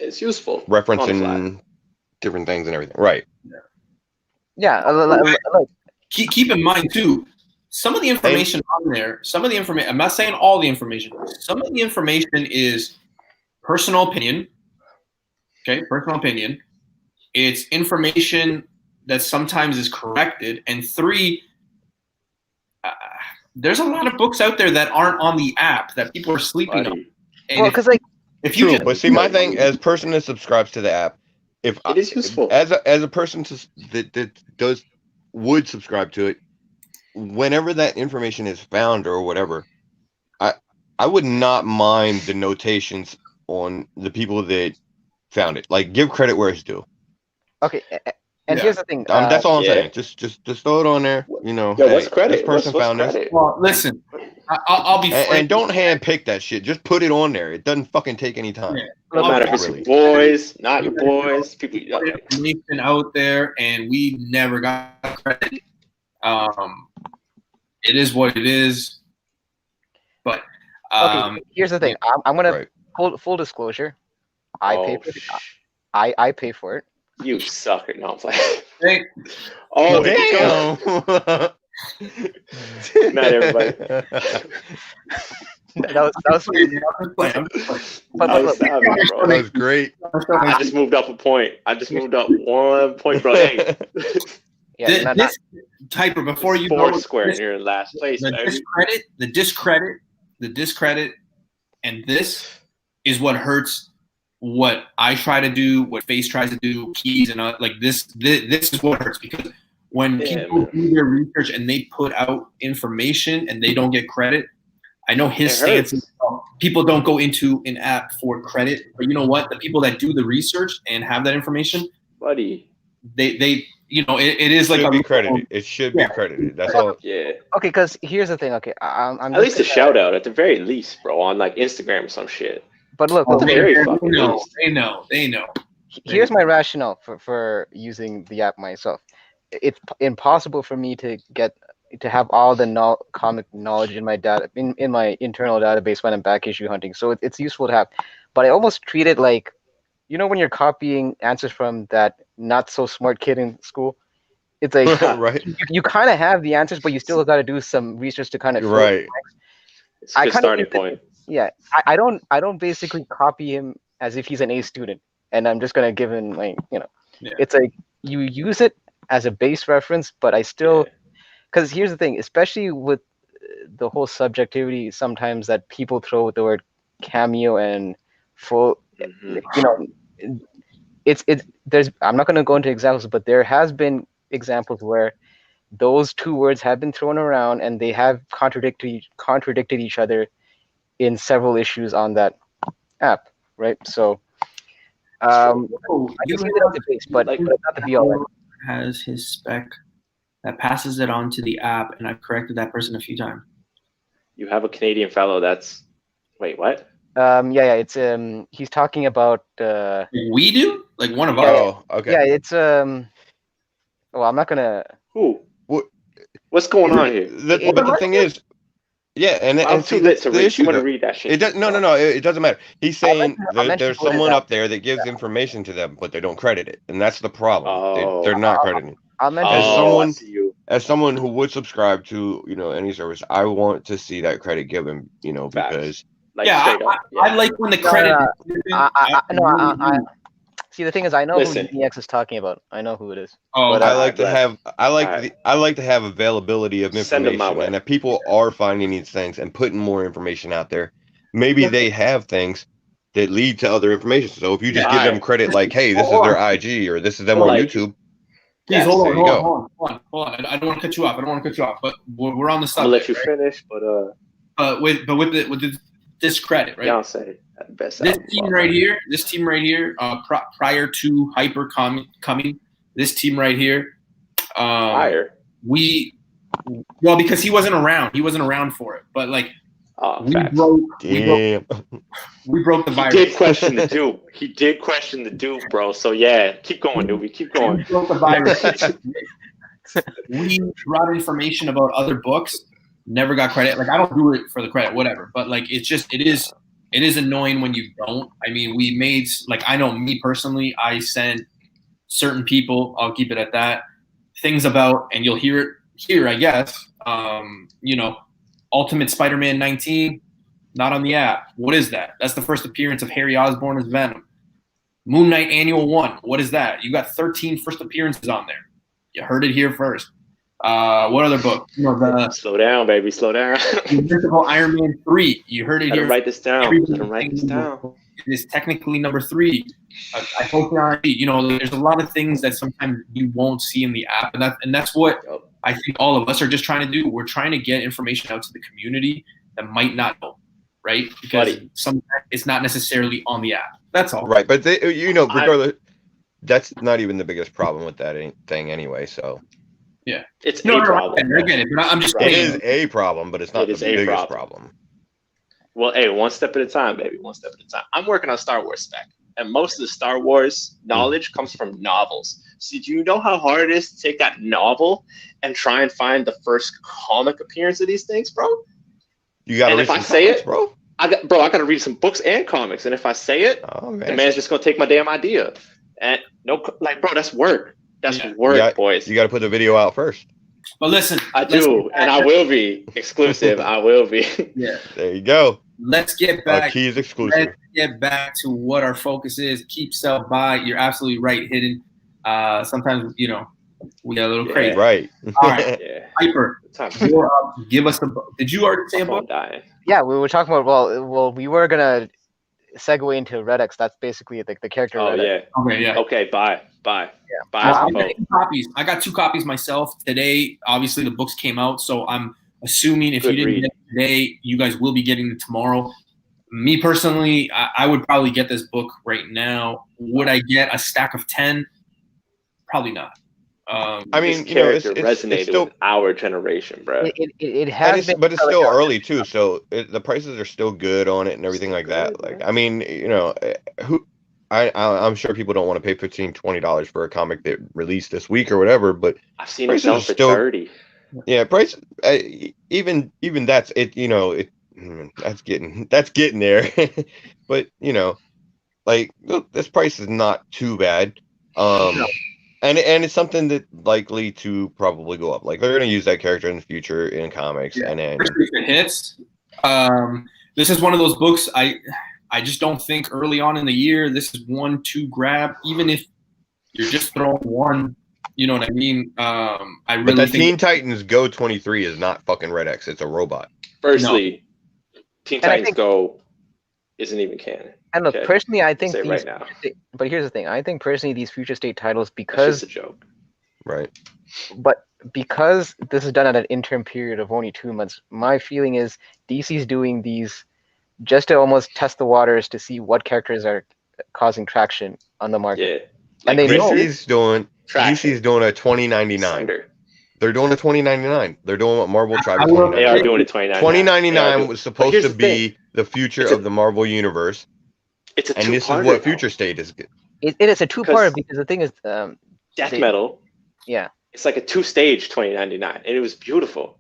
It's useful. On the fly. referencing different things and everything. Right. Yeah, like, Keep in mind too, some of the information on there, I'm not saying all the information, some of the information is personal opinion. Okay, personal opinion. It's information that sometimes is corrected. And 3, there's a lot of books out there that aren't on the app that people are sleeping on. Buddy, And well, because like, if you True, just, but see, my thing as a person that subscribes to the app, if it is useful. as a person that would subscribe to it, whenever that information is found or whatever, I would not mind the notations on the people that found it. Like, give credit where it's due. okay, and Yeah. here's the thing. That's all I'm yeah. saying. Just throw it on there. Yo, Hey, what's credit? this person What's found this. credit? well, listen, I'll be frank. And don't handpick that shit. Just put it on there. It doesn't fucking take any time. Yeah. No I'll matter be if it's really. your boys, not your boys, people. put information out there, and we never got credit. It is what it is. But Okay, here's the thing. I'm gonna Right. full disclosure. I Oh, pay for I pay for it. You sucker! No, I'm playing. hey, Oh, Damn. Not everybody. That was I'm playing. but I look, was savage, bro. That was great. I just moved up a point. I just moved up 1 point, bro. Hey, yeah, Hyper, before you go, Foursquare, and you're in last place, the baby. discredit, and this is what hurts. What I try to do, what Face tries to do, Keys and like this is what hurts, because when people do their research and they put out information and they don't get credit, I know his stance is people don't go into an app for credit, but you know what? The people that do the research and have that information, buddy, they you know, it is like should be credited. It should be credited. That's all. Yeah. Okay, because here's the thing. Okay, I'm At least a shout out, at the very least, bro, on like Instagram or some shit. But look, At the very fucking they least. know. Here's my rationale for using the app myself. It's impossible for me to have all the comic knowledge in my data in my internal database when I'm back issue hunting. So it's useful to have, but I almost treat it like, you know, when you're copying answers from that not so smart kid in school. It's like right. You kind of have the answers, but you still got to do some research to kind of right. It's a good starting point. Yeah, I don't basically copy him as if he's an A student, and I'm just gonna give him, like, you know, It's like you use it as a base reference, but I still, because here's the thing, especially with the whole subjectivity sometimes that people throw with the word cameo and full, you know, there's, I'm not gonna go into examples, but there has been examples where those two words have been thrown around and they have contradicted each other in several issues on that app, right? So, I can see that the case, but not the be all. Has his spec that passes it on to the app, and I've corrected that person a few times. You have a Canadian fellow that's, wait, what? Yeah, it's he's talking about we do, like one of us. Oh, okay. Yeah, it's well, I'm not gonna. Who? What? What's going on here? But the thing is, yeah, and I'm too lit to read. I'm gonna read that shit. It does, no, it doesn't matter. He's saying there's someone up there that gives Yeah. information to them, but they don't credit it, and that's the problem. Oh. They're not crediting. I'll mention As Oh, someone- I see you. As someone who would subscribe to, you know, any service, I want to see that credit given, you know, Facts. because Like, Yeah, straight up. I like when the credit. I see. The thing is, I know Listen. who EX is talking about. I know who it is. Oh, But, I like to glad. have Alright. I like to have availability of Send 'em my information, way. and if people are finding these things and putting more information out there, maybe they have things that lead to other information. So if you just give them Alright. credit, like, hey, this is their IG or this is them on Like- YouTube, Please Yes, hold there on, you go. hold on. I don't want to cut you off. But we're on the I'm gonna let subject. you Right? finish, but With the discredit, right? Beyonce had the best This album. team right here, prior to Hyper coming, this team right here, Fire. well, because he wasn't around for it, but like Oh, we facts. broke damn. the He virus. did question the dupe, bro. So yeah, keep going, newbie. Keep We going. broke the virus. We brought information about other books, never got credit. Like, I don't do it for the credit, whatever. But like, it is annoying when you don't. I mean, we made, like, I know me personally, I sent certain people, I'll keep it at that, things about, and you'll hear it here, I guess. You know, Ultimate Spider-Man 19, not on the app. What is that? That's the first appearance of Harry Osborn as Venom. Moon Knight Annual 1. What is that? You got 13 first appearances on there. You heard it here first. What other book? You know, the Slow down, baby. Slow down. Invincible Iron Man 3. You heard it Let here. him write this down. Everybody Let him write this down. It is technically number 3. I posted on it. You know, there's a lot of things that sometimes you won't see in the app, and that's what I think all of us are just trying to do. We're trying to get information out to the community that might not know, right? Because sometimes it's not necessarily on the app. That's all. Right, but they, you know, regardless, that's not even the biggest problem with that thing anyway. So It's No, a problem. I get it, but I'm just it saying. is a problem, but it's not It the is a biggest problem. problem. Well, hey, one step at a time, baby. One step at a time. I'm working on Star Wars spec, and most of the Star Wars knowledge comes from novels. So do you know how hard it is to take that novel and try and find the first comic appearance of these things, bro? You got to And read if I some say comics, it- bro. I got to read some books and comics, and if I say it, Oh the man, man's just gonna take my damn idea. And no, like, bro, that's work. That's Yeah. work, boys. you got to put the video out first. But listen, I let's do, get and back- I will be exclusive. I will be. Yeah. There you go. Let's get back. Keys exclusive. Let's get back to what our focus is. Keep, sell, buy. You're absolutely right, Hidden. Sometimes, you know, We got a little Yeah. crazy. Right. All right. Yeah. Hyper, Time. you're up. Give us the book. Did you already say a Phone book? dying. Yeah, we were talking about well, we were gonna segue into Red X. That's basically the character. Oh Red X. yeah. Okay, yeah. Okay. Bye. Yeah. Bye. Well, I'm I Poe. got 2 copies. I got 2 copies myself today. Obviously, the books came out, so I'm assuming if Good you didn't read. get it today, you guys will be getting it tomorrow. Me personally, I would probably get this book right now. Would I get a stack of 10? Probably not. I mean, This you know, character resonated still, with our generation, bro. It has been, but it's selling still out. early too, so the prices are still good on it and everything Still like that. good, Like, man. I mean, you know, I'm sure people don't want to pay $15-20 for a comic that released this week or whatever, but I've seen it prices sell are for still 30. yeah, price even that's it, you know, that's getting there. But, you know, like this price is not too bad. And it's something that likely to probably go up. Like they're going to use that character in the future in comics, Yeah. and then Especially if it hits. This is one of those books I just don't think early on in the year this is 1-2 grab. Even if you're just throwing one, you know what I mean. I but really that think Teen Titans Go 23 is not fucking Red X. It's a robot. Firstly, Teen And I Titans think- Go isn't even canon. And look, Okay. personally, I think Say these. right now. But here's the thing: I think personally, these future state titles, That's because just a joke. Right. because this is done at an interim period of only 2 months, my feeling is DC's doing these just to almost test the waters to see what characters are causing traction on the market. Yeah. And they know- DC's doing Traction. DC's doing a 2099. Thunder. They're doing a 2099. They're doing what Marvel tried I with will- They are 2099. doing it 2099. 2099 was supposed here's to the be the future It's a- of the Marvel universe, It's a and this is two-parter, what though. Future State is. It is a two-part because the thing is, Death they- Metal. yeah, It's like a 2-stage 2099, and it was beautiful.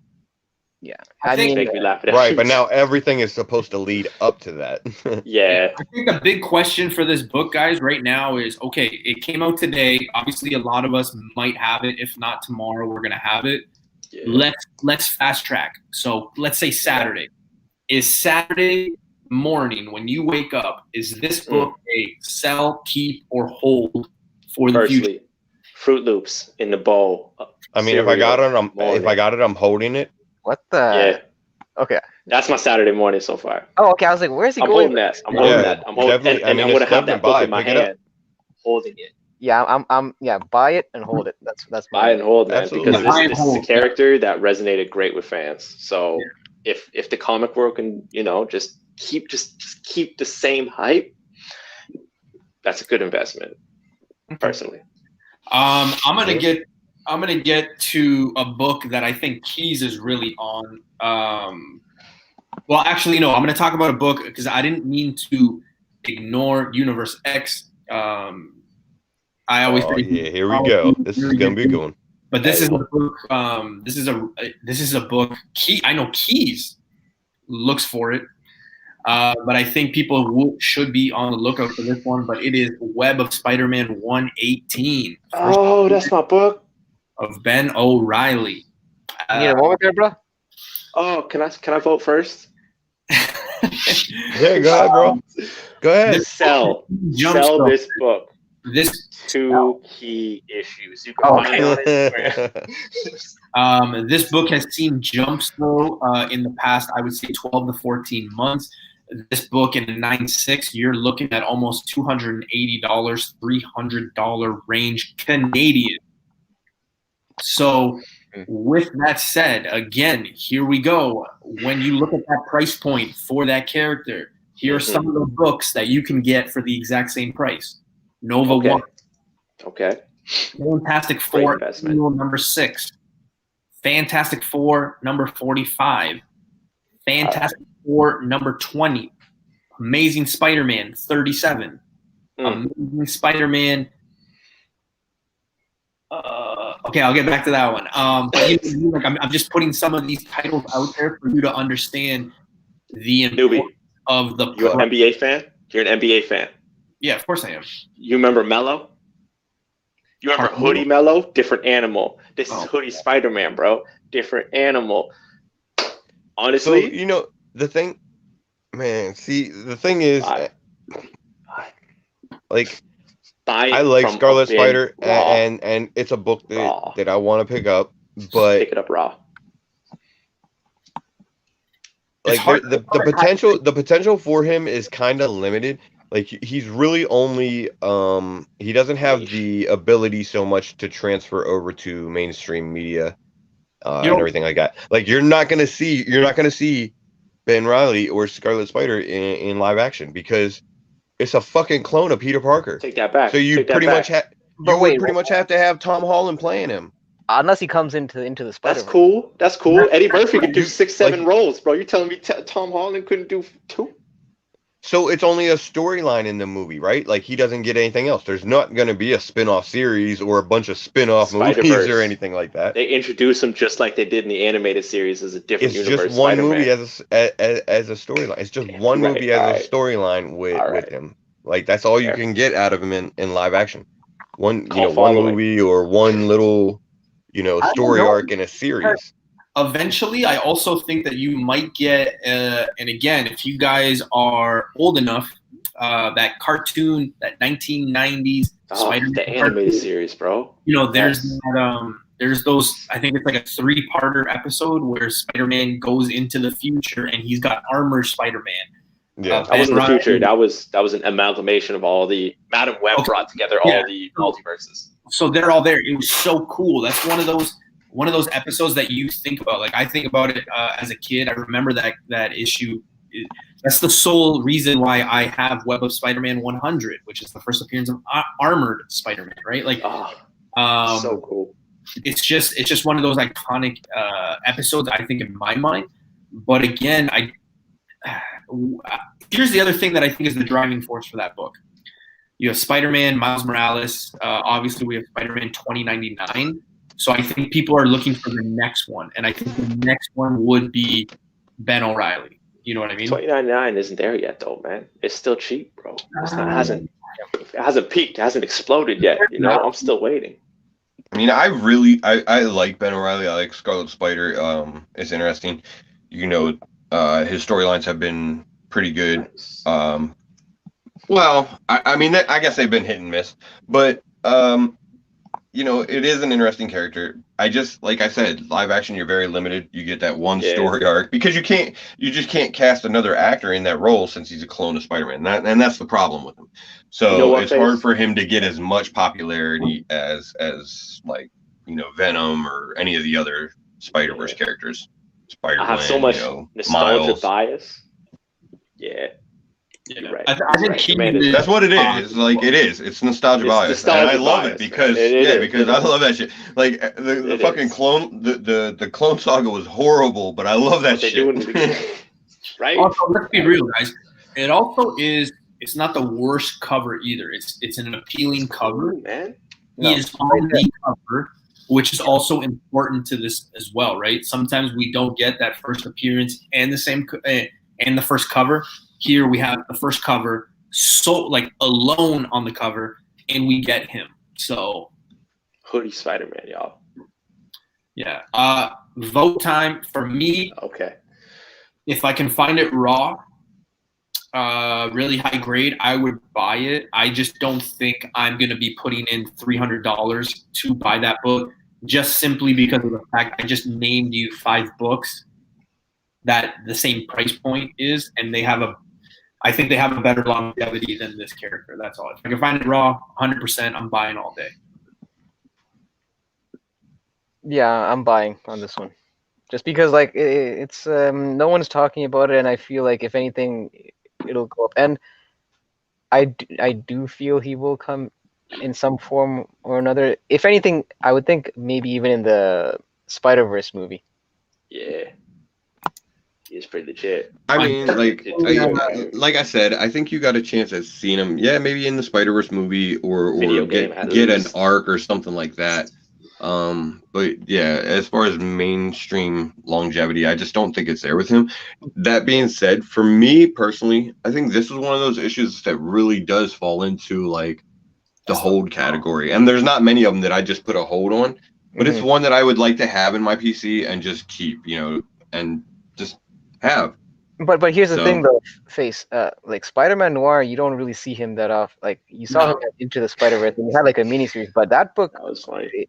yeah. I I think- mean, Make me laugh at Right, but now everything is supposed to lead up to that. Yeah. I think the big question for this book, guys, right now is okay. It came out today. Obviously, a lot of us might have it. If not tomorrow, we're gonna have it. Yeah. Let's fast track. So let's say Saturday. Is Saturday morning when you wake up? Is this book a sell, keep, or hold for the future? Firstly, Fruit Loops in the bowl. I mean, if I got it, Morning. I'm holding it. what the? Yeah, Okay. that's my Saturday morning so far. Oh, okay. I was like, where's he I'm going? holding that. I'm Yeah, holding that. I'm holding, definitely. and I mean, I'm gonna it's have that definitely book in my buy. Pick it up. hand, holding it. Yeah, yeah. Buy it and hold it. That's Buy and hold, man, Absolutely. because Buy and this is a hold. character that resonated great with fans. So if the comic world can, just keep the same hype, that's a good investment, personally. I'm gonna get to a book that I think Keys is really on. Well, actually, no. I'm gonna talk about a book because I didn't mean to ignore Universe X. I always Oh say, yeah, here we go. This is gonna be a good one. but this is a book. This is a book. I know Keys looks for it, but I think people should be on the lookout for this one. But it is Web of Spider-Man 118. Oh, that's my book. Of Ben O'Reilly. You need a moment there, bro. Oh, can I vote first? Yeah, go ahead, bro. Go ahead. Sell this book. This 2 key issues. You can find it on Instagram. This book has seen jumps though in the past, I would say 12 to 14 months. This book in the 9.6, you're looking at almost $280, $300 range Canadian. So with that said, again, here we go. When you look at that price point for that character, here are some of the books that you can get for the exact same price. Nova Okay. 1. Okay. Fantastic Great Four, investment. annual number 6. Fantastic Four, number 45. Fantastic Four, number 20. Amazing Spider-Man, 37. Amazing Spider-Man. Okay, I'll get back to that one. But I'm just putting some of these titles out there for you to understand the Newbie, importance of the. you're an NBA fan? You're an NBA fan. Yeah, of course I am. You remember Mello? You remember Harpoon? Hoodie Mello? Different animal. This Oh. is Hoodie Spider-Man, bro. Different animal. So Honestly, the thing, man. See, the thing is, Why? like, buy it I like from a Scarlet bin Spider, raw. and it's a book Raw. that I want to pick up, but Pick it up raw. like hard the potential for him is kind of limited. Like he's really only he doesn't have the ability so much to transfer over to mainstream media You and know, everything like that. Like you're not gonna see Ben Riley or Scarlet Spider in live action because it's a fucking clone of Peter Parker. Take that back. So you Take that pretty back. much have to have Tom Holland playing him. Unless he comes into the Spider. That's cool. That's cool. Eddie Murphy could do 6, 7 like- roles, bro. You're telling me Tom Holland couldn't do 2? So it's only a storyline in the movie, right? Like he doesn't get anything else. There's not going to be a spin-off series or a bunch of spin-off movies Spider-Verse. or anything like that. They introduce him just like they did in the animated series as a different It's universe. just one Spider-Man. movie as a storyline. It's just one Right, movie as alright. a storyline with Alright. him. Like that's all you Fair. can get out of him in live action. One Call one following. movie or one little don't story know. arc in a series. eventually, I also think that you might get, and again, if you guys are old enough, that cartoon, that 1990s Spider-Man the animated cartoon, series, bro. you know, there's Yes. that, there's those, I think it's like a 3-parter episode where Spider-Man goes into the future and he's got armor Spider-Man. Yeah. That was in the Riley- future. That was an amalgamation of all the Madam Web Okay. brought together Yeah. all the multiverses. So they're all there. It was so cool. That's one of those episodes that you think about. Like I think about it as a kid. I remember that issue. That's the sole reason why I have Web of Spider-Man 100, which is the first appearance of Armored Spider-Man. Right? Like, So cool. it's just one of those iconic episodes. I think in my mind. But again, here's the other thing that I think is the driving force for that book. You have Spider-Man, Miles Morales. Obviously, we have Spider-Man 2099. So I think people are looking for the next one, and I think the next one would be Ben O'Reilly. You know what I mean? 2099 isn't there yet, though, man. It's still cheap, bro. It hasn't peaked. It hasn't exploded yet. You know, I'm still waiting. I mean, I like Ben O'Reilly. I like Scarlet Spider. It's interesting. His storylines have been pretty good. Well, I mean, I guess they've been hit and miss, but it is an interesting character. Like I said, live action, you're very limited. You get that one story arc because you just can't cast another actor in that role since he's a clone of Spider-Man. And that's the problem with him. So it's hard for him to get as much popularity as Venom or any of the other Spider-Verse characters. Spider-Man, I have so much nostalgia Miles. Bias. Yeah. Yeah. You're right. I think Right. Keaton That's what it is. It is. It's nostalgia It's bias, nostalgia and I love bias, it because man. It is. because I love that shit. Like the It fucking is. clone, the clone saga was horrible, but I love that What they shit. do in the right? Also, let's be real, guys. It also is. It's not the worst cover either. It's an appealing cover. man. He is on the cover, which is also important to this as well, right? Sometimes we don't get that first appearance and the first cover. Here we have the first cover, alone on the cover, and we get him. So Hoodie Spider-Man, y'all. yeah. Vote time for me. Okay. If I can find it raw, really high grade, I would buy it. I just don't think I'm going to be putting in $300 to buy that book, just simply because of the fact I just named you 5 books that the same price point is, and I think they have a better longevity than this character. That's all. If I can find it raw, 100%, I'm buying all day. Yeah, I'm buying on this one, just because it's no one's talking about it, and I feel like if anything, it'll go up. And I do feel he will come in some form or another. If anything, I would think maybe even in the Spider-Verse movie. Yeah. He's pretty legit. I mean, like I said, I think you got a chance at seeing him. Yeah, maybe in the Spider-Verse movie or Video game, get at an least. arc or something like that. But yeah, as far as mainstream longevity, I just don't think it's there with him. That being said, for me personally, I think this is one of those issues that really does fall into like the hold category. And there's not many of them that I just put a hold on, but it's one that I would like to have in my PC and just keep, and just have. But here's the So- thing though, Face. Like Spider-Man Noir, you don't really see him that off. Like you saw No. him in Into the Spider-Verse, and he had like a miniseries. But that book That was funny.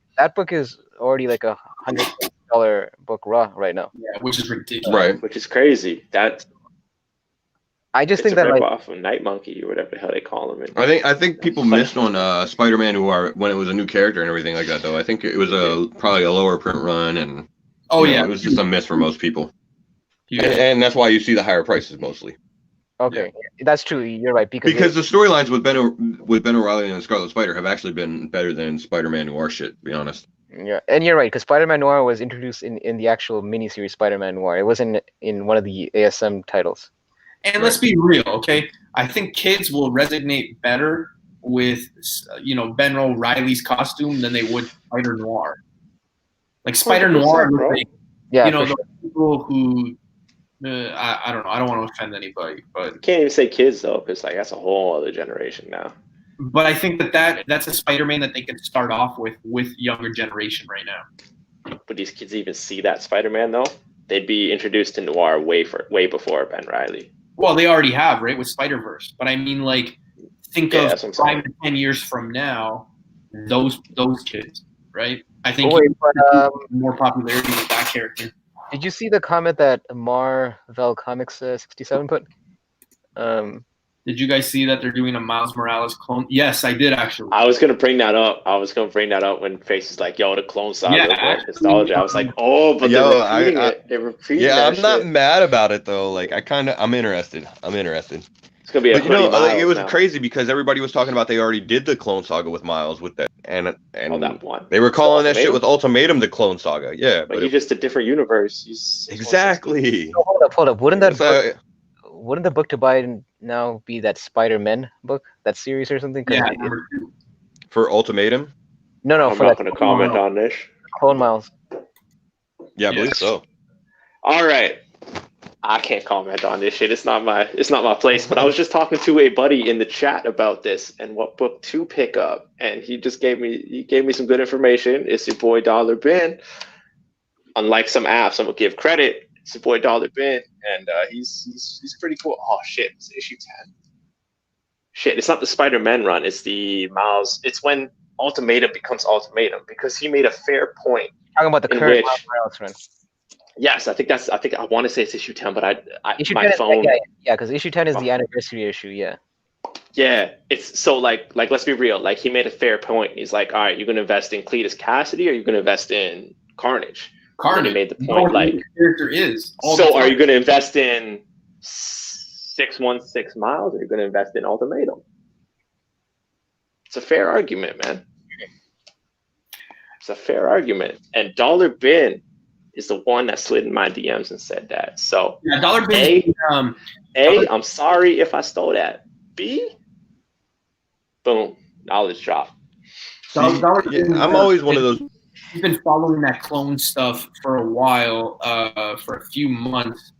is already like $100 book raw right now. Yeah, which is ridiculous. Right. Which is crazy. That I just it's think a that rip like off of Night Monkey or whatever the hell they call him. I think people missed on Spider-Man Noir when it was a new character and everything like that. Though I think it was probably a lower print run, and Oh you know, yeah, it was just a miss for most people, Yeah. and that's why you see the higher prices mostly. okay, that's true. You're right Because the storylines with Ben O'Reilly and Scarlet Spider have actually been better than Spider-Man Noir shit, to be honest. yeah, and you're right because Spider-Man Noir was introduced in the actual miniseries Spider-Man Noir. It wasn't in one of the ASM titles. And let's be real, okay? I think kids will resonate better with, Ben O'Reilly's costume than they would Spider Noir. Like Spider 100%, Noir, bro. like, Yeah, the for sure. people who, I don't know. I don't want to offend anybody, but You can't even say kids though, because like that's a whole other generation now. I think that's a Spider-Man that they could start off with younger generation right now. Would these kids even see that Spider-Man though? They'd be introduced to Noir way before Ben Reilly. Well, they already have, right, with Spider-Verse. But I mean, like, think Yeah, of that's what I'm saying. 5 to 10 years from now, those kids, right? I think Oh, wait, but more popularity with that character. did you see the comment that Marvel Comics 67 put? Did you guys see that they're doing a Miles Morales clone? Yes, I did actually. I was gonna bring that up. when Face is like, "Yo, the Clone Saga, Yeah, like, actually, nostalgia." I was like, "Oh, but Yo, they're repeating it. They're repeating Yeah, that I'm not shit. mad about it though. Like I'm interested. It's gonna be a But you know, hoodie like, it Miles was now. crazy because everybody was talking about they already did the Clone Saga with Miles with that, and Oh, that one. they were calling that shit Ultimatum? with Ultimatum the Clone Saga. Yeah, But you just a different universe. You exactly. Oh, hold up. Wouldn't So, the book to buy now be that Spider-Man book, that series or something? 'Cause Yeah, for Ultimatum, no, I'm for not that gonna comment on this. Clone Miles. yeah, I believe Yes. so. All right. I can't comment on this shit. It's not my place. But I was just talking to a buddy in the chat about this and what book to pick up, and he just gave me some good information. It's your boy Dollar Ben. Unlike some apps, I'm gonna give credit. It's your boy Dollar Ben, and he's pretty cool. Oh shit, it's issue 10. Shit, it's not the Spider-Man run. It's the Miles. It's when Ultimatum becomes Ultimatum because he made a fair point. Talking about the In current which- Miles Morales run. Yes, I think I want to say it's issue 10, but Issue my 10 phone. yeah, because issue 10 is the anniversary issue. Yeah. Yeah, it's so like let's be real. Like he made a fair point. He's like, all right, you're gonna invest in Cletus Cassidy or you're gonna invest in Carnage. Carnage. He made the You know point what like, the character is. all the so are time. you gonna invest in 616 Miles or are you gonna invest in Ultimatum? It's a fair argument, man. It's a fair argument. And Dollar Ben is the one that slid in my DMs and said that. So Yeah, Dollar Bin. A, I'm sorry if I stole that. B, boom, knowledge drop. Dollar Yeah, Bin, I'm always one of those. He's been following that clone stuff for a while, for a few months.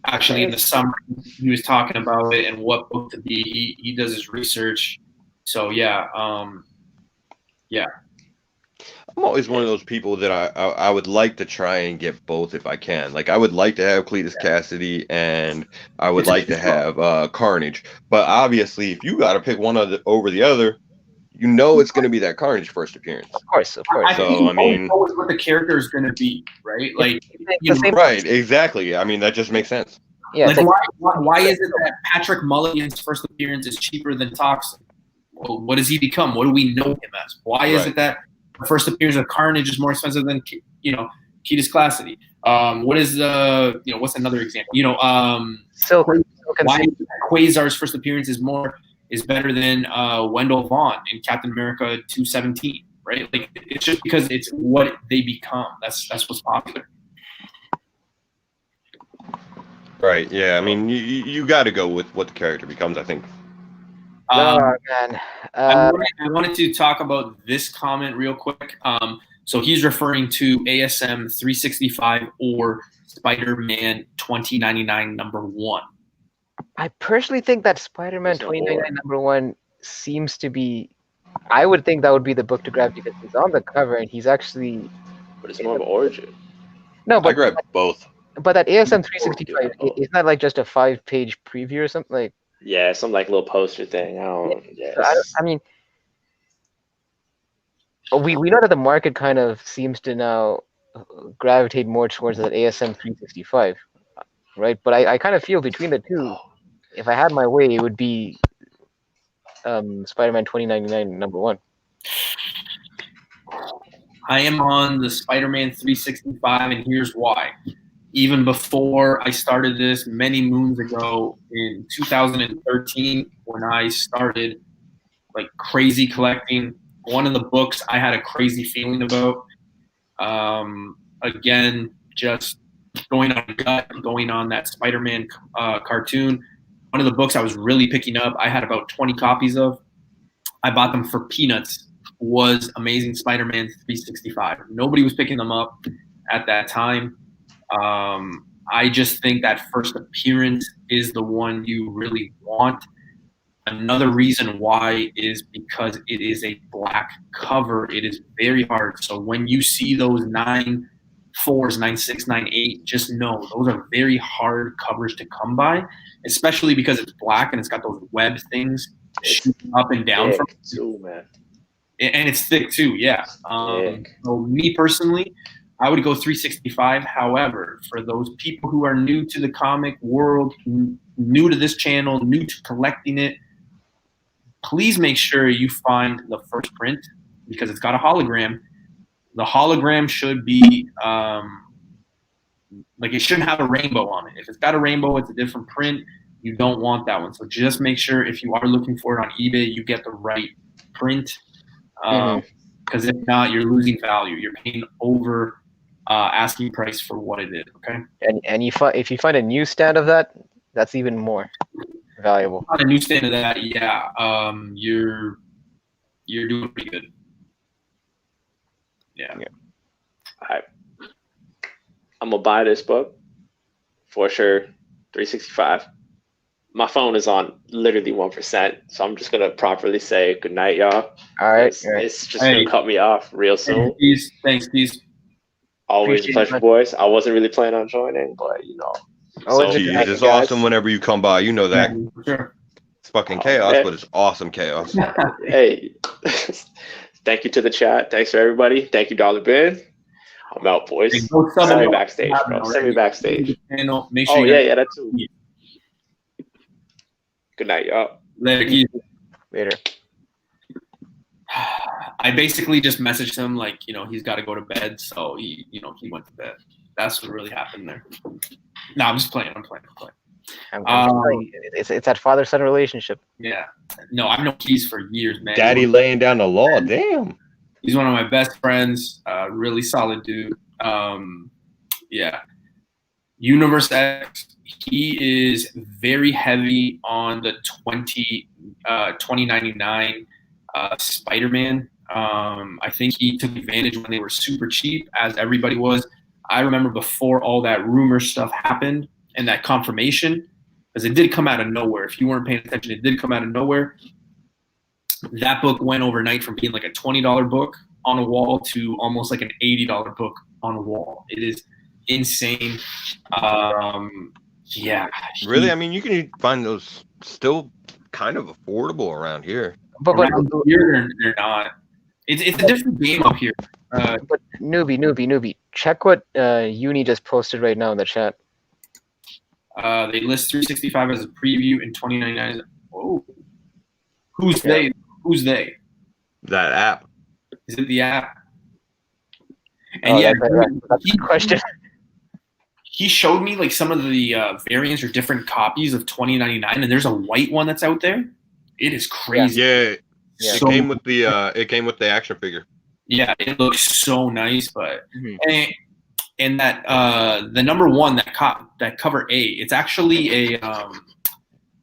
Actually, in the summer, he was talking about it and what book to be. He does his research. So yeah, I'm always one of those people that I would like to try and get both if I can. Like I would like to have Cletus Cassidy and I would It's a like to good have Carnage. But obviously, if you got to pick one over the other, you know it's going to be that Carnage first appearance. Of course. I So, think I mean- know what the character is going to be, right? Like, It's you the know, same. Right, exactly. I mean, that just makes sense. Yeah. like It's like, why is it that Patrick Mulligan's first appearance is cheaper than Toxin? Well, what does he become? What do we know him as? Why is Right. it that the first appearance of Carnage is more expensive than Cletus Cassidy? What is what's another example? Silk and Why Quasar's first appearance is better than Wendell Vaughn in Captain America 217, right? Like it's just because it's what they become. That's what's popular. Right. Yeah. I mean, you got to go with what the character becomes, I think. Um, oh man. I wanted to talk about this comment real quick. So he's referring to ASM 365 or Spider-Man 2099 #1. I personally think that Spider-Man There's no 2099 #1 seems to be. I would think that would be the book to grab because he's on the cover and he's actually But it's more of an origin. no, I but grab both. But that ASM Before we do 365, that, isn't that like just a 5-page preview or something? Like, Yeah, some like little poster thing. I don't. so I mean, we know that the market kind of seems to now gravitate more towards that ASM 365, right? But I kind of feel between the two, if I had my way, it would be Spider-Man 2099 #1. I am on the Spider-Man 365, and here's why. Even before I started this many moons ago in 2013, when I started like crazy collecting, one of the books I had a crazy feeling about. Again, just going on gut, going on that Spider-Man cartoon. One of the books I was really picking up, I had about 20 copies of. I bought them for peanuts. Was Amazing Spider-Man 365. Nobody was picking them up at that time. I just think that first appearance is the one you really want. Another reason why is because it is a black cover. It is very hard. So when you see those 9.4s, 9.6, 9.8, just know those are very hard covers to come by, especially because it's black and it's got those web things shooting up and down from it. too, man. And it's thick too, yeah. So me personally, I would go 365. However, for those people who are new to the comic world, new to this channel, new to collecting it, please make sure you find the first print because it's got a hologram. The hologram should be like it shouldn't have a rainbow on it. If it's got a rainbow, it's a different print. You don't want that one. So just make sure if you are looking for it on eBay, you get the right print. Because if not, you're losing value. You're paying over asking price for what it is. Okay. And if you find a newsstand of that, that's even more valuable. On a newsstand of that, yeah, you're doing pretty good. Yeah. I'm gonna buy this book for sure. 365. My phone is on literally 1%, so I'm just gonna properly say good night, y'all. All right. It's just gonna cut me off real soon. Thanks, peace. Always a pleasure, boys. I wasn't really planning on joining, but you know. Jeez, it's awesome whenever you come by. You know that. Yeah, for sure. It's fucking chaos, but it's awesome chaos. Hey, thank you to the chat. Thanks for everybody. Thank you, Dollar Ben. I'm out, boys. Hey, go sub Send me it. backstage, bro. Send me backstage. Make sure Oh yeah, that too. Good night, y'all. Later. Later. I basically just messaged him like, he's got to go to bed, so he went to bed. That's what really happened there. No, I'm just playing. I'm playing. It's that father-son relationship. Yeah. No, I've known Keys for years, man. Daddy laying down the law. Damn. He's one of my best friends. Really solid dude. Yeah. Universe X. He is very heavy on the 2099 Spider-Man. I think he took advantage when they were super cheap, as everybody was. I remember before all that rumor stuff happened and that confirmation, because it did come out of nowhere. If you weren't paying attention, it did come out of nowhere. That book went overnight from being like a $20 book on a wall to almost like an $80 book on a wall. It is insane. Yeah. Really? I mean, you can find those still kind of affordable around here. But here they're not. It's a different game up here. But newbie. Check what Uni just posted right now in the chat. They list 365 as a preview and 2099. Oh, who's they? Who's they? That app. Is it the app? And that's a good question. He showed me like some of the variants or different copies of 2099, and there's a white one that's out there. It is crazy. Yeah. It came with the action figure. Yeah, it looks so nice, but and that the #1 that cover A, it's actually a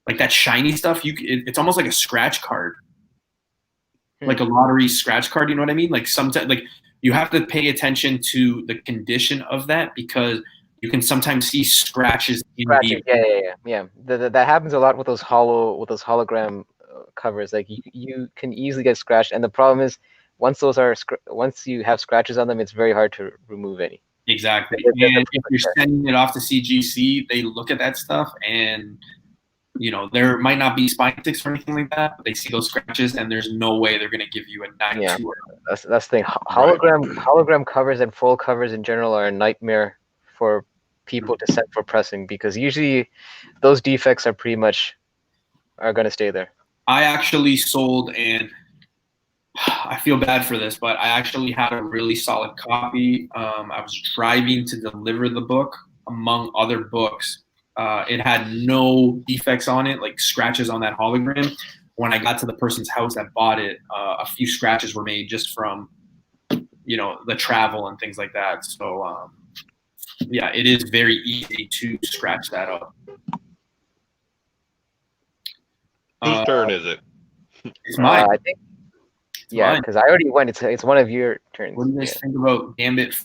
like that shiny stuff. It's almost like a scratch card, like a lottery scratch card. You know what I mean? Like sometimes, like you have to pay attention to the condition of that because you can sometimes see scratches. Yeah. That happens a lot with those hologram covers. Like you can easily get scratched, and the problem is once you have scratches on them, it's very hard to remove any. Exactly. They're And if pretty you're much sending it off to CGC, they look at that stuff and there might not be spine ticks or anything like that, but they see those scratches and there's no way they're gonna give you a 9-2. Yeah. That's the thing. Hologram covers and full covers in general are a nightmare for people to send for pressing because usually those defects are pretty much going to stay there. I actually sold, and I feel bad for this, but I actually had a really solid copy. I was driving to deliver the book among other books. It had no defects on it, like scratches on that hologram. When I got to the person's house that bought it, a few scratches were made just from, the travel and things like that. So, yeah, it is very easy to scratch that up. Whose turn is it? It's mine. I think. Yeah, because I already went. It's one of your turns. What do you guys think about Gambit's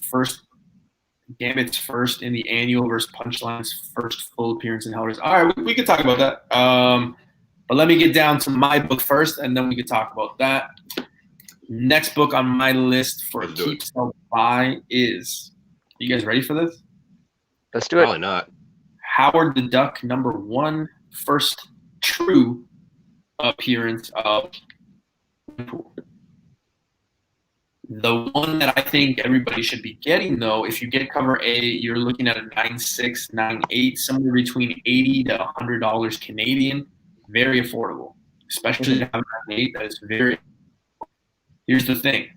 first in the annual versus Punchline's first full appearance in Hellraiser? All right, we could talk about that. But let me get down to my book first, and then we could talk about that. Next book on my list for keep, sell, buy is. You guys ready for this? Let's do it. Probably not. Howard the Duck #1, first true appearance of Gwenpool. The one that I think everybody should be getting, though, if you get cover A, you're looking at a 9.6, 9.8, somewhere between $80 to $100 Canadian. Very affordable, especially to have a 9.8. That is very. Here's the thing: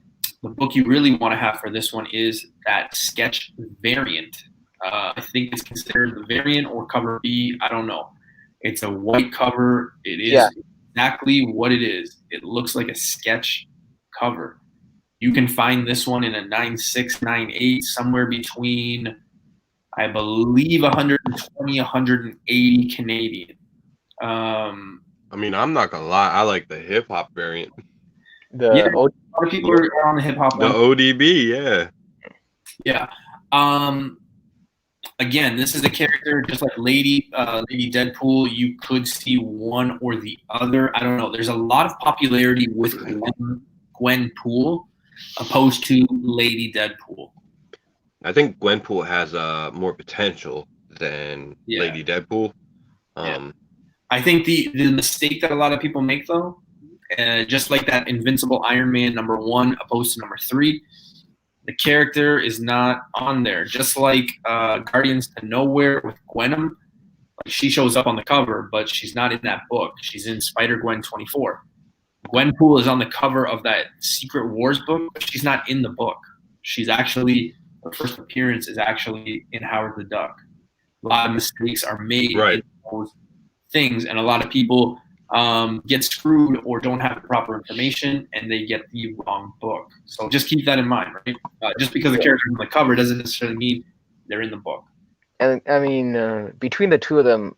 the book you really want to have for this one is that sketch variant. I think it's considered the variant or cover B. I don't know. It's a white cover. It is exactly what it is. It looks like a sketch cover. You can find this one in a 9.6, 9.8, somewhere between, I believe, 120, 180 Canadian. I mean, I'm not gonna lie. I like the hip hop variant. A lot of people are on the hip hop. The ODB, yeah. Yeah. Again, this is a character just like Lady Deadpool. You could see one or the other. I don't know. There's a lot of popularity with Gwenpool opposed to Lady Deadpool. I think Gwenpool has more potential than Lady Deadpool. I think the mistake that a lot of people make, though, just like that Invincible Iron Man #1 opposed to #3, the character is not on there. Just like Guardians to Nowhere with Gwenom, like she shows up on the cover, but she's not in that book. She's in Spider-Gwen 24. Gwenpool is on the cover of that Secret Wars book, but she's not in the book. She's actually, her first appearance is actually in Howard the Duck. A lot of mistakes are made in those things, and a lot of people get screwed or don't have the proper information, and they get the wrong book. So just keep that in mind, right? Just because the character's on the cover doesn't necessarily mean they're in the book. And I mean, between the two of them,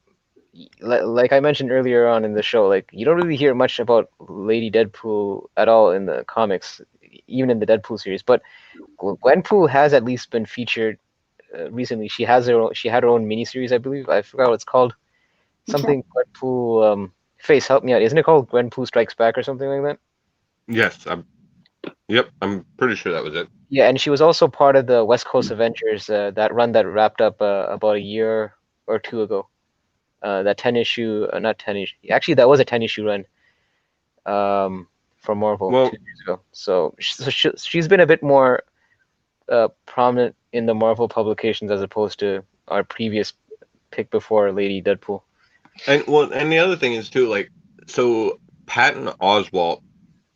like I mentioned earlier on in the show, like you don't really hear much about Lady Deadpool at all in the comics, even in the Deadpool series. But Gwenpool has at least been featured recently. She had her own miniseries, I believe. I forgot what it's called. Something Gwenpool. Face, help me out. Isn't it called Gwenpool Strikes Back or something like that? Yes. I'm pretty sure that was it. Yeah, and she was also part of the West Coast Avengers, that run that wrapped up about a year or two ago. That 10-issue, not 10-issue. Actually, that was a 10-issue run from Marvel 2 years ago. So she's been a bit more prominent in the Marvel publications as opposed to our previous pick before, Lady Deadpool. And the other thing is too, like, so Patton Oswalt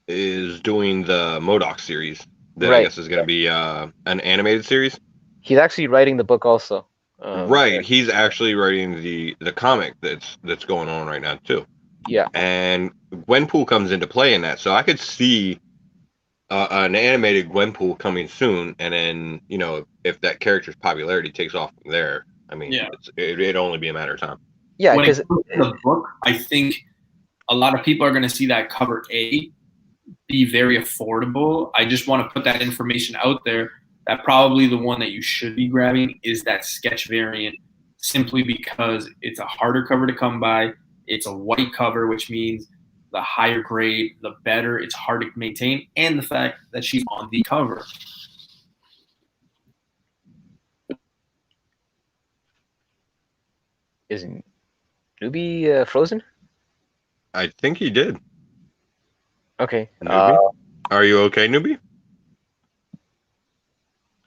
is doing the MODOK series that I guess is going to be an animated series. He's actually writing the book also. Right, he's actually writing the comic that's going on right now too. Yeah, and Gwenpool comes into play in that, so I could see an animated Gwenpool coming soon, and then if that character's popularity takes off from there, I mean, it'd only be a matter of time. Yeah, because the book, I think a lot of people are going to see that cover A be very affordable. I just want to put that information out there that probably the one that you should be grabbing is that sketch variant, simply because it's a harder cover to come by. It's a white cover, which means the higher grade, the better. It's hard to maintain, and the fact that she's on the cover. is Newbie frozen? I think he did. Okay. Newbie? Are you okay, Newbie?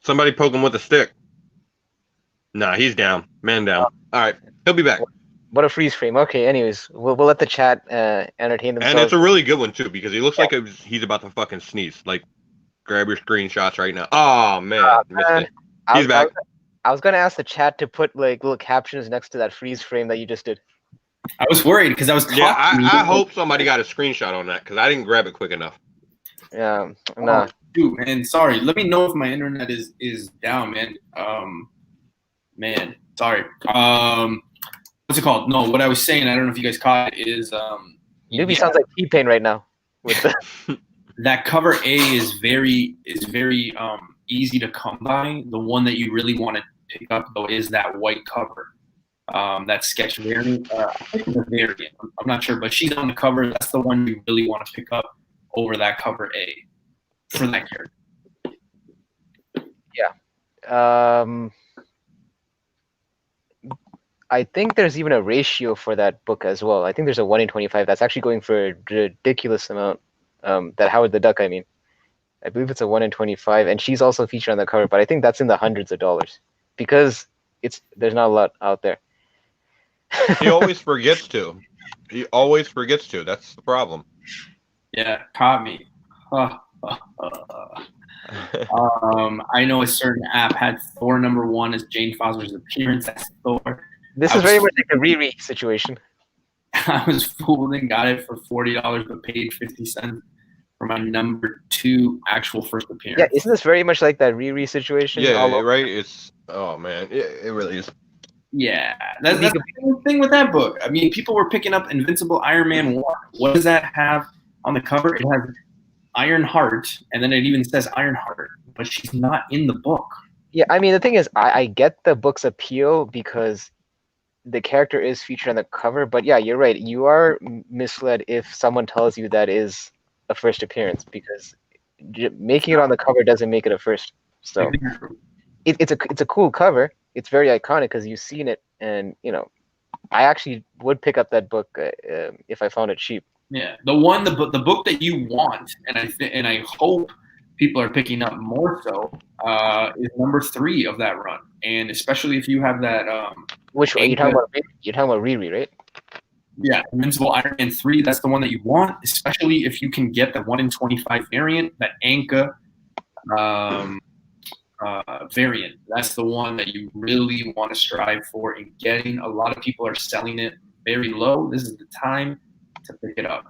Somebody poke him with a stick. Nah, he's down. Man down. All right, he'll be back. What a freeze frame. Okay. Anyways, we'll let the chat entertain And themselves. it's a really good one too because he looks like he's about to fucking sneeze. Like, grab your screenshots right now. Oh man, missed it. He's back. I was gonna ask the chat to put like little captions next to that freeze frame that you just did. I was worried because I was talking. Yeah, I hope somebody got a screenshot on that because I didn't grab it quick enough. Yeah. Nah. Dude, man, sorry. Let me know if my internet is down, man. Man, sorry. What's it called? No, what I was saying, I don't know if you guys caught it, is Newbie sounds like T-Pain right now. With the that cover A is very easy to come by. The one that you really want to pick up though is that white cover. That sketch variant. I think it's a variant. I'm not sure, but she's on the cover. That's the one you really want to pick up over that cover A for that character. I think there's even a ratio for that book as well. I think there's a 1 in 25 that's actually going for a ridiculous amount. That Howard the Duck, I mean. I believe it's a 1 in 25, and she's also featured on the cover, but I think that's in the hundreds of dollars because there's not a lot out there. He always forgets to. He always forgets to. That's the problem. Yeah, caught me. I know a certain app had Thor #1 as Jane Foster's appearance as Thor. This is very much like a Riri situation. I was fooled and got it for $40, but paid 50 cents for my #2 actual first appearance. Yeah, isn't this very much like that Riri situation? Yeah, right. It's man, it really is. Yeah, that's the thing with that book. I mean, people were picking up Invincible Iron Man 1. What does that have on the cover? It has Iron Heart, and then it even says Iron Heart, but she's not in the book. Yeah, I mean, the thing is, I get the book's appeal because the character is featured on the cover, but yeah, you're right. You are misled if someone tells you that is a first appearance because making it on the cover doesn't make it a first. So it's a cool cover. It's very iconic because you've seen it, and I actually would pick up that book if I found it cheap. Yeah, the book that you want, and I hope people are picking up more so, is #3 of that run, and especially if you have that. Which one? You're talking about Riri, right? Yeah, Invincible Iron Man 3. That's the one that you want, especially if you can get the 1 in 25 variant, that Anka variant. That's the one that you really want to strive for in getting. A lot of people are selling it very low. This is the time to pick it up.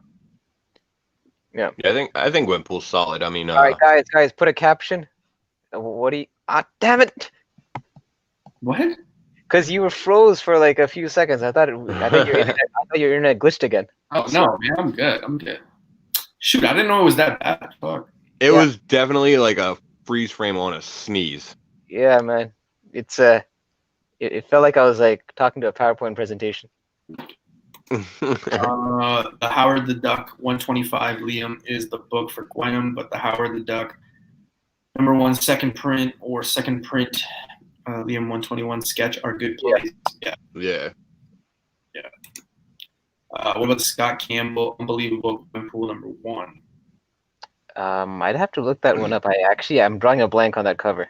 Yeah. I think Gwenpool's solid. I mean, all right, guys, put a caption. What do you? Ah, damn it! What? Because you were froze for like a few seconds. I thought your internet glitched again. Oh no, man, I'm good. Shoot, I didn't know it was that bad. Fuck. It was definitely like a freeze frame on a sneeze. Yeah, man. It's it felt like I was like talking to a PowerPoint presentation. The Howard the Duck 125 Liam is the book for Gwenom, but the Howard the Duck #1 second print Liam 121 sketch are good plays. Yeah. What about the Scott Campbell Unbelievable Gwenpool #1? I'd have to look that one up. I'm drawing a blank on that cover.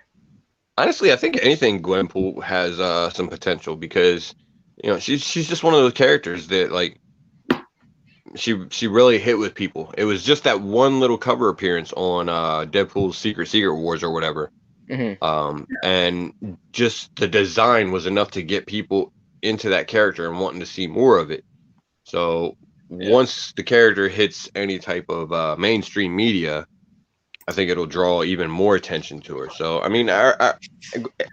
Honestly, I think anything Gwenpool has some potential because she's just one of those characters that like she really hit with people. It was just that one little cover appearance on Deadpool's Secret Wars or whatever. Mm-hmm. And just the design was enough to get people into that character and wanting to see more of it. So once the character hits any type of mainstream media, I think it'll draw even more attention to her. So, I mean,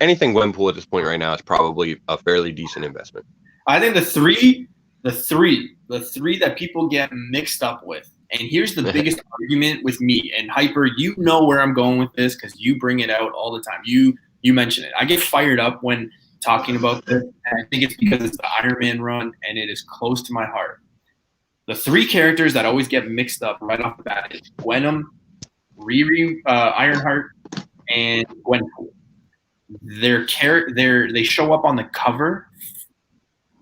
anything Gwenpool at this point right now is probably a fairly decent investment. I think the three that people get mixed up with, and here's the biggest argument with me and Hyper, you know where I'm going with this because you bring it out all the time. You mention it. I get fired up when talking about this, and I think it's because it's the Iron Man run, and it is close to my heart. The 3 characters that always get mixed up right off the bat is Gwenom, Riri, Ironheart, and Gwenpool. They show up on the cover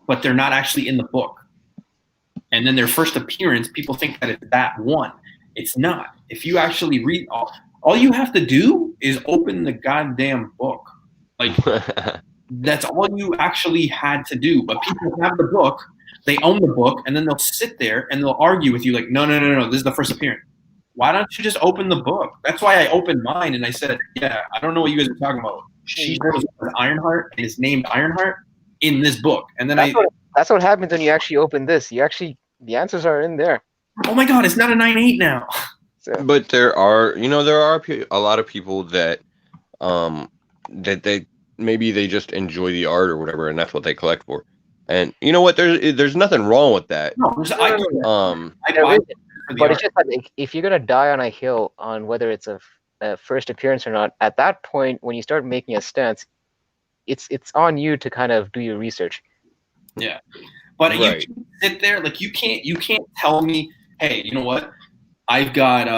but they're not actually in the book. And then their first appearance, people think that it's that one. It's not. If you actually read, all you have to do is open the goddamn book. Like, that's all you actually had to do. But people have the book, they own the book, and then they'll sit there and they'll argue with you like, no, this is the first appearance. Why don't you just open the book? That's why I opened mine and I said, yeah, I don't know what you guys are talking about. She goes with Ironheart and is named Ironheart in this book. And then that's what happens when you actually open this. The answers are in there. Oh my God, it's not a 9.8 now. So, But there are a lot of people that that they maybe they just enjoy the art or whatever, and that's what they collect for. And you know what? There's nothing wrong with that. No, but it's just like if you're gonna die on a hill on whether it's a first appearance or not, at that point when you start making a stance, it's on you to kind of do your research. Yeah, but Right. you can't sit there like you can't tell me, hey, you know what? I've got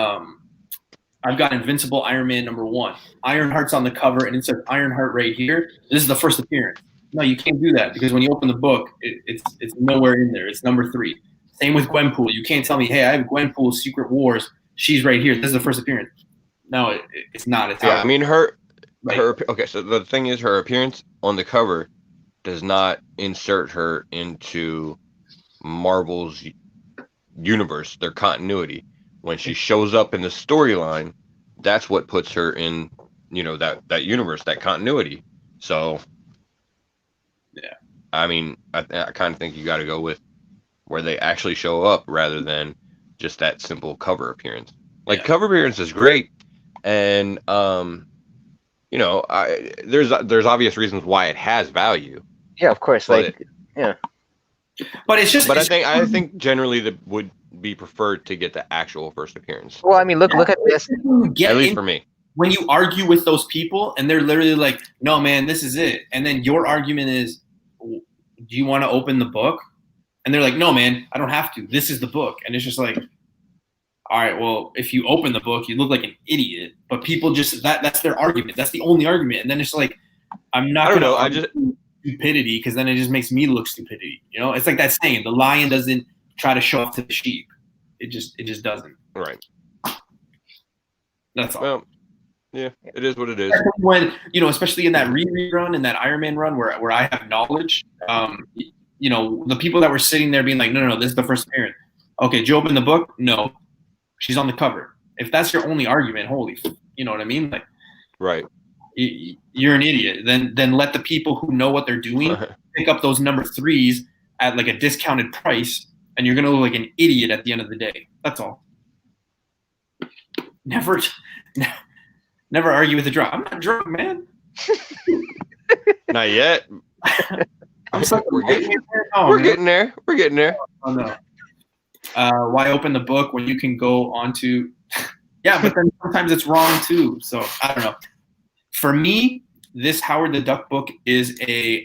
Invincible Iron Man #1. Ironheart's on the cover, and it says Ironheart right here. This is the first appearance. No, you can't do that because when you open the book, it's nowhere in there. It's #3. Same with Gwenpool. You can't tell me, hey, I have Gwenpool's Secret Wars. She's right here. This is the first appearance. No, it's not. It's Yeah, out. I mean her okay. So the thing is, her appearance on the cover does not insert her into Marvel's universe, their continuity. When she shows up in the storyline, that's what puts her in, that universe, that continuity. So, yeah, I mean, I kind of think you got to go with where they actually show up rather than just that simple cover appearance. Like, Yeah. cover appearance is great, and there's obvious reasons why it has value. Yeah, of course. But but it's just. But it's, I think generally that would be preferred to get the actual first appearance. well, I mean, look at this. when you get At least in- for me. when you argue with those people and they're literally like, no, man, this is it. And then your argument is, do you want to open the book? And they're like, no, man, I don't have to. This is the book. And it's just like, all right, well, if you open the book, you look like an idiot. But people just, that's their argument. That's the only argument. And then it's like, I'm not I don't going to know. argue stupidity because then it just makes me look stupidity. It's like that saying, the lion doesn't try to show off to the sheep. It just doesn't. Right. That's all. Well, yeah, it is what it is. When especially in that Riri run and that Iron Man run where I have knowledge, the people that were sitting there being like, no, this is the first appearance. Okay, did you open the book? No, she's on the cover. If that's your only argument, you know what I mean? Like, Right. you're an idiot. Then let the people who know what they're doing pick up those #3s at like a discounted price, and you're gonna look like an idiot at the end of the day. That's all. Never argue with a drunk. I'm not drunk, man. Not yet. I'm such a We're getting- Oh, We're man. getting there. We're getting there. Oh, no. Why open the book when you can go on to yeah, but then sometimes it's wrong too. So I don't know. For me, this Howard the Duck book is a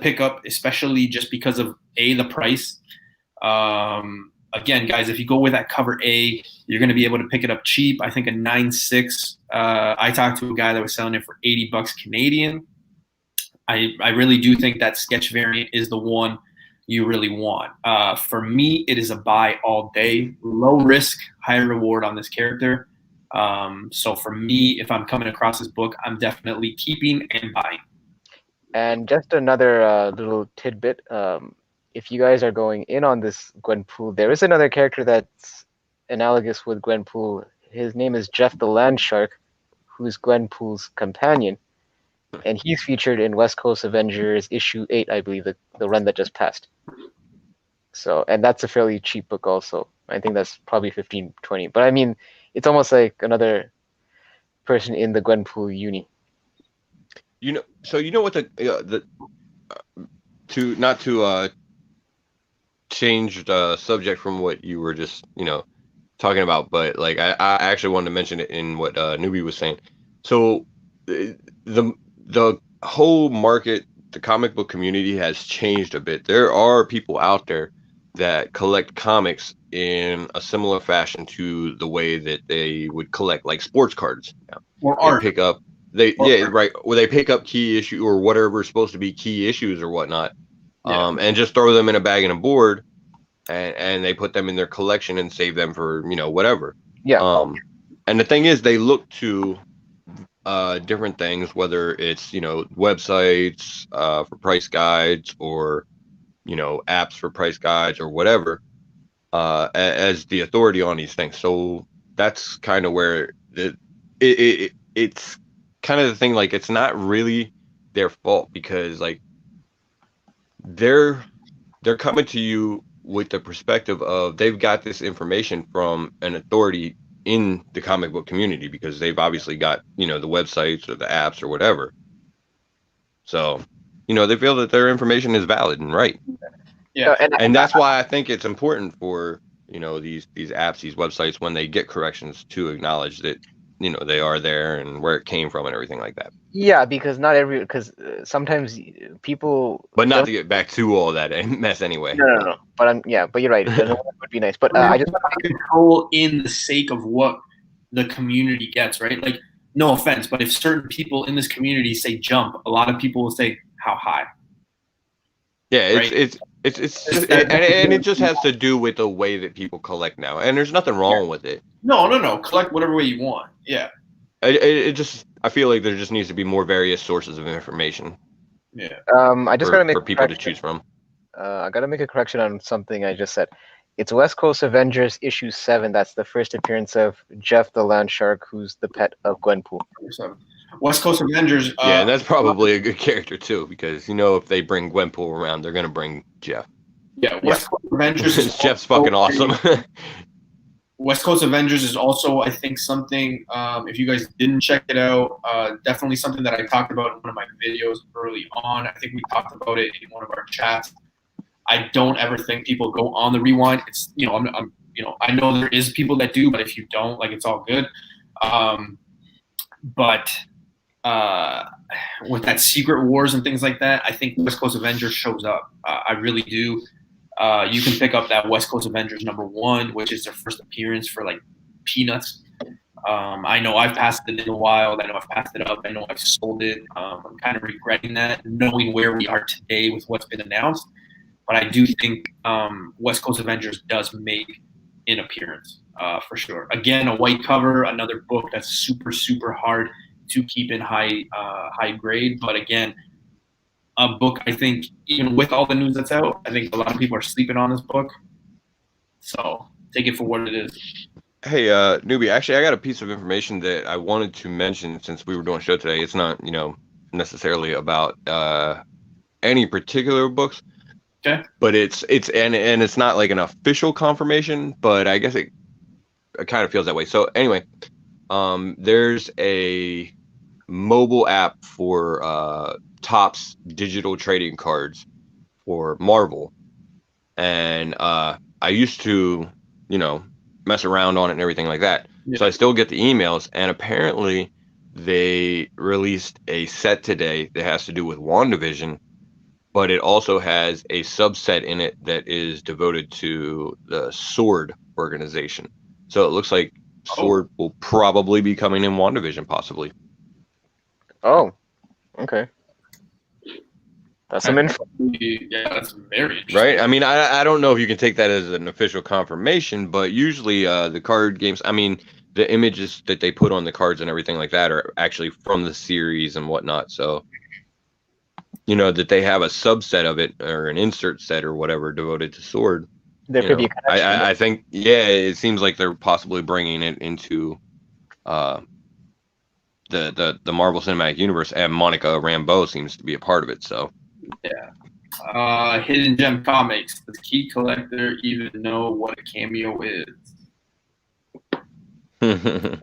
pickup, especially just because of the price. Again, guys, if you go with that cover A, you're going to be able to pick it up cheap. I think a 9.6. I talked to a guy that was selling it for $80 Canadian. I really do think that sketch variant is the one you really want. For me, it is a buy all day. Low risk, high reward on this character. So for me, if I'm coming across this book, I'm definitely keeping and buying. And just another little tidbit. If you guys are going in on this Gwenpool, there is another character that's analogous with Gwenpool. His name is Jeff the Land Shark, who's Gwenpool's companion. And he's featured in West Coast Avengers issue 8, I believe, the run that just passed. So, and that's a fairly cheap book also. I think that's probably 15, 20. But I mean, it's almost like another person in the Gwenpool uni. So you know what to change the subject from what you were just talking about, but like I actually wanted to mention it in what Newbie was saying. So the whole market, the comic book community has changed a bit. There are people out there that collect comics in a similar fashion to the way that they would collect like sports cards. Or art. Pick up where they pick up key issue or whatever is supposed to be key issues or whatnot. and just throw them in a bag and a board, and they put them in their collection and save them for whatever. Yeah. And the thing is, they look to different things, whether it's websites for price guides, or apps for price guides, or whatever, as the authority on these things. So that's kind of where it's kind of the thing. Like, it's not really their fault, because like they're coming to you with the perspective of they've got this information from an authority in the comic book community, because they've obviously got the websites or the apps or whatever. So they feel that their information is valid and right. Yeah, and that's why I think it's important for these apps, these websites, when they get corrections, to acknowledge that they are there and where it came from and everything like that. Yeah, because sometimes people. But not to get back to all that mess anyway. No. But but you're right. That would be nice. But I just control in the sake of what the community gets, right? Like, no offense, but if certain people in this community say jump, a lot of people will say how high. Yeah, right? it's just, and it just has to do with the way that people collect now, and there's nothing wrong with it. No. Collect whatever way you want. Yeah. I feel like there just needs to be more various sources of information. Yeah. I just gotta make for people to choose from. I gotta make a correction on something I just said. It's West Coast Avengers issue 7. That's the first appearance of Jeff the Land Shark, who's the pet of Gwenpool. West Coast Avengers. Yeah, and that's probably a good character too, because if they bring Gwenpool around, they're gonna bring Jeff. Yeah, West Coast Avengers. Jeff's fucking awesome. West Coast Avengers is also, I think, something, if you guys didn't check it out, definitely something that I talked about in one of my videos early on. I think we talked about it in one of our chats. I don't ever think people go on the rewind. It's, I know there is people that do, but if you don't, like, it's all good. But with that Secret Wars and things like that, I think West Coast Avengers shows up. I really do. You can pick up that West Coast Avengers #1, which is their first appearance for like peanuts. I know I've passed it in the wild. I know I've passed it up. I know I've sold it. I'm kind of regretting that, knowing where we are today with what's been announced. But I do think West Coast Avengers does make an appearance for sure. Again, a white cover, another book that's super, super hard to keep in high grade. But again, a book, I think, even with all the news that's out, I think a lot of people are sleeping on this book. So take it for what it is. Hey, newbie, actually, I got a piece of information that I wanted to mention since we were doing a show today. It's not, necessarily about any particular books. Okay. But it's it's not like an official confirmation, but I guess it kind of feels that way. So anyway, there's a mobile app for Topps digital trading cards for Marvel, and I used to mess around on it and everything like that. Yeah. So I still get the emails, and apparently they released a set today that has to do with WandaVision, but it also has a subset in it that is devoted to the Sword organization. So it looks like Sword will probably be coming in WandaVision, possibly. Oh, okay. That's some info. Yeah, that's very interesting. Right? I mean, I don't know if you can take that as an official confirmation, but usually the card games, I mean, the images that they put on the cards and everything like that are actually from the series and whatnot. So, that they have a subset of it or an insert set or whatever devoted to Sword. There could be a connection. I think, it seems like they're possibly bringing it into the Marvel Cinematic Universe, and Monica Rambeau seems to be a part of it. So. Yeah. Hidden Gem Comics. Does Key Collector even know what a cameo is? Good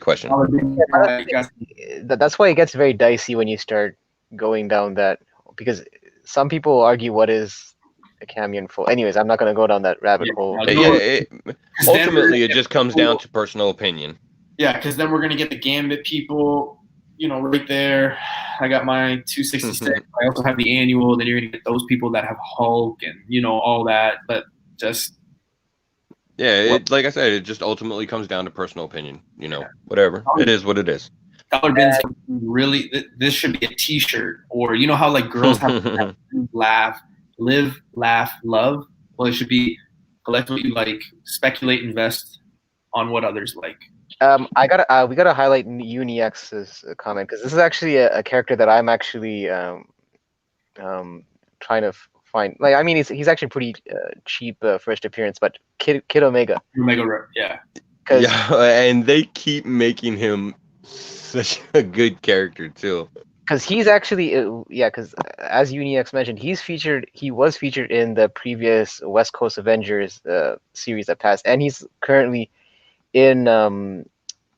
question. That's why it gets very dicey when you start going down that, because some people argue what is a cameo in full. Anyways, I'm not going to go down that rabbit hole. Ultimately, it just comes down to personal opinion. Yeah, because then we're going to get the Gambit people, right there. I got my 266. I also have the annual. Then you're going to get those people that have Hulk and, all that. But just. Yeah, like I said, it just ultimately comes down to personal opinion. Whatever. It is what it is. Dollar Bins really. This should be a T-shirt, or you know how like girls have laugh, live, laugh, love. Well, it should be collect what you like, speculate, invest on what others like. We gotta highlight UniX's comment because this is actually a character that I'm actually trying to find. Like, I mean, he's actually pretty cheap first appearance, but Kid Omega. Omega, yeah. Yeah, and they keep making him such a good character too. Because he's actually because as UniX mentioned, he was featured in the previous West Coast Avengers series that passed, and he's currently in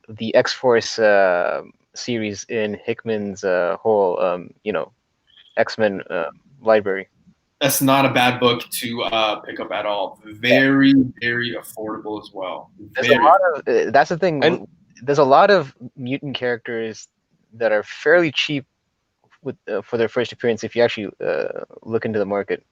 the X-Force series in Hickman's whole X-Men library. That's not a bad book to pick up at all. Very, very affordable as well. That's the thing. And there's a lot of mutant characters that are fairly cheap for their first appearance if you actually look into the market.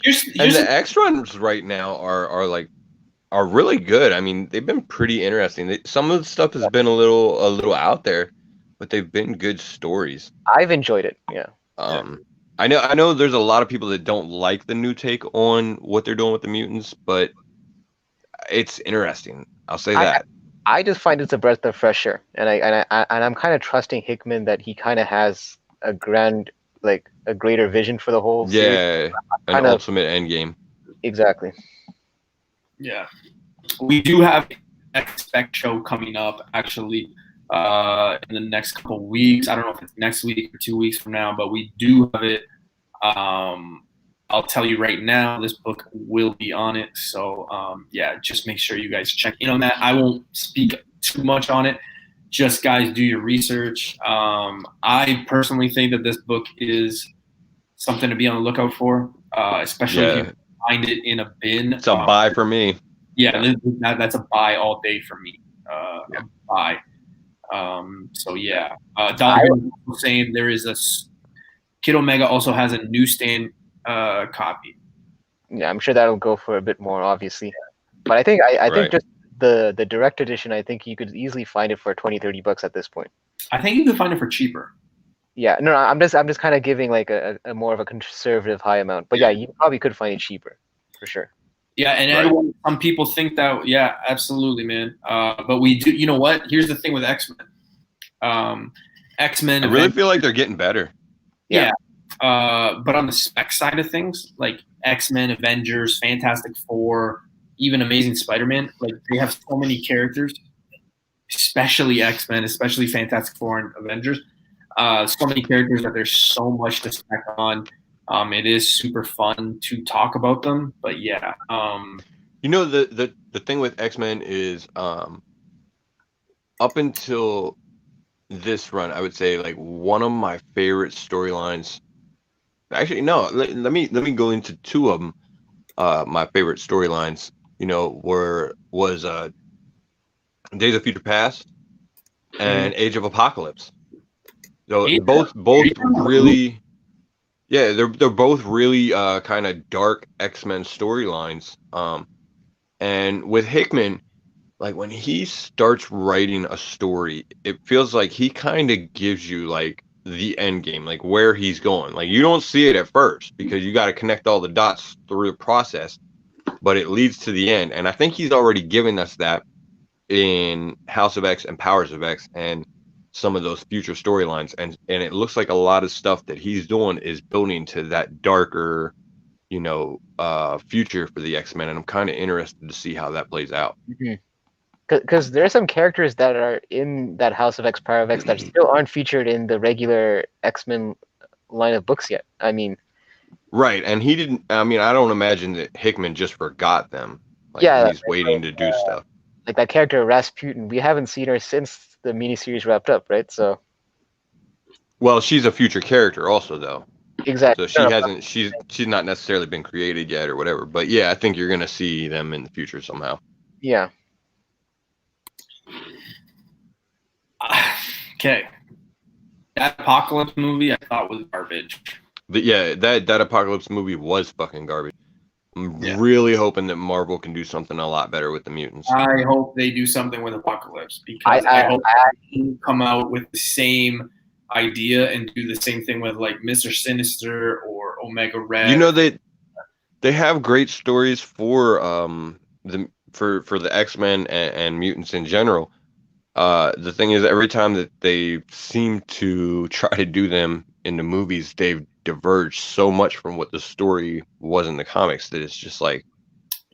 And the X runs right now are really good. I mean, they've been pretty interesting. Some of the stuff has been a little out there, but they've been good stories. I've enjoyed it. Yeah. I know there's a lot of people that don't like the new take on what they're doing with the mutants, but it's interesting. I'll say that. I just find it's a breath of fresh air, and I'm kind of trusting Hickman that he kind of has a greater vision for the whole series. An ultimate end game. Exactly. Yeah, we do have an Expect show coming up actually in the next couple of weeks. I don't know if it's next week or 2 weeks from now, but we do have it. I'll tell you right now, this book will be on it. So just make sure you guys check in on that. I won't speak too much on it. Just guys, do your research. I personally think that this book is something to be on the lookout for, especially if you find it in a bin. It's a buy for me. Yeah, that's a buy all day for me. A buy. Dollar was saying there is a Kid Omega also has a newsstand copy. Yeah, I'm sure that'll go for a bit more, obviously. But I think think just the direct edition, I think you could easily find it for $20-$30 at this point. I think you could find it for cheaper. Yeah, no, I'm just kind of giving like a more of a conservative high amount. But yeah, you probably could find it cheaper, for sure. Yeah, and some people think that, absolutely, man. But we do, you know what? Here's the thing with X-Men. X-Men. I really feel like they're getting better. Yeah. But on the spec side of things, like X-Men, Avengers, Fantastic Four, even Amazing Spider-Man, like they have so many characters, especially X-Men, especially Fantastic Four and Avengers. So many characters that there's so much to spec on. It is super fun to talk about them, but the thing with X-Men is up until this run, I would say like one of my favorite storylines. Actually, no. Let me go into two of them. My favorite storylines, was Days of Future Past and Age of Apocalypse. So both really, they're both really kind of dark X-Men storylines. And with Hickman, like when he starts writing a story, it feels like he kind of gives you like the end game, like where he's going. Like you don't see it at first because you got to connect all the dots through the process, but it leads to the end. And I think he's already given us that in House of X and Powers of X and some of those future storylines. And it looks like a lot of stuff that he's doing is building to that darker, future for the X-Men. And I'm kind of interested to see how that plays out. Mm-hmm. Because there are some characters that are in that House of X, Power of X that still aren't featured in the regular X-Men line of books yet. I mean, right, and he didn't. I mean, I don't imagine that Hickman just forgot them. Like, he's waiting to do stuff. Like that character Rasputin, we haven't seen her since the miniseries wrapped up, right? So, well, she's a future character, also, though. Exactly. So she hasn't. She's not necessarily been created yet, or whatever. But yeah, I think you're gonna see them in the future somehow. Yeah. Okay. That Apocalypse movie I thought was garbage. But yeah, that Apocalypse movie was fucking garbage. I'm Yeah. really hoping that Marvel can do something a lot better with the mutants. I hope they do something with Apocalypse because I hope they come out with the same idea and do the same thing with like Mr. Sinister or Omega Red. You know, they have great stories for the X-Men and mutants in general. The thing is, every time that they seem to try to do them in the movies, they've diverged so much from what the story was in the comics that it's just like,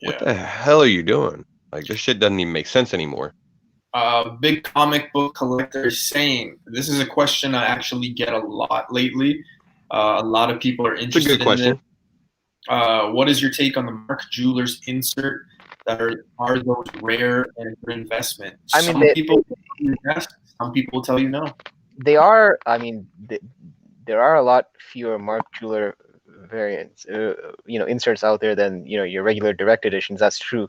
what the hell are you doing? Like, this shit doesn't even make sense anymore. Big comic book collector is saying, this is a question I actually get a lot lately. A lot of people are It's a interested good question. in this. What is your take on the Mark Jewelers insert? That are those rare and good investment? I mean, some people tell you yes, some people tell you no. They are. I mean, there are a lot fewer Mark Jeweler variants, inserts out there than your regular direct editions. That's true.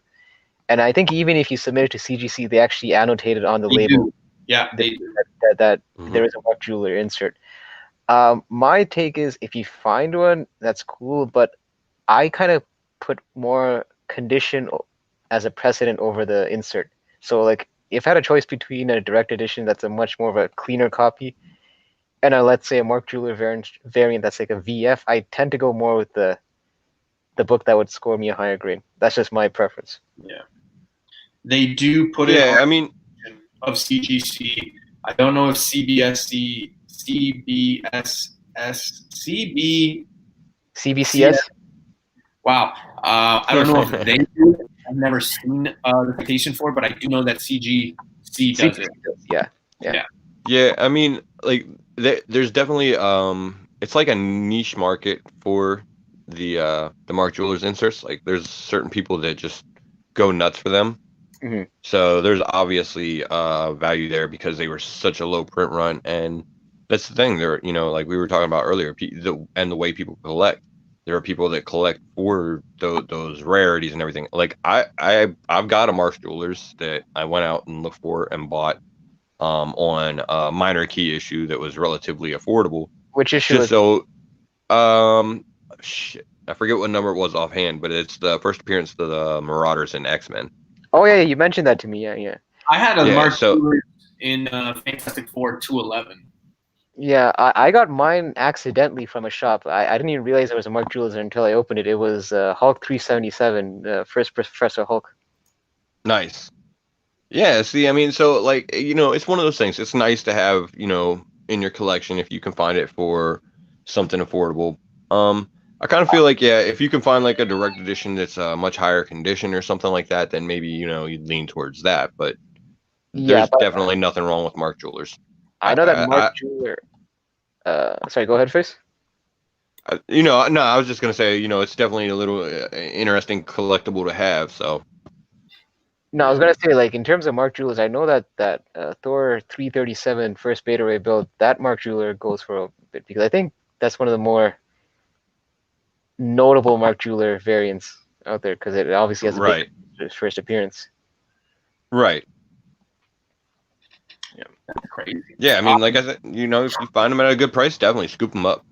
And I think even if you submit it to CGC, they actually annotated on the They label do. Yeah, they do. that Mhm. there is a Mark Jeweler insert. My take is if you find one, that's cool, but I kind of put more condition as a precedent over the insert. So like if I had a choice between a direct edition that's a much more of a cleaner copy and let's say a Mark Jeweler variant that's like a VF, I tend to go more with the book that would score me a higher grade. That's just my preference. Yeah, they do put it Yeah, on I mean, of CGC. I don't know if CBSC, CBCS? Wow. I don't know if they do it. I've never seen the citation for it, but I do know that CGC does it. Yeah. yeah, I mean, like, there's definitely it's like a niche market for the Mark Jewelers inserts. Like, there's certain people that just go nuts for them. Mhm. So there's obviously value there because they were such a low print run, and that's the thing. There, like we were talking about earlier, and the way people collect. There are people that collect for those rarities and everything. Like I've got a Mark Jewelers that I went out and looked for and bought on a minor key issue that was relatively affordable. Which issue Just is so shit, I forget what number it was offhand, but it's the first appearance of the Marauders and X-Men. Oh yeah, you mentioned that to me. Yeah. I had a Yeah, Mark so- Jewelers in Fantastic Four 211. Yeah, I got mine accidentally from a shop. I didn't even realize it was a Mark Jewelers until I opened it. It was Hulk 377, first Professor Hulk. Nice. Yeah, see, I mean, so like, it's one of those things. It's nice to have, in your collection if you can find it for something affordable. I kind of feel like, yeah, if you can find like a direct edition that's a much higher condition or something like that, then maybe, you'd lean towards that. But Yeah, there's but definitely nothing wrong with Mark Jewelers. I know that Mark Jeweler. Sorry, go ahead first. No, I was just gonna say, it's definitely a little interesting collectible to have. So No, I was gonna say like in terms of Mark Jewelers, I know that Thor 337 first Beta Ray build, that Mark Jeweler goes for a bit because I think that's one of the more notable Mark Jeweler variants out there because it obviously has a right, big first appearance. right. That's crazy. Yeah, I mean, like I said, if you find them at a good price, definitely scoop them up.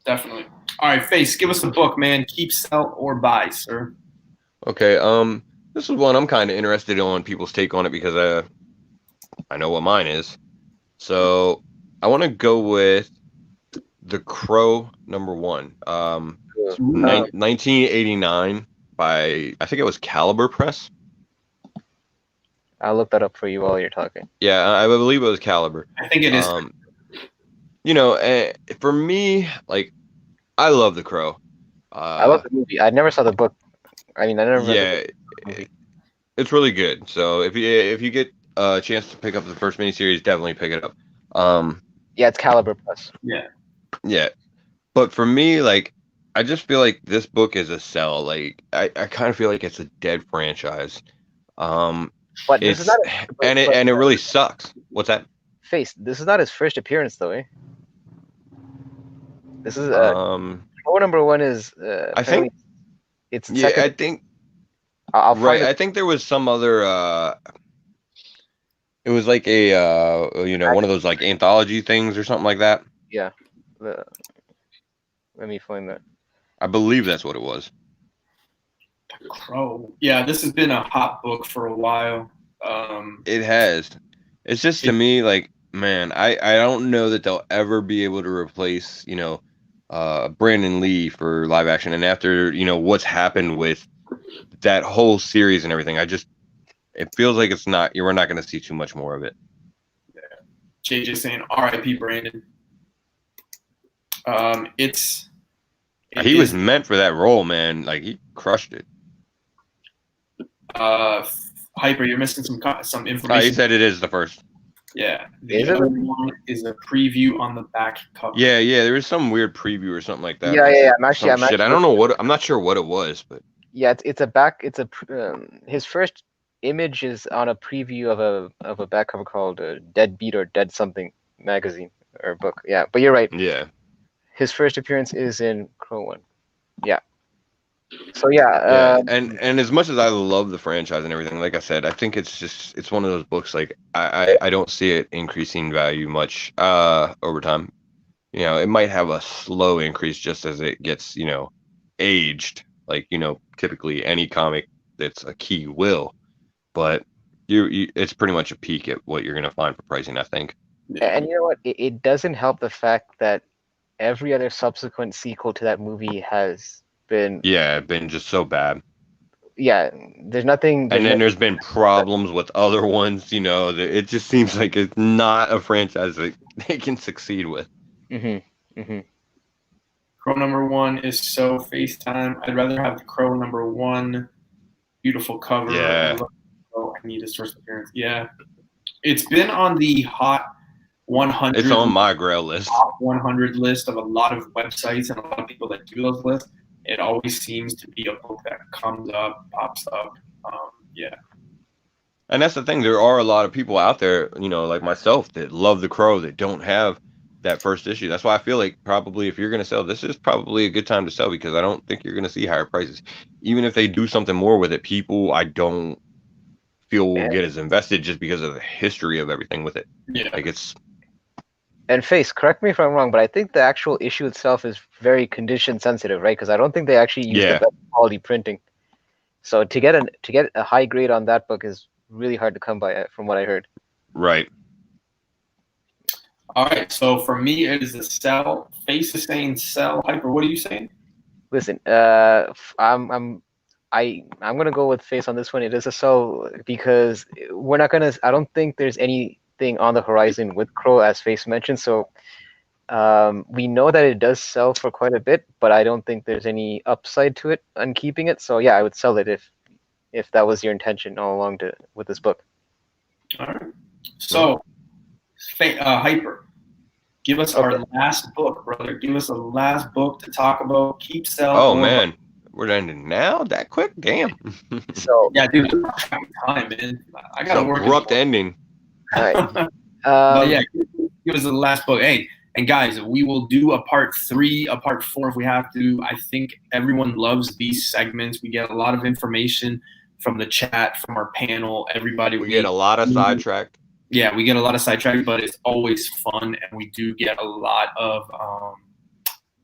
Definitely. All right, Face, give us the book, man. Keep, sell, or buy, sir. Okay, this is one I'm kind of interested on people's take on it because I know what mine is. So I want to go with The Crow #1. 1989 by, I think it was Caliber Press. I'll look that up for you while you're talking. Yeah, I believe it was Caliber. I think it is. For me, like, I love The Crow. I love the movie. I never saw the book. I mean, I never read Yeah, the movie. it's really good. So if you get a chance to pick up the first miniseries, definitely pick it up. Yeah, it's Caliber Plus. Yeah, but for me, like, I just feel like this book is a sell. Like, I kind of feel like it's a dead franchise. But this is not it really sucks. What's that? Face. This is not his first appearance, though. This is Crow #1 is. I think. It's Yeah, second. I think. I'll Right, find I think there was some other. It was like a one of those like anthology things or something like that. Yeah. Let me find that. I believe that's what it was. Crow. Yeah, this has been a hot book for a while. It has. It's just to me like, man, I don't know that they'll ever be able to replace, Brandon Lee for live action. And after, what's happened with that whole series and everything, it feels like we're not going to see too much more of it. Yeah. JJ saying R.I.P. Brandon. He was meant for that role, man. Like, he crushed it. Hyper, you're missing some information. He said it is the first. Yeah. The other one is a preview on the back cover. Yeah. There was some weird preview or something like that. Yeah. I'm actually. I don't know what. I'm not sure what it was, but yeah, his first image is on a preview of a back cover called Deadbeat or Dead Something magazine or book. Yeah, but you're right. Yeah. His first appearance is in Crow One. Yeah. So yeah. And as much as I love the franchise and everything, like I said, I think it's one of those books. Like I don't see it increasing value much over time. It might have a slow increase just as it gets aged. Like typically any comic that's a key will, but it's pretty much a peak at what you're gonna find for pricing, I think. And you know what? It doesn't help the fact that every other subsequent sequel to that movie has been just so bad. Yeah, there's nothing. And then there's been problems with other ones. It just seems like it's not a franchise that they can succeed with. Crow number 1 is so FaceTime. I'd rather have the Crow number 1. Beautiful cover. Yeah. I need a source appearance. Yeah. It's been on the Hot 100. It's on my Grail list. Top 100 list of a lot of websites and a lot of people that do those lists. It always seems to be a book that comes up, pops up. Yeah. And that's the thing. There are a lot of people out there, like myself, that love the Crow that don't have that first issue. That's why I feel like probably if you're going to sell, this is probably a good time to sell, because I don't think you're going to see higher prices. Even if they do something more with it, people I don't feel will get as invested just because of the history of everything with it. Yeah. Like it's. And Face, correct me if I'm wrong, but I think the actual issue itself is very condition sensitive, right? Because I don't think they actually use the best quality printing. So to get a high grade on that book is really hard to come by, from what I heard. Right. All right. So for me, it is a sell. Face is saying sell. Hyper, what are you saying? Listen, I'm gonna go with Face on this one. It is a sell because we're not gonna. I don't think there's anything on the horizon with Crow, as Face mentioned. So we know that it does sell for quite a bit, but I don't think there's any upside to it on keeping it. So yeah, I would sell it if that was your intention all along with this book. All right. So, Hyper, give us our last book, brother. Give us a last book to talk about. Keep selling. Oh man, we're ending now? That quick? Damn. So yeah, dude, time, man. I gotta work. Abrupt ending. All right. But yeah, give us the last book. Hey, and guys, we will do a part 3, a part 4 if we have to. I think everyone loves these segments. We get a lot of information from the chat, from our panel. Everybody, we get a lot of sidetracked. Yeah, we get a lot of sidetracked, but it's always fun, and we do get a lot of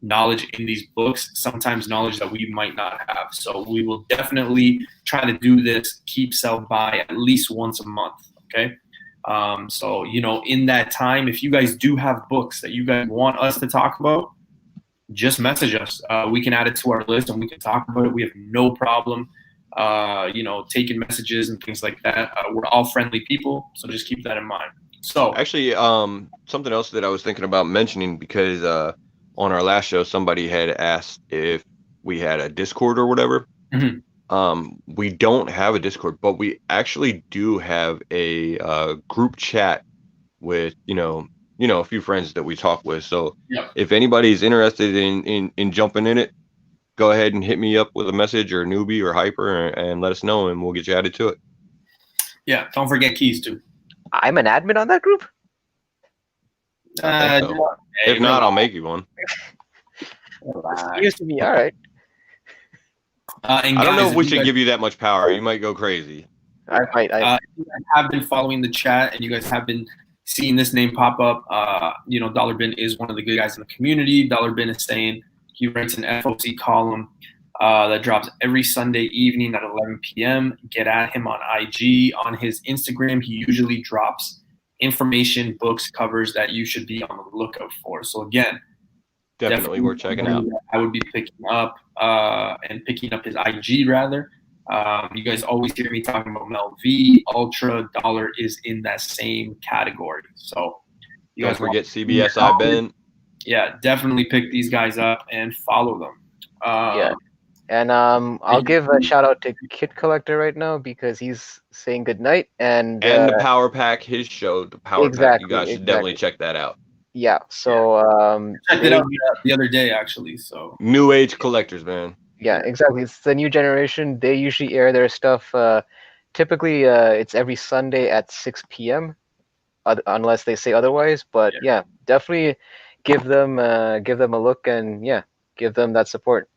knowledge in these books, sometimes knowledge that we might not have. So we will definitely try to do this, keep sell by at least once a month, okay? So, in that time, if you guys do have books that you guys want us to talk about, just message us. We can add it to our list and we can talk about it. We have no problem, taking messages and things like that. We're all friendly people, so just keep that in mind. So actually, something else that I was thinking about mentioning, because on our last show, somebody had asked if we had a Discord or whatever. Mm-hmm. We don't have a Discord, but we actually do have a group chat with a few friends that we talk with. So if anybody's interested in jumping in it, go ahead and hit me up with a message, or Newbie or Hyper, and let us know, and we'll get you added to it. Yeah, don't forget Keys too. I'm an admin on that group. I think so. If not, I'll make you one. Excuse me. All right. And I don't know guys, if we should give you that much power. You might go crazy. I might. You guys have been following the chat, and you guys have been seeing this name pop up. Dollar Bin is one of the good guys in the community. Dollar Bin is saying he writes an FOC column. that drops every Sunday evening at 11 p.m. Get at him on IG. On his Instagram, he usually drops information, books, covers that you should be on the lookout for. So again, Definitely worth checking out. I would be picking up and picking up his IG rather. You guys always hear me talking about Mel V. Ultra Dollar is in that same category. So you Don't guys forget CBSI Ben. Yeah, definitely pick these guys up and follow them. Yeah. And I'll give a shout out to Kid Collector right now because he's saying goodnight and the Power Pack, his show, the Power Pack. You guys should definitely check that out. Yeah. So checked it out the other day actually. So New Age collectors, man. Yeah, exactly. It's the new generation. They usually air their stuff. Typically, it's every Sunday at 6 p.m. Unless they say otherwise. But yeah, definitely give them a look and give them that support.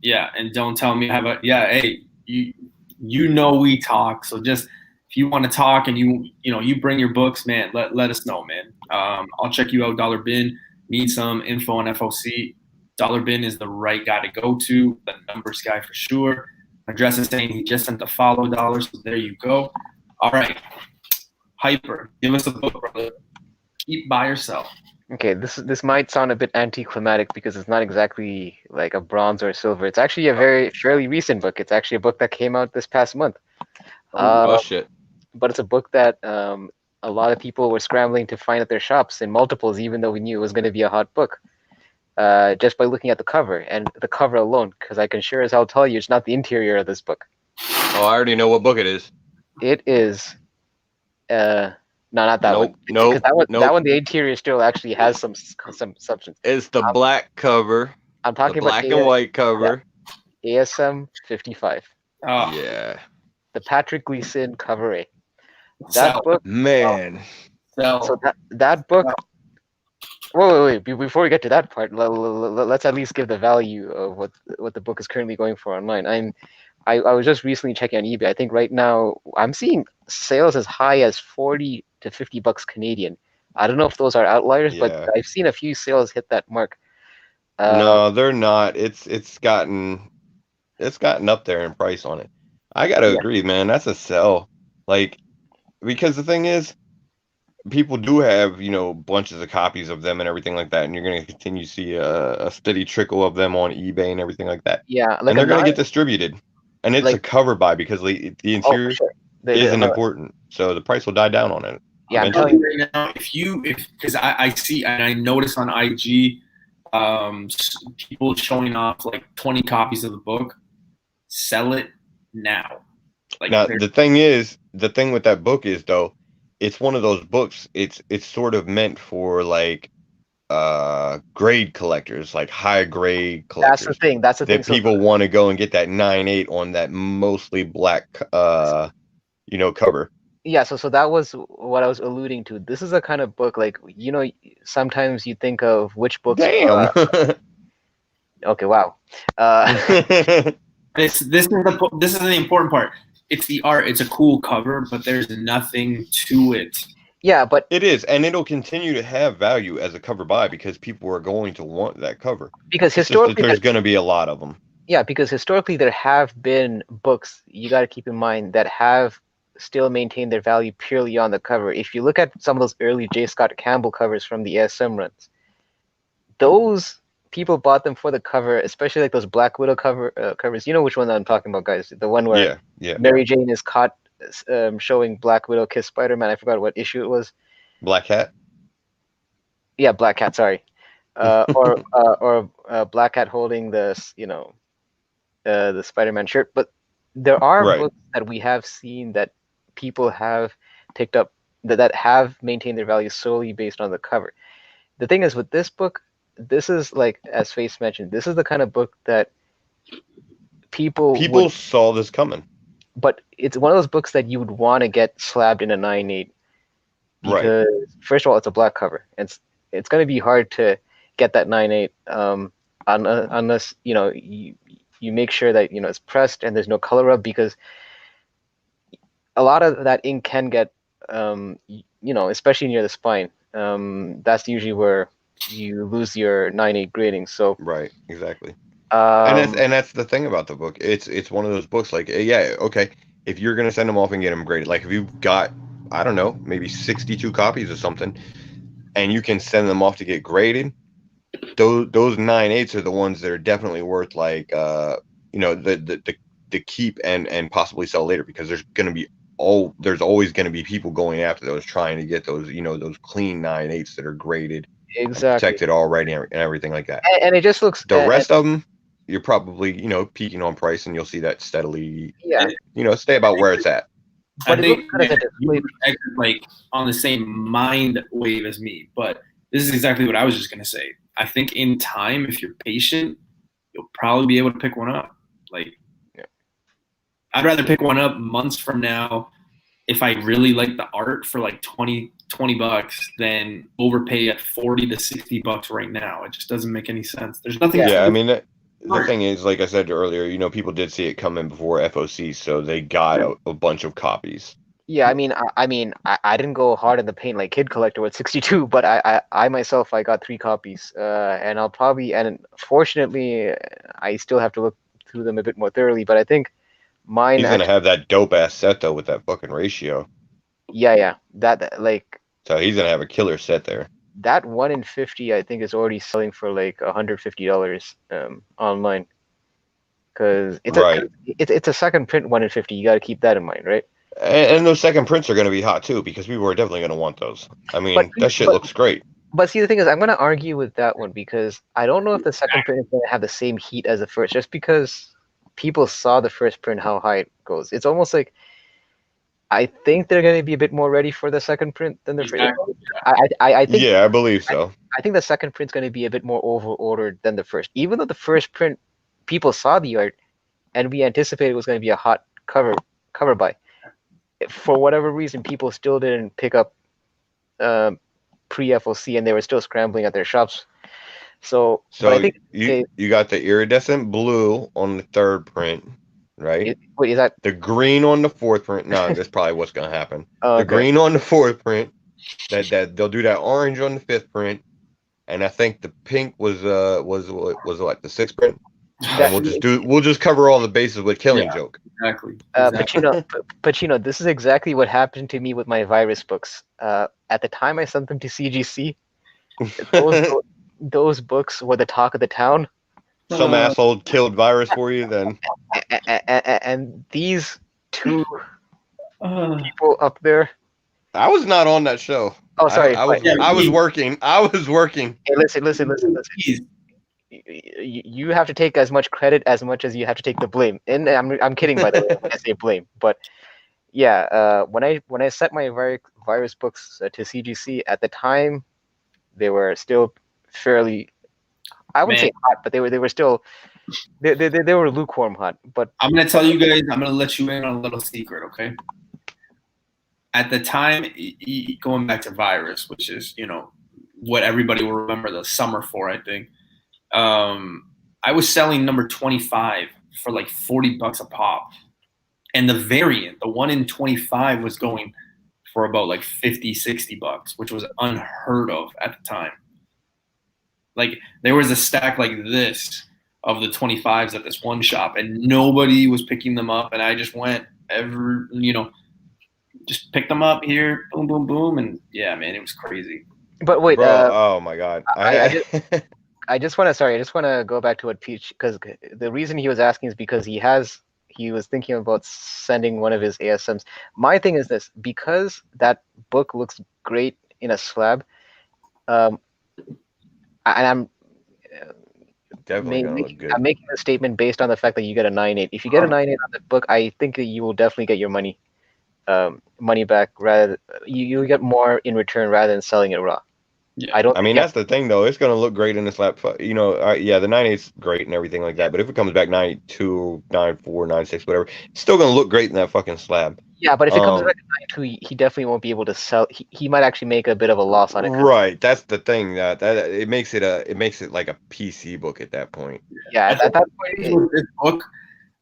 Yeah, and don't tell me hey, you know we talk. So just if you want to talk and you bring your books, man, let us know, man. I'll check you out, Dollar Bin. Need some info on FOC. Dollar Bin is the right guy to go to, the numbers guy for sure. Address is saying he just sent the follow dollars, so there you go. All right, Hyper, give us a book, brother. Keep by yourself. Okay, this might sound a bit anticlimactic because it's not exactly like a bronze or a silver. It's actually a fairly recent book. It's actually a book that came out this past month. Oh shit! But it's a book that a lot of people were scrambling to find at their shops in multiples, even though we knew it was going to be a hot book. Just by looking at the cover and the cover alone, because I can sure as hell tell you it's not the interior of this book. Oh, I already know what book it is. It is, no, not that one. No, that one, the interior still actually has some substance. It's the black cover. I'm talking about black and white cover. Yeah, ASM 55. Oh yeah, the Patrick Gleason cover A. That book, man. So that book. Wait! Before we get to that part, let's at least give the value of what the book is currently going for online. I was just recently checking on eBay. I think right now I'm seeing sales as high as $40 to $50 Canadian. I don't know if those are outliers, but I've seen a few sales hit that mark. No, they're not. It's gotten up there in price on it. I gotta agree, man. That's a sell. Like, because the thing is, people do have, bunches of copies of them and everything like that, and you're going to continue to see a steady trickle of them on eBay and everything like that. Yeah, and they're going to get distributed, and it's a cover buy because the interior isn't important, so the price will die down on it. Yeah, I'm telling you right now, because I see and I notice on IG, people showing off like 20 copies of the book. Sell it now. Now the thing with that book is though, it's one of those books. It's sort of meant for like grade collectors, like high grade collectors. That's the thing. That people want to go and get that 9.8 on that mostly black cover. Yeah, so that was what I was alluding to. This is a kind of book like sometimes you think of which books. Damn. Okay. Wow. This is the important part. It's the art. It's a cool cover, but there's nothing to it. Yeah, but it is, and it'll continue to have value as a cover buy because people are going to want that cover. Because historically, there's going to be a lot of them. Yeah, because historically there have been books, you got to keep in mind, that have still maintained their value purely on the cover. If you look at some of those early J. Scott Campbell covers from the ASM runs, those people bought them for the cover, especially like those Black Widow covers. You know which one I'm talking about, guys? The one where Mary Jane is caught showing Black Widow kiss Spider-Man. I forgot what issue it was. Black Cat? Yeah, Black Cat, sorry. Or Black Cat holding the Spider-Man shirt. But there are books that we have seen that people have picked up that have maintained their value solely based on the cover. The thing is with this book, this is like, as Face mentioned, this is the kind of book that people saw this coming. But it's one of those books that you would want to get slabbed in a 9.8 because first of all, it's a black cover. It's going to be hard to get that 9.8 unless you make sure that it's pressed and there's no color rub, because a lot of that ink can get especially near the spine. That's usually where you lose your 9.8 grading. So right, exactly. And that's the thing about the book. It's one of those books like, yeah, okay, if you're gonna send them off and get them graded, like if you've got, I don't know, maybe 62 copies or something, and you can send them off to get graded, those 9/8 are the ones that are definitely worth like the keep and possibly sell later, because there's always gonna be people going after those, trying to get those, those clean 9/8 that are graded, exactly, protected already, and everything like that. and it just looks The rest of them, you're probably, peaking on price, and you'll see that steadily, stay about where it's at. But I it think looks good as a display. like on the same mind wave as me, but this is exactly what I was just gonna say. I think in time, if you're patient, you'll probably be able to pick one up. Like, I'd rather pick one up months from now if I really like the art for like $20 than overpay at $40 to $60 right now. It just doesn't make any sense. There's nothing. Yeah, I mean, the thing is, like I said earlier, people did see it coming before FOC, so they got a bunch of copies. Yeah, I mean, I didn't go hard in the paint like Kid Collector with 62, but I myself, I got 3 copies, and fortunately, I still have to look through them a bit more thoroughly. But I think mine. He's gonna have that dope ass set though, with that fucking ratio. Yeah, that like. So he's gonna have a killer set there. That 1 in 50, I think, is already selling for like $150 online, because it's a second print 1 in 50. You got to keep that in mind, right? And those second prints are going to be hot too, because people are definitely going to want those. I mean, that shit looks great. But see, the thing is, I'm going to argue with that one, because I don't know if the second print is going to have the same heat as the first, just because people saw the first print, how high it goes. It's almost like, I think they're going to be a bit more ready for the second print than the first. I think. Yeah, I believe so. I think the second print's going to be a bit more over-ordered than the first, even though the first print, people saw the art, and we anticipated it was going to be a hot cover buy. For whatever reason, people still didn't pick up pre-FOC, and they were still scrambling at their shops. So I think you got the iridescent blue on the third print, right? Wait, is that the green on the fourth print? No, that's probably what's gonna happen. Okay. The green on the fourth print. That they'll do that orange on the fifth print, and I think the pink was like the sixth print. And we'll just cover all the bases with Killing Joke. Exactly. Pacino, this is exactly what happened to me with my virus books. At the time I sent them to CGC, those books were the talk of the town. Some asshole killed virus for you then. And these 2 people up there. I was not on that show. Oh, sorry. I was working. Hey, listen. You have to take as much credit as much as you have to take the blame. And I'm kidding, by the way, when I say blame. But yeah, when I sent my virus books to CGC at the time, they were still fairly, I wouldn't say hot, but they were still they were lukewarm hot. But I'm gonna tell you guys, I'm gonna let you in on a little secret, okay? At the time, going back to virus, which is what everybody will remember the summer for, I think. I was selling number 25 for like $40 a pop, and the variant, the 1 in 25, was going for about like $50-$60, which was unheard of at the time. Like, there was a stack like this of the 25s at this one shop, and nobody was picking them up, and I just went just picked them up here, boom, boom, boom, and yeah, man, it was crazy. But wait, oh my god, I just want to go back to what Peach, because the reason he was asking is because he was thinking about sending one of his ASMs. My thing is this, because that book looks great in a slab, and I'm definitely gonna look good. I'm making a statement based on the fact that you get a 9/8. If you get a 9/8 on the book, I think that you will definitely get your money back. Rather, you get more in return rather than selling it raw. Yeah. I mean, that's the thing, though. It's going to look great in the slab. Yeah, the 9/8's great and everything like that. But if it comes back 9.2, 9.4, 9.6, whatever, it's still going to look great in that fucking slab. Yeah, but if it comes back at 9.2, he definitely won't be able to sell. He might actually make a bit of a loss on it. Right. That's the thing. That it makes it like a PC book at that point. Yeah, at that point, this book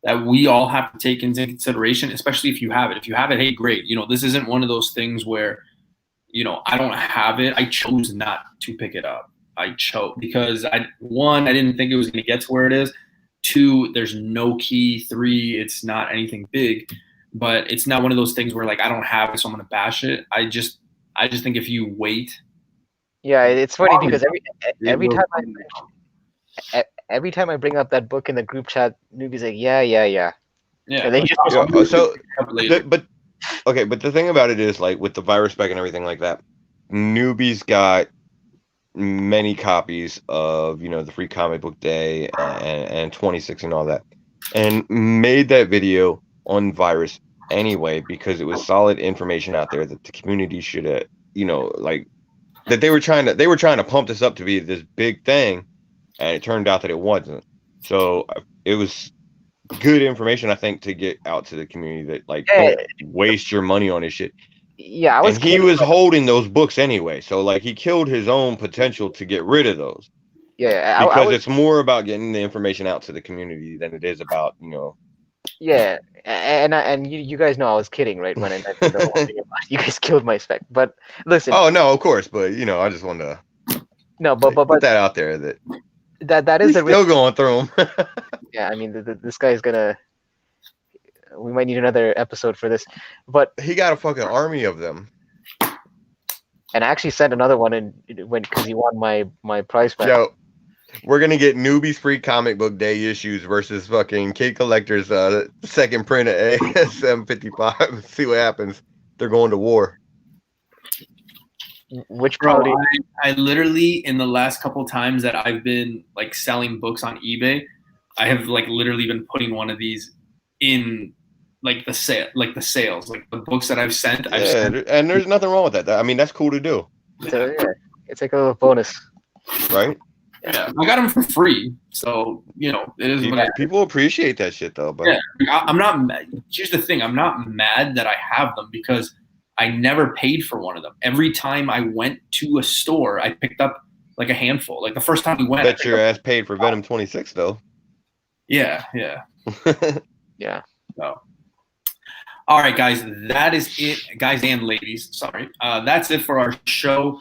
that we all have to take into consideration, especially if you have it. If you have it, hey, great. This isn't one of those things where I don't have it. I chose not to pick it up. I chose because I didn't think it was going to get to where it is. 2, there's no key. 3, it's not anything big, but it's not one of those things where like I don't have it, so I'm gonna bash it. I just think if you wait, Yeah, it's funny because every time I bring up that book in the group chat, newbies like, yeah. yeah. And then you Yeah, so, later. but the thing about it is, like, with the virus spec and everything like that, newbies got many copies of, you know, the free comic book day and 26 and all that, and made that video on virus anyway because it was solid information out there that the community should, you know, like, that they were trying to pump this up to be this big thing, and it turned out that it wasn't. So it was good information, I think, to get out to the community that, like, don't waste your money on this shit. Yeah, he was holding those books anyway, so like he killed his own potential to get rid of those. Yeah, because it's more about getting the information out to the community than it is about, you know. Yeah, and you guys know I was kidding, right? When I mentioned the whole thing about you guys killed my spec. But listen. Oh no, of course, but you know, I just wanted to put that out there that is the still going through them. Yeah, I mean, this guy's gonna. We might need another episode for this, but he got a fucking army of them. And I actually sent another one in because he won my prize pack. Yo, we're gonna get newbies free comic book day issues versus fucking Kid Collector's second print of ASM 55. See what happens. They're going to war. Which Bro, quality? I literally, in the last couple of times that I've been like selling books on eBay, I have like literally been putting one of these in like the sales, like the books that I've sent. And there's nothing wrong with that. I mean, that's cool to do. So yeah, it's like a little bonus, right? Yeah, I got them for free, so you know it is. People appreciate that shit though. But yeah, I'm not mad. Here's the thing: I'm not mad that I have them because I never paid for one of them. Every time I went to a store, I picked up like a handful. Like the first time we went, bet your ass paid for Venom 26 though. Yeah. Yeah. So, all right, guys, that is it, guys and ladies. Sorry, that's it for our show.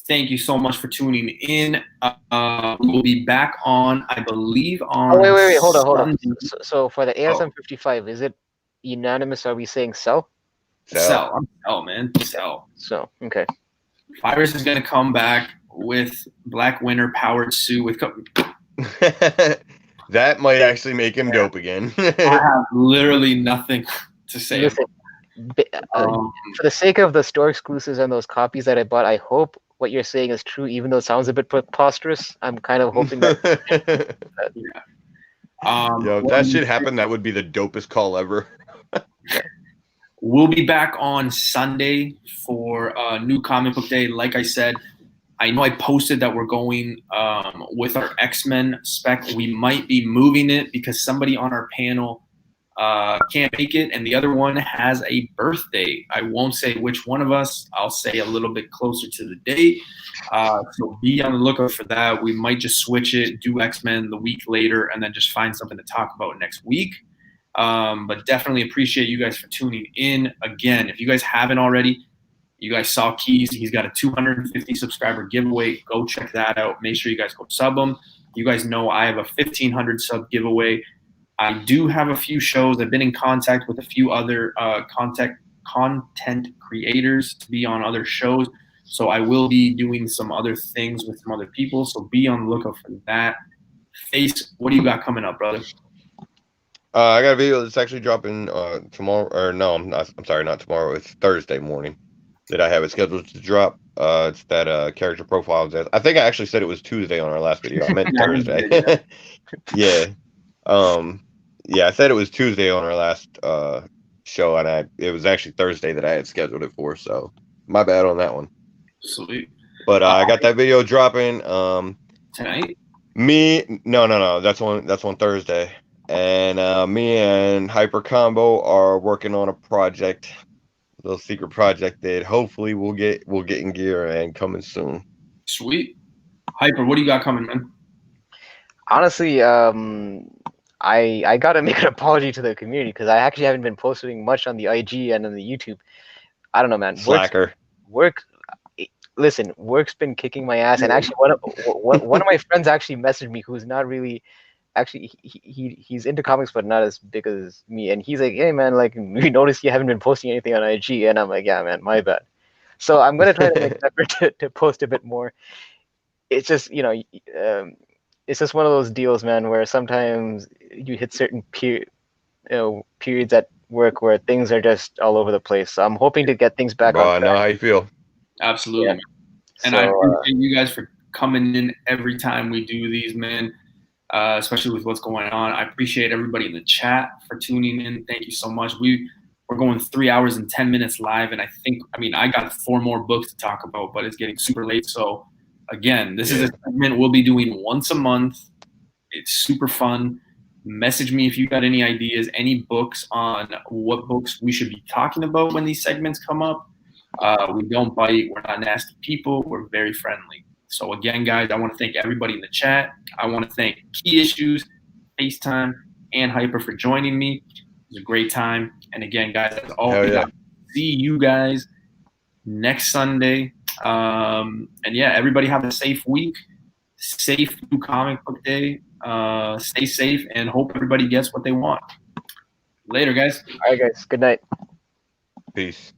Thank you so much for tuning in. We'll be back on, I believe, on. Oh, wait, hold on. So for the ASM 55, is it unanimous? Are we saying sell? Sell, man, sell. So okay. Virus is gonna come back with Black Winter powered suit with. That might actually make him dope again. I have literally nothing to say. Listen, for the sake of the store exclusives and those copies that I bought, I hope what you're saying is true, even though it sounds a bit preposterous. I'm kind of hoping that. Yo, if that shit happened, that would be the dopest call ever. We'll be back on Sunday for New Comic Book Day. Like I said, I know I posted that we're going with our X-Men spec. We might be moving it because somebody on our panel can't make it, and the other one has a birthday. I won't say which one of us. I'll say a little bit closer to the date. So be on the lookout for that. We might just switch it, do X-Men the week later, and then just find something to talk about next week. But definitely appreciate you guys for tuning in. Again, if you guys haven't already, you guys saw Keys. He's got a 250 subscriber giveaway. Go check that out. Make sure you guys go sub him. You guys know I have a 1,500 sub giveaway. I do have a few shows. I've been in contact with a few other content creators to be on other shows. So I will be doing some other things with some other people. So be on the lookout for that. Face, what do you got coming up, brother? I got a video that's actually dropping tomorrow. Or no, I'm sorry, not tomorrow. It's Thursday morning that I have it scheduled to drop. It's that character profile. I think I actually said it was Tuesday on our last video. I meant Thursday. Yeah. Yeah, I said it was Tuesday on our last show, and it was actually Thursday that I had scheduled it for. So my bad on that one. Sweet. But I got that video dropping Tonight? No. That's on Thursday. And me and Hyper Combo are working on a project, a little secret project that hopefully we'll get in gear and coming soon. Sweet. Hyper, what do you got coming, man? Honestly, I gotta make an apology to the community because I actually haven't been posting much on the IG and on the YouTube. I don't know, man. Slacker. Work's been kicking my ass, and actually, one of my friends actually messaged me who's not really actually he's into comics, but not as big as me. And he's like, hey man, like we noticed you haven't been posting anything on IG, and I'm like, yeah man, my bad. So I'm gonna try to make an effort to post a bit more. It's just it's just one of those deals, man, where sometimes you hit certain periods at work where things are just all over the place. So I'm hoping to get things back Bro, I on know track. how you feel. Absolutely. Yeah. And I appreciate you guys for coming in every time we do these, man. Especially with what's going on. I appreciate everybody in the chat for tuning in. Thank you so much. We're going 3 hours and 10 minutes live, and I got 4 more books to talk about, but it's getting super late. So again, this is a segment we'll be doing once a month. It's super fun. Message me if you got any ideas, any books on what books we should be talking about when these segments come up. We don't bite. We're not nasty people. We're very friendly. So again, guys, I want to thank everybody in the chat. I want to thank Key Issues, FaceTime, and Hyper for joining me. It was a great time. And again, guys, as always, I'll see you guys next Sunday. And yeah, everybody have a safe week. Safe comic book day. Stay safe and hope everybody gets what they want. Later, guys. All right, guys. Good night. Peace.